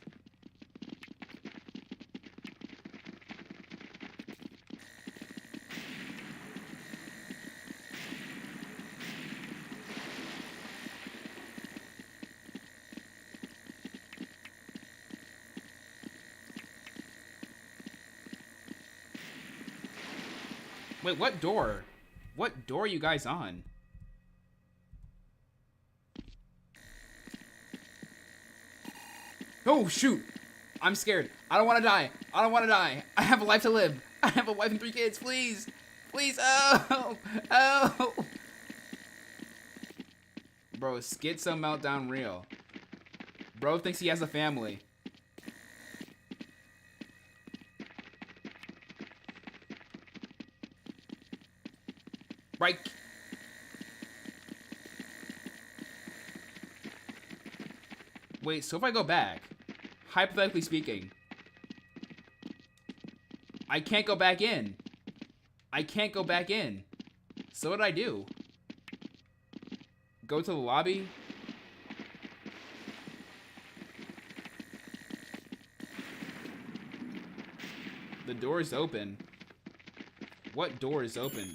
Wait, what door? What door are you guys on? Oh, shoot. I'm scared. I don't want to die. I don't want to die. I have a life to live. I have a wife and 3 kids. Please. Please. Oh. Oh. Bro, schizo meltdown real. Bro thinks he has a family. Right. Wait, so if I go back, hypothetically speaking, I can't go back in. I can't go back in. So what did I do? Go to the lobby? The door is open. What door is open?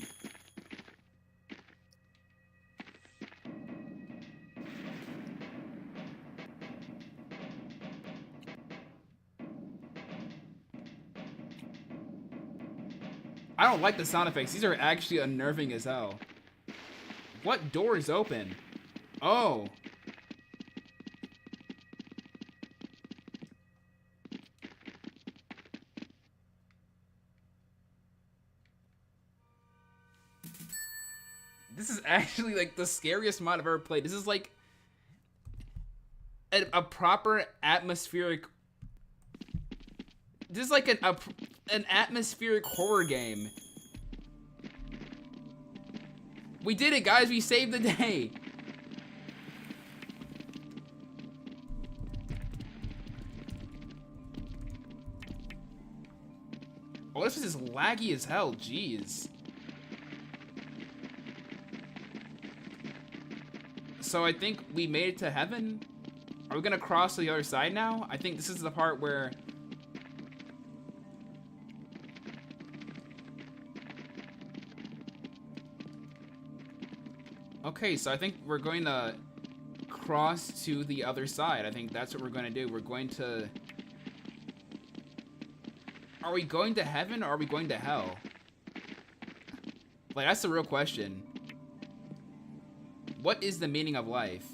I don't like the sound effects. These are actually unnerving as hell. What door is open? Oh. This is actually like the scariest mod I've ever played. This is like a proper atmospheric. This is like an atmospheric horror game. We did it, guys. We saved the day. Oh, this is laggy as hell. Jeez. So I think we made it to heaven. Are we gonna cross to the other side now? I think this is the part where... Okay, so I think we're going to cross to the other side. I think that's what we're going to do. We're going to... Are we going to heaven or are we going to hell? Like, that's the real question. What is the meaning of life?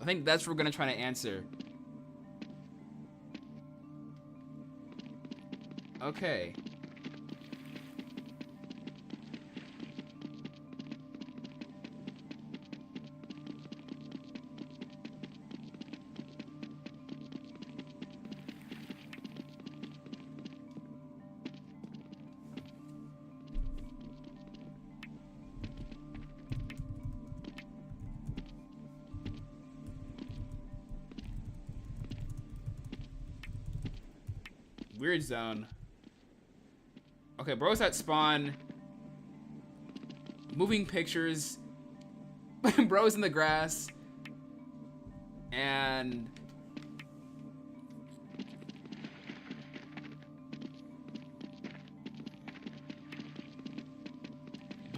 I think that's what we're going to try to answer. Okay. Weird zone. Okay, bro's at spawn. Moving pictures. Bro's in the grass. And...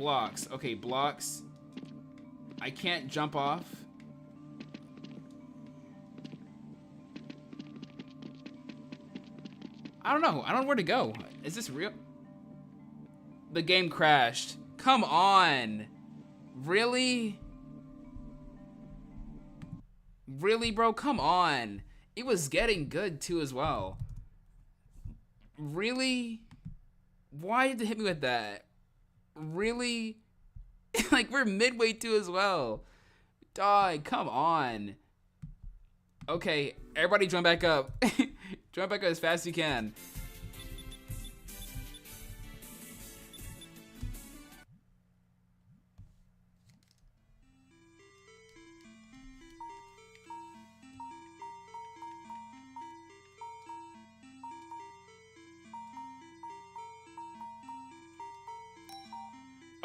blocks. Okay, blocks. I can't jump off. I don't know. I don't know where to go. Is this real? The game crashed. Come on. Really? Really, bro? Come on. It was getting good too as well. Really? Why did it hit me with that? Really? Like, we're midway through as well. Dog, come on. Okay, everybody join back up. Join back up as fast as you can.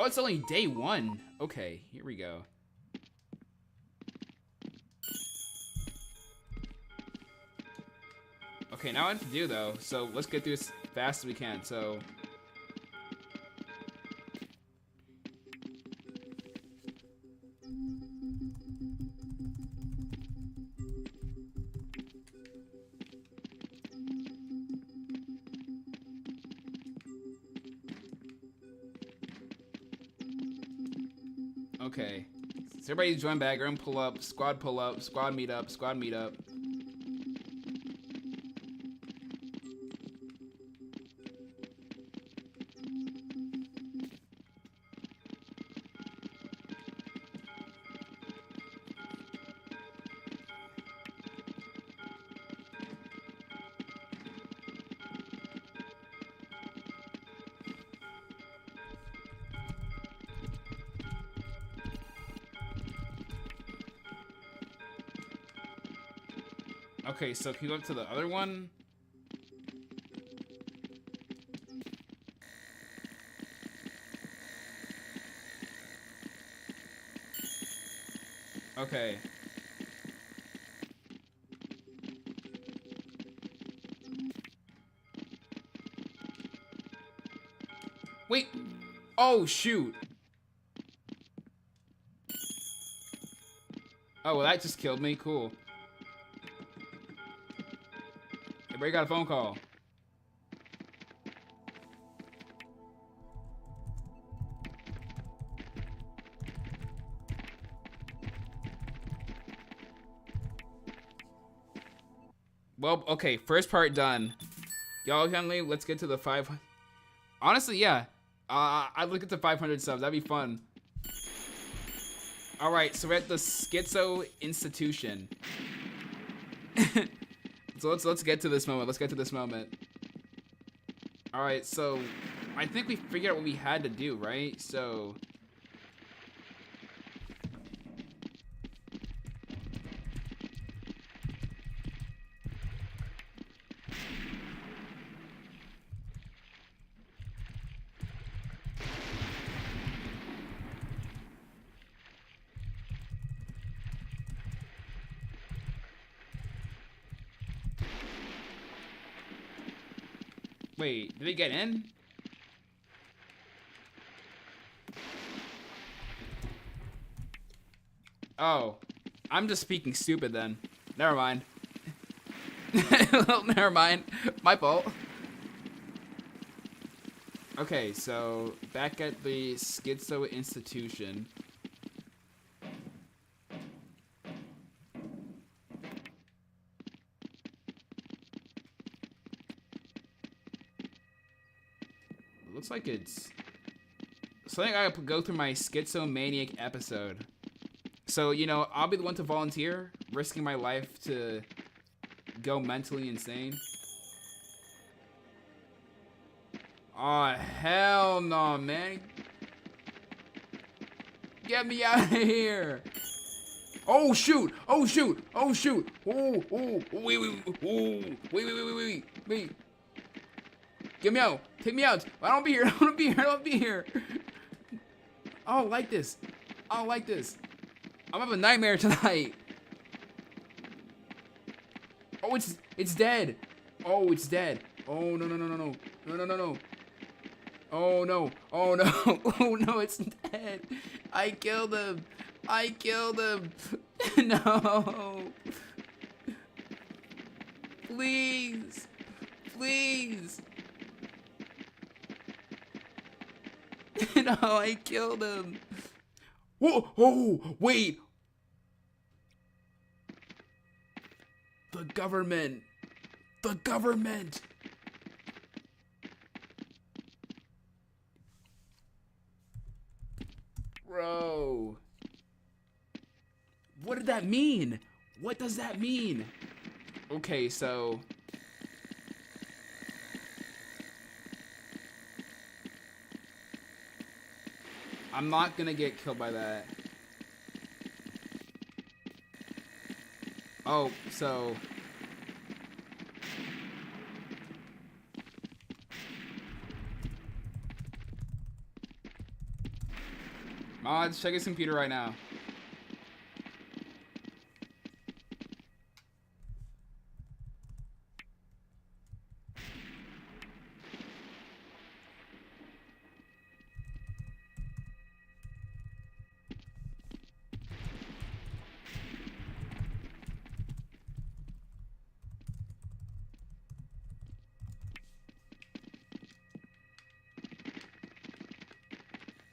Oh, it's only day 1. Okay, here we go. Okay, now I have to do though, so let's get through as fast as we can. So, okay. So everybody join back, everyone pull up, squad meet up, squad meet up. Okay, so can you go up to the other one? Okay. Wait. Oh, shoot. Oh, well, that just killed me. Cool. Everybody got a phone call. Well, okay, first part done. Y'all, kindly, let's get to the 500. Honestly, yeah. I'd look at the 500 subs. That'd be fun. All right, so we're at the Schizo Institution. So let's get to this moment. Let's get to this moment. All right, so I think we figured out what we had to do, right? So wait, did we get in? Oh, I'm just speaking stupid then. Never mind. Never mind. My fault. Okay, so back at the Schizo Institution. Looks like it's something I gotta go through my schizomaniac episode. So, you know, I'll be the one to volunteer, risking my life to go mentally insane. Oh, hell no, man. Get me out of here. Oh, shoot. Oh, shoot. Oh, shoot. Oh, oh, wait. Get me out. Take me out. I don't be here. I don't be here. I don't be here. I don't like this. I don't like this. I'm having a nightmare tonight. Oh, it's dead. Oh, it's dead. Oh, no. Oh no, oh no, oh no, it's dead. I killed him. I killed him. No. Please. Please. No, I killed him. Whoa, oh, wait. The government. The government. Bro. What did that mean? What does that mean? Okay, so... I'm not gonna get killed by that. Oh, so... Mods, check his computer right now.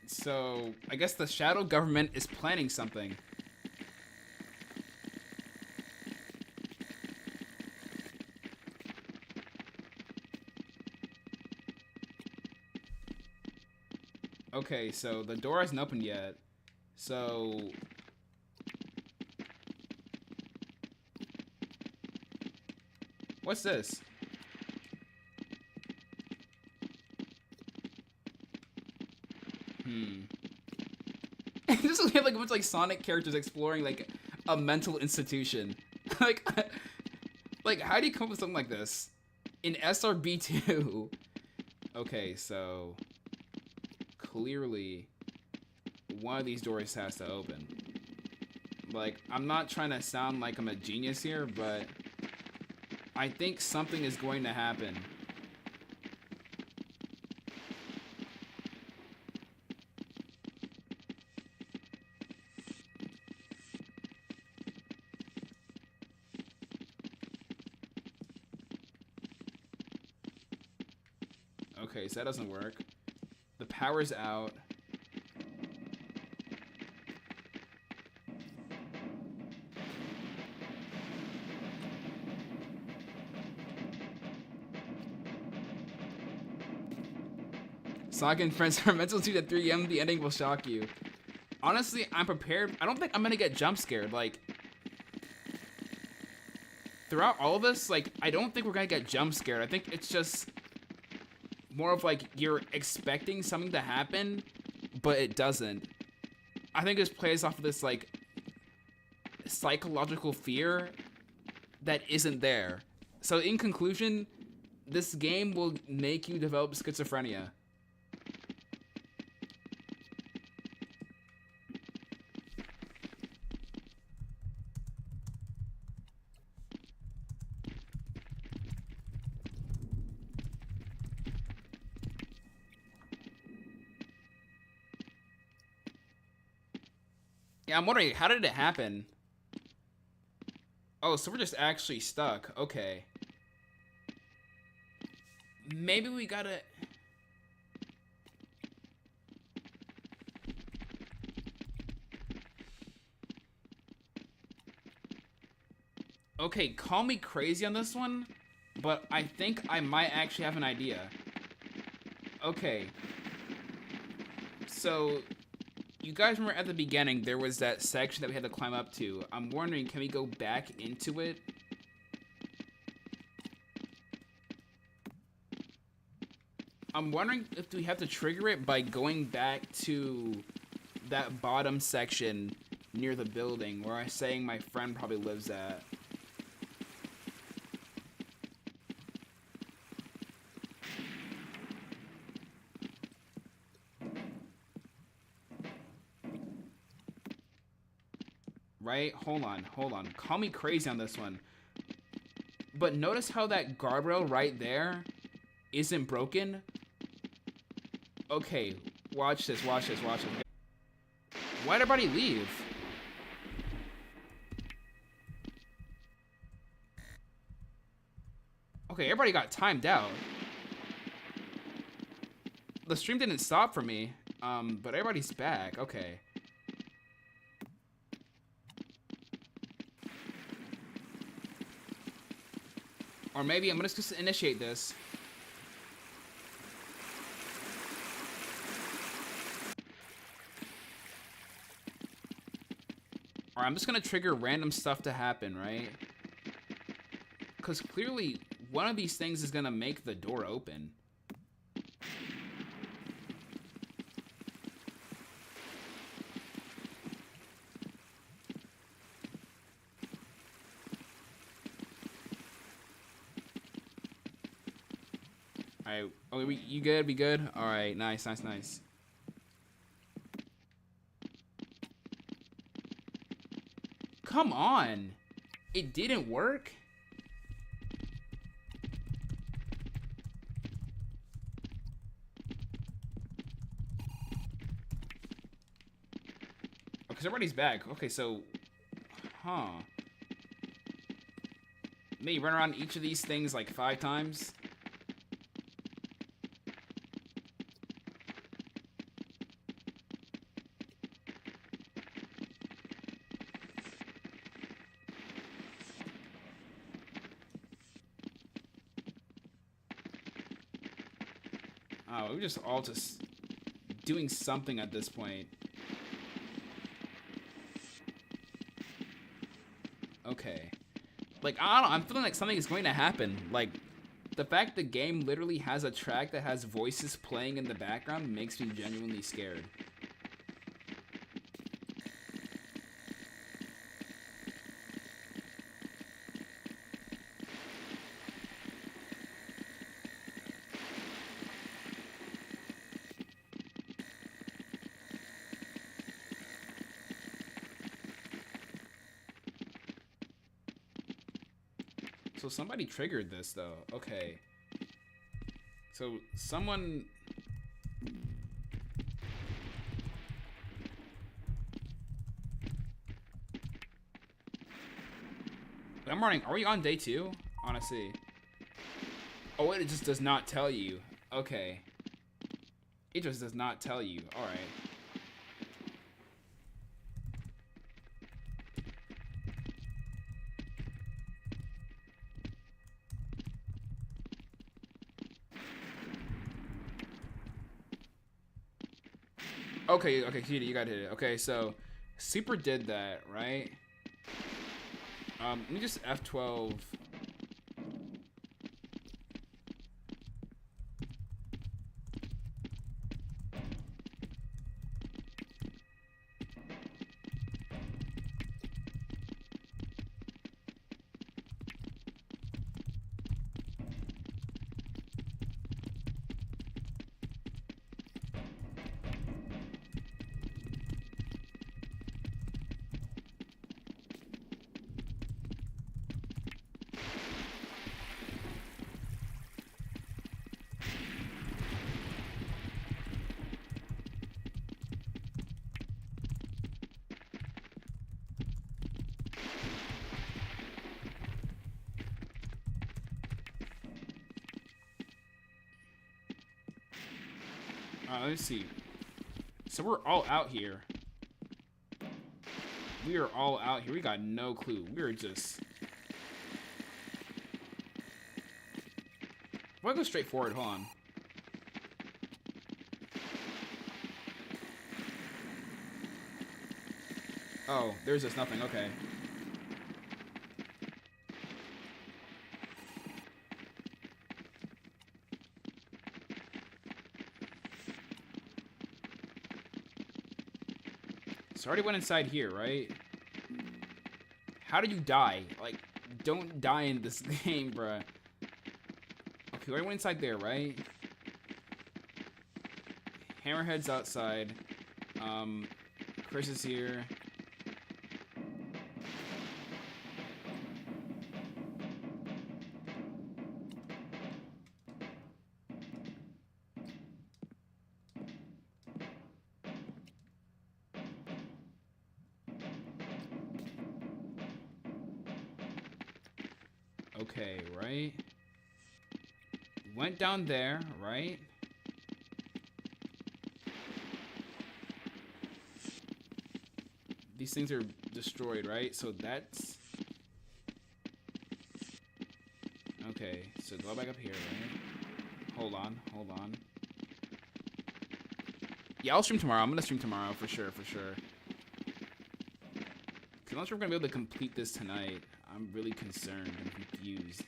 So, I guess the shadow government is planning something. Okay, so the door hasn't opened yet. So... What's this? This is like a bunch of like Sonic characters exploring like a mental institution. like how do you come up with something like this in SRB2? Okay, so clearly one of these doors has to open. Like, I'm not trying to sound like I'm a genius here, but I think something is going to happen. Okay, so that doesn't work. The power's out. Sonic and friends are mental institute at 3 AM. The ending will shock you. Honestly, I'm prepared. I don't think I'm gonna get jump scared. Like, throughout all of this, like, I don't think we're gonna get jump scared. I think it's just more of like you're expecting something to happen, but it doesn't. I think this plays off of this like psychological fear that isn't there. So in conclusion, this game will make you develop schizophrenia. Yeah, I'm wondering, how did it happen? Oh, so we're just actually stuck. Okay. Maybe we gotta... Okay, call me crazy on this one, but I think I might actually have an idea. Okay. So... You guys remember at the beginning, there was that section that we had to climb up to. I'm wondering, can we go back into it? I'm wondering if we have to trigger it by going back to that bottom section near the building where I'm saying my friend probably lives at. Right? Hold on. Call me crazy on this one. But notice how that guardrail right there isn't broken? Okay, watch this, watch this, watch this. Why'd everybody leave? Okay, everybody got timed out. The stream didn't stop for me, but everybody's back. Okay. Or maybe I'm gonna just initiate this. Or I'm just gonna trigger random stuff to happen, right? Because clearly, one of these things is gonna make the door open. Alright, oh, you good? We good? Alright, nice, nice, nice. Come on! It didn't work? Because everybody's back. Okay, so... Huh. Me run around each of these things like 5 times? Oh, we're just all just doing something at this point. Okay. Like, I don't know, I'm feeling like something is going to happen. Like, the fact the game literally has a track that has voices playing in the background makes me genuinely scared. So somebody triggered this, though. Okay. So someone... I'm running. Are we on day 2? Honestly. Oh, it just does not tell you. Okay. It just does not tell you. Alright. Okay, okay, you got hit it. Okay, so Super did that, right? Let me just F12. Let's see. So we're all out here. We are all out here. We got no clue. We're just... If I go straight forward, hold on. Oh, there's just nothing. Okay. So I already went inside here, right? How did you die? Like, don't die in this game, bruh. Okay, I already went inside there, right? Hammerhead's outside. Chris is here. Okay, right? Went down there, right? These things are destroyed, right? So that's... Okay, so go back up here, right? Hold on. Yeah, I'll stream tomorrow. I'm gonna stream tomorrow for sure. Unless we're gonna be able to complete this tonight, I'm really concerned and confused.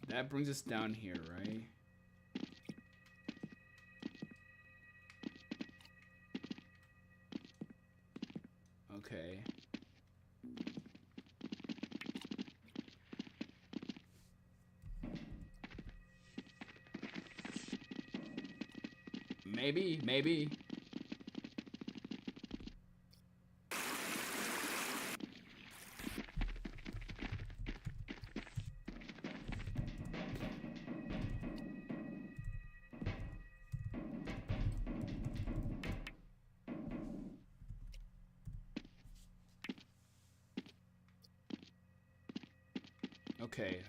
That brings us down here, right? Okay. Maybe.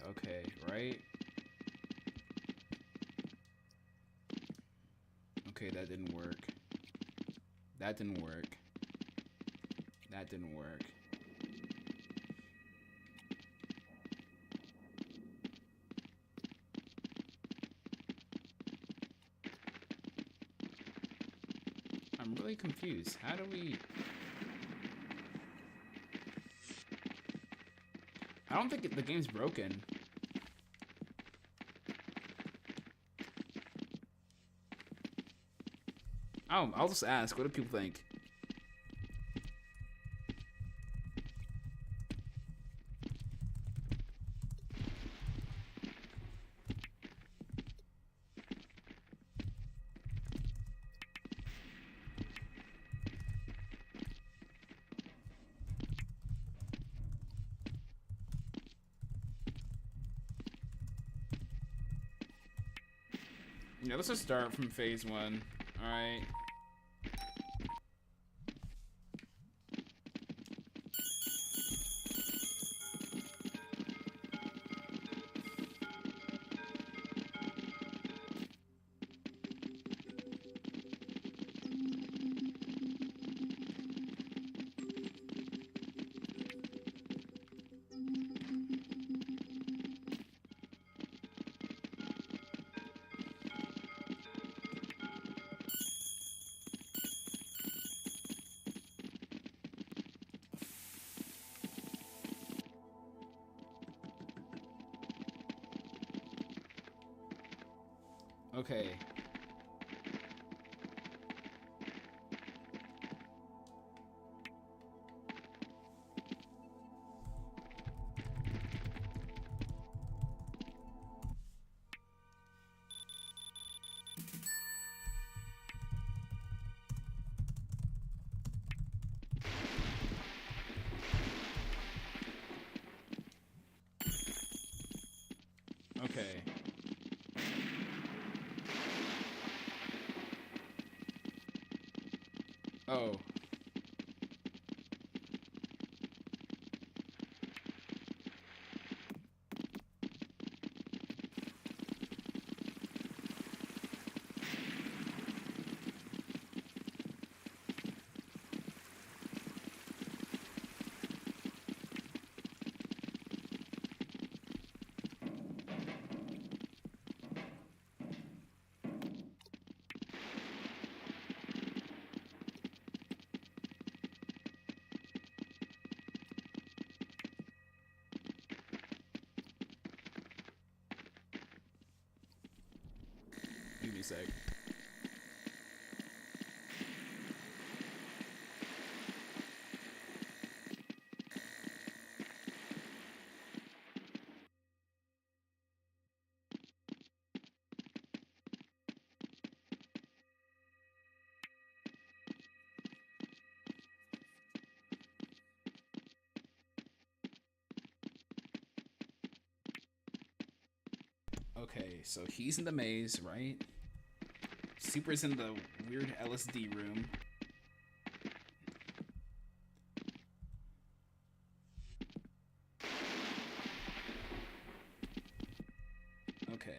Okay, right? Okay, that didn't work. That didn't work. I'm really confused. How do we... I don't think the game's broken. Oh, I'll just ask. What do people think? Yeah, let's just start from phase 1. Alright. Okay. Okay. Oh. Give me a sec. Okay, so he's in the maze, right? Super's in the weird LSD room. Okay.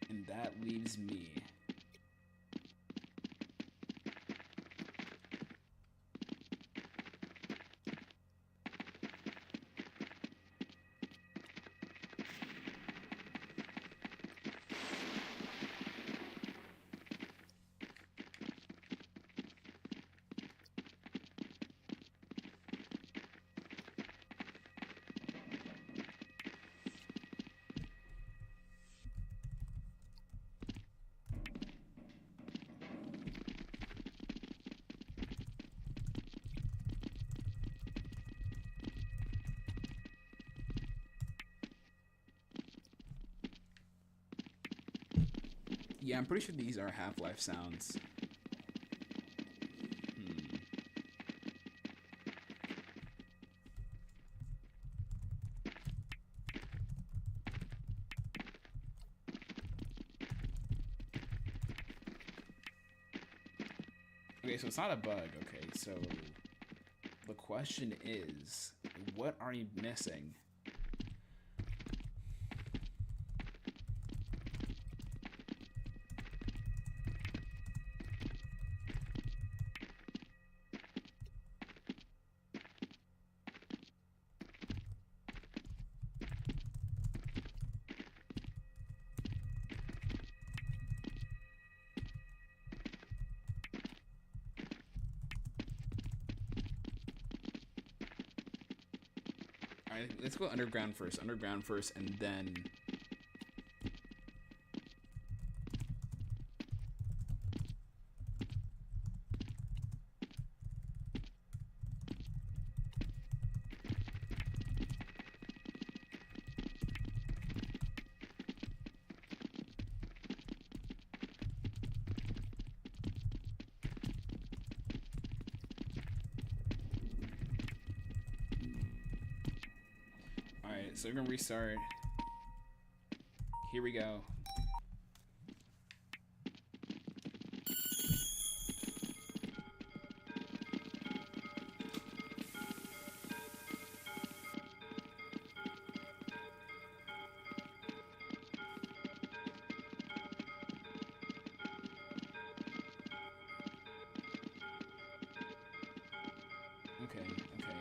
And that leaves me. Yeah, I'm pretty sure these are Half-Life sounds. Okay, so it's not a bug. Okay, so the question is, what are you missing? Alright, let's go underground first. Underground first, and then... Alright, so we're gonna restart. Here we go. Okay, okay.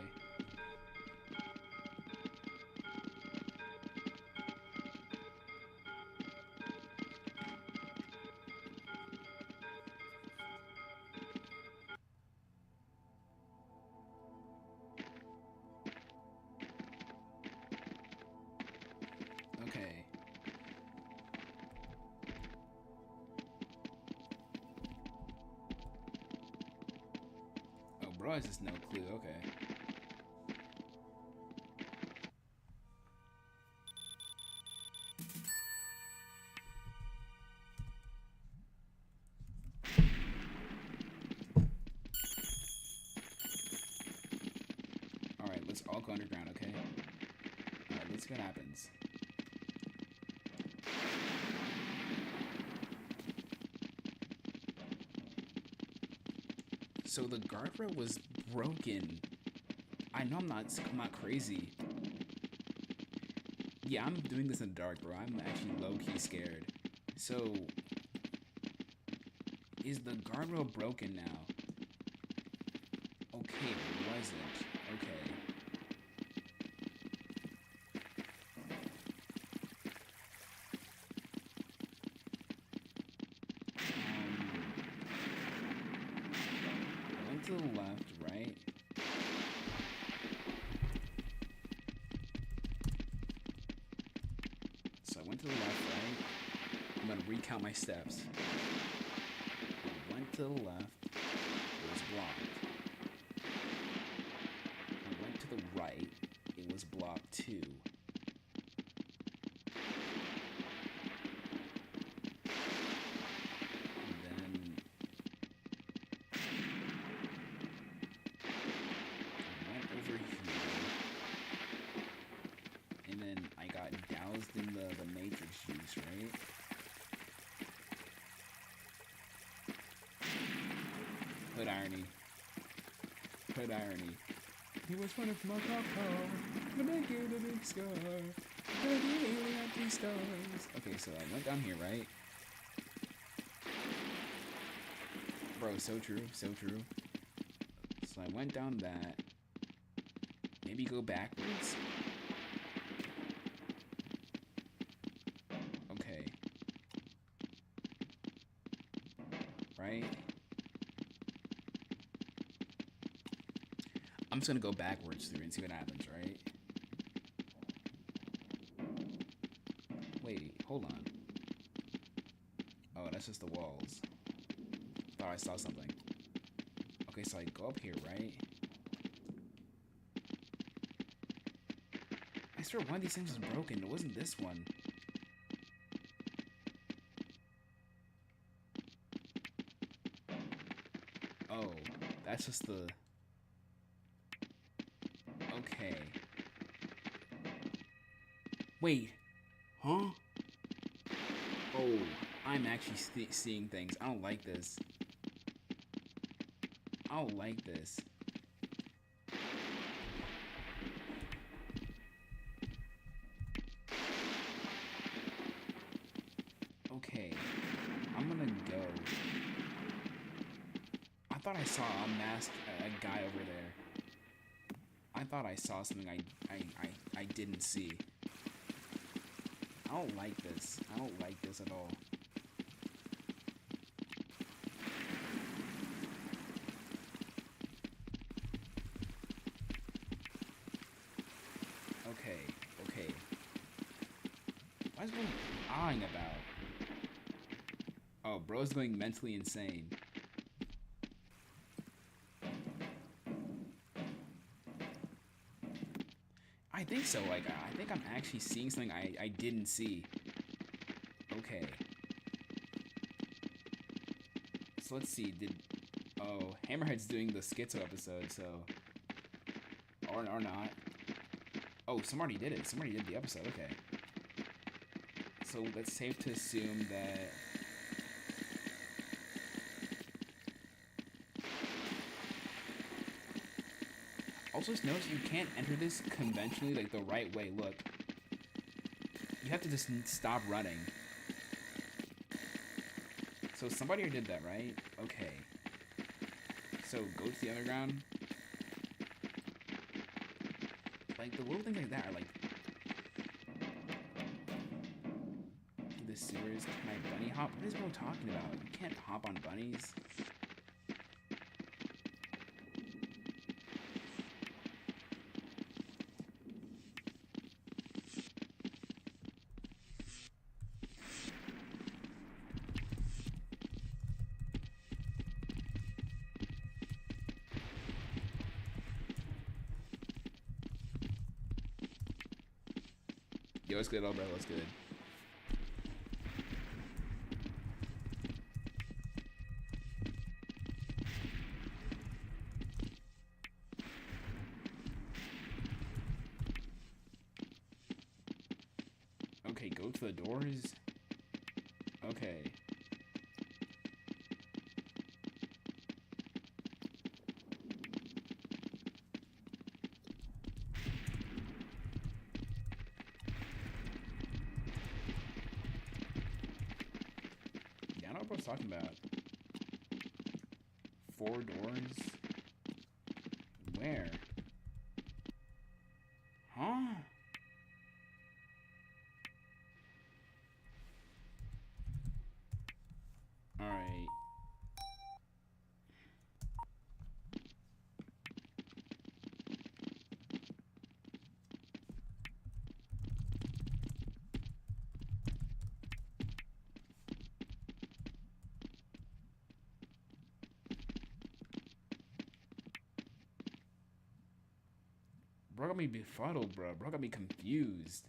Okay. Oh, bro has just no clue. Okay. Alright, let's all go underground, okay? Alright, let's see what happens. So the guardrail was broken. I know I'm not crazy. Yeah, I'm doing this in the dark, bro. I'm actually low-key scared. So, is the guardrail broken now? Okay, it wasn't. Okay. I went to the left, right? So I went to the left, right? I'm gonna recount my steps. I went to the left, it was blocked. I went to the right, it was blocked too. And then I went over here. And then I got doused than the Matrix juice, right? Hood irony. Hood irony. He was one of my papa. To make you the big star. You have 3 stars. Okay, so I went down here, right? Bro, so true, so true. So I went down that. Maybe go backwards. Okay. Right? I'm just gonna go backwards through and see what happens, right? Wait, hold on. Oh, that's just the walls. Thought I saw something. Okay, so I go up here, right? I swear one of these things was broken. It wasn't this one. Oh, that's just the... Okay. Wait. Huh? Oh, I'm actually seeing things. I don't like this. I don't like this. Okay. I'm gonna go. I thought I saw a masked a guy over there. I thought I saw something I didn't see. I don't like this. I don't like this at all. Okay. Why is bro eyeing about? Oh, bro's going mentally insane. I think so, like, I think I'm actually seeing something I didn't see. Okay. So let's see, oh, Hammerhead's doing the Schizo episode, so... Or not. Oh, somebody did it. Somebody did the episode, okay. So it's safe to assume that... Also, just notice you can't enter this conventionally, like the right way. Look. You have to just stop running. So somebody did that, right? Okay. So go to the underground. Like, the little things like that are like... The sewers, can I bunny hop? What is bro talking about? You can't hop on bunnies. Yo, what's good, bro? What's good? Okay, go to the doors. Okay. Yeah, I know what I was talking about. 4 doors? Where? Huh? Alright. Bro got me befuddled, bro. Bro got me confused.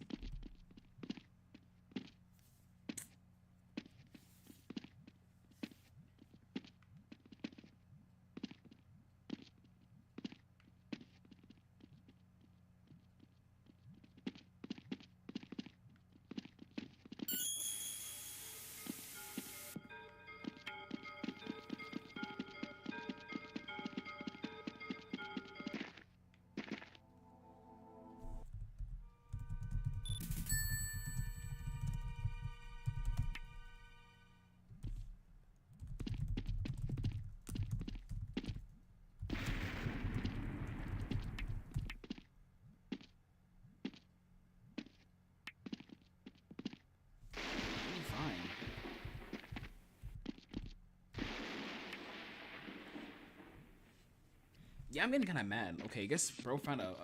I'm getting kind of mad. Okay, I guess bro found a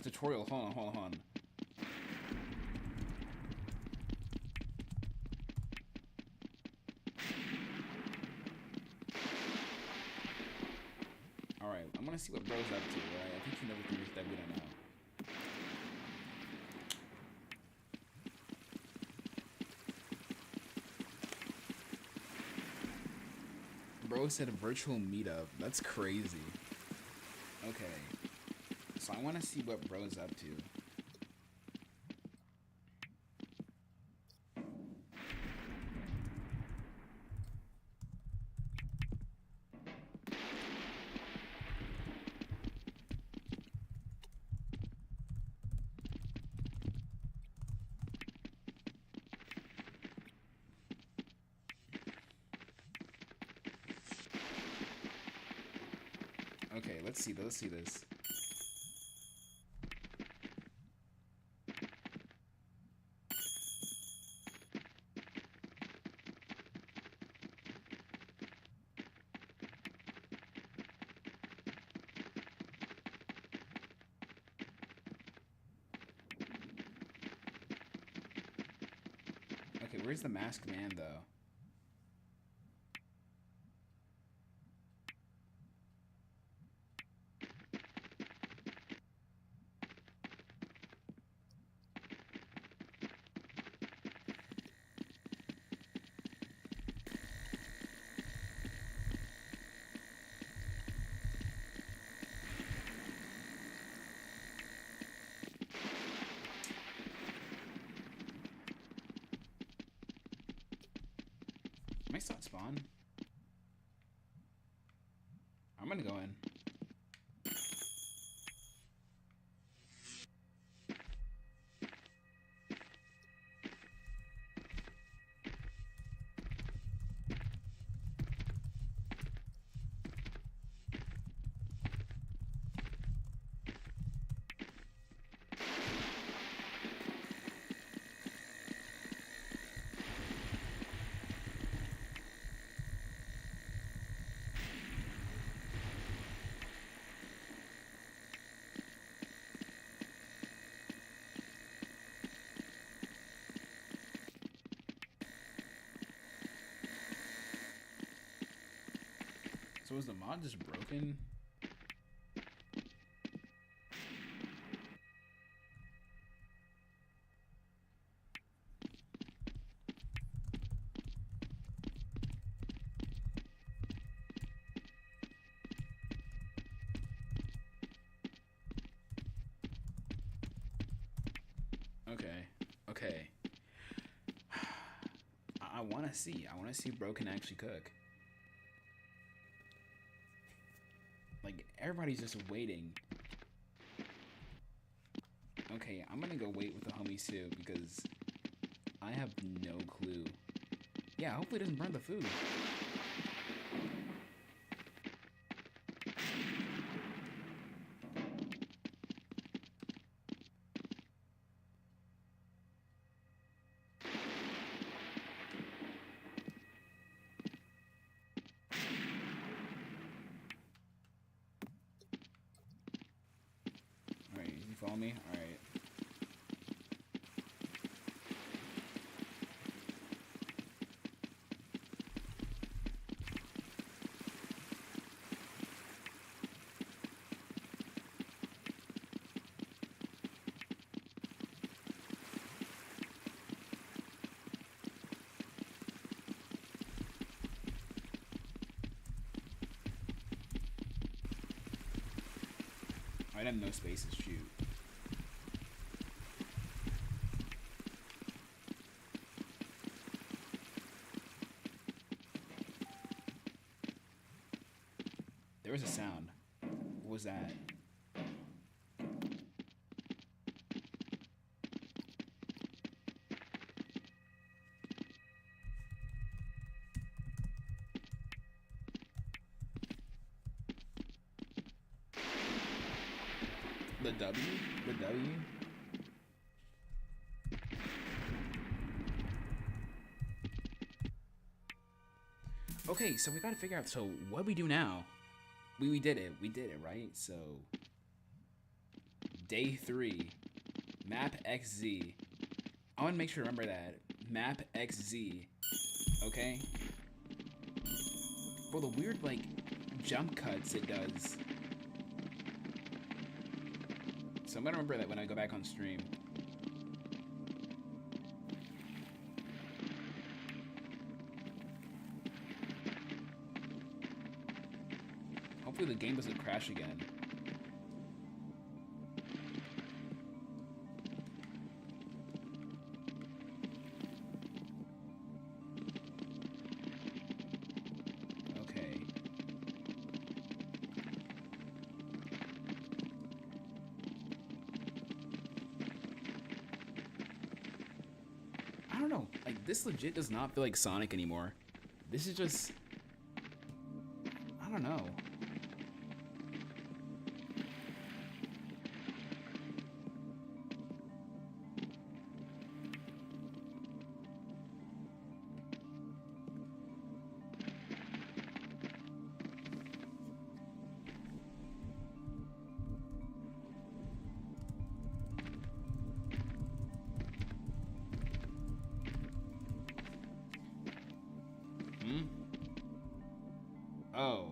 tutorial. Hold on. Alright, I'm gonna see what bro's up to, right? I think he knows things that we don't know. Bro said virtual meetup. That's crazy. Okay. So I want to see what bro's up to. Okay, let's see this. Okay, where's the masked man though? Am I still at spawn? I'm gonna go in. So is the mod just broken? Okay. I want to see if bro can actually cook. Like, everybody's just waiting. Okay, I'm gonna go wait with the homies too, because I have no clue. Yeah, hopefully it doesn't burn the food. Follow me? Alright. I have no spaces, shoot. There was a sound. What was that? The W? The W? Okay, so we gotta figure out, so what do we do now? We did it. We did it, right? So, day 3, map XZ. I want to make sure to remember that. Map XZ. Okay? Well, the weird, like, jump cuts it does. So I'm gonna remember that when I go back on stream. Hopefully the game doesn't crash again. Okay. I don't know. Like, this legit does not feel like Sonic anymore. This is just... I don't know. Oh.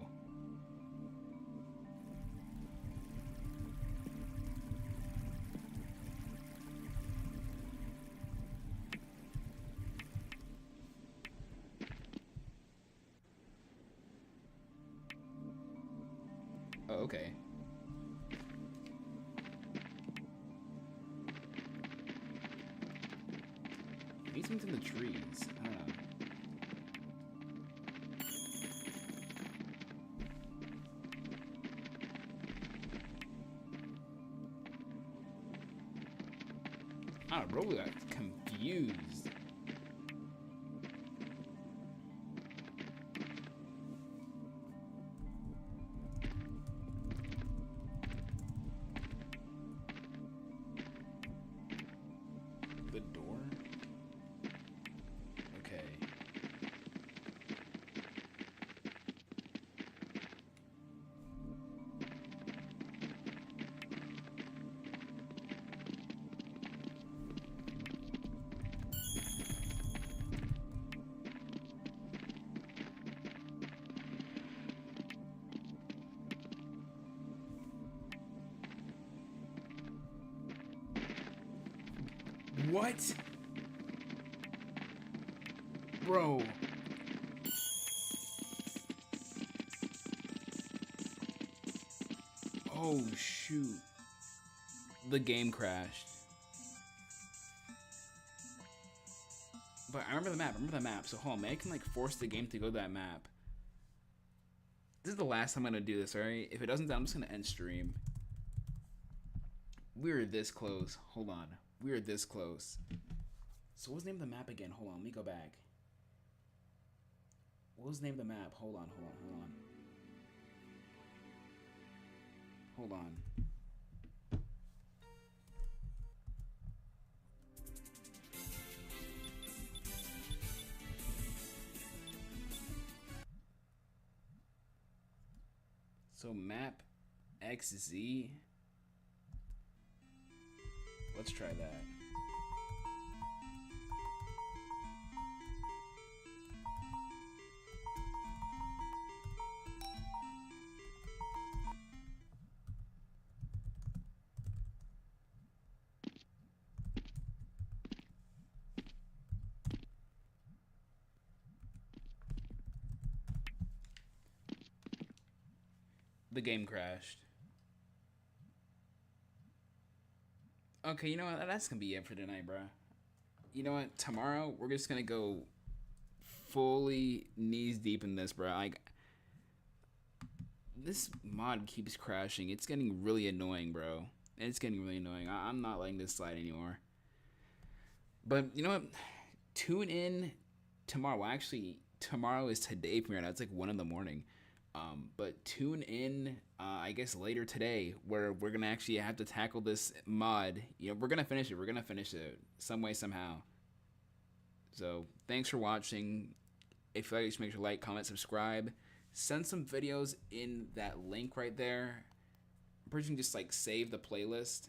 Oh, okay. Maybe something's in the trees. I don't know. I don't know, Robo got confused. The door? Okay. What? Bro. Oh, shoot. The game crashed. But I remember the map. So hold on, maybe I can like force the game to go to that map. This is the last time I'm gonna do this, alright? If it doesn't, I'm just gonna end stream. We were this close. Hold on. We were this close. So what's the name of the map again? Hold on, let me go back. What was the name of the map? Hold on. So map XZ. Let's try that. The game crashed. Okay, you know what? That's gonna be it for tonight, bro. You know what? Tomorrow, we're just gonna go fully knees deep in this, bro. Like, this mod keeps crashing. It's getting really annoying, bro. It's getting really annoying. I'm not letting this slide anymore. But, you know what? Tune in tomorrow. Well, actually, tomorrow is today for me right now. It's like 1 in the morning. But tune in, I guess later today, where we're gonna actually have to tackle this mod. You know, we're gonna finish it. We're gonna finish it some way, somehow. So thanks for watching. If you like, just make sure to like, comment, subscribe. send some videos in that link right there. I'm pretty sure you can just like save the playlist.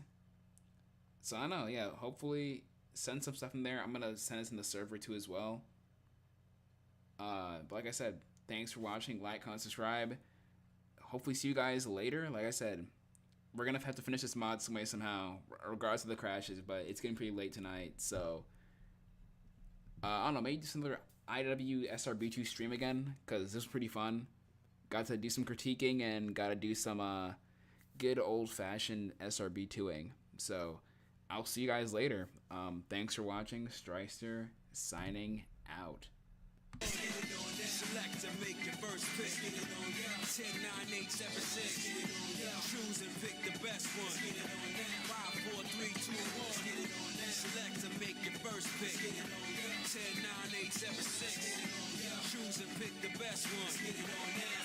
So I don't know, yeah, hopefully send some stuff in there. I'm gonna send this in the server too as well. But like I said, thanks for watching. Like, comment, subscribe. Hopefully see you guys later. Like I said, we're gonna have to finish this mod some way somehow, regardless of the crashes, but it's getting pretty late tonight, so I don't know, maybe just another IDW SRB2 stream again, because this was pretty fun. Got to do some critiquing and got to do some good old-fashioned SRB2ing. So I'll see you guys later. Thanks for watching. Stryster signing out. Select and make your first pick. 10, 9, 8, 7, 6. Choose and pick the best one. 5, 4, 3, 2, 1. Select and make your first pick. 10, 9, 8, 7, 6. Choose and pick the best one.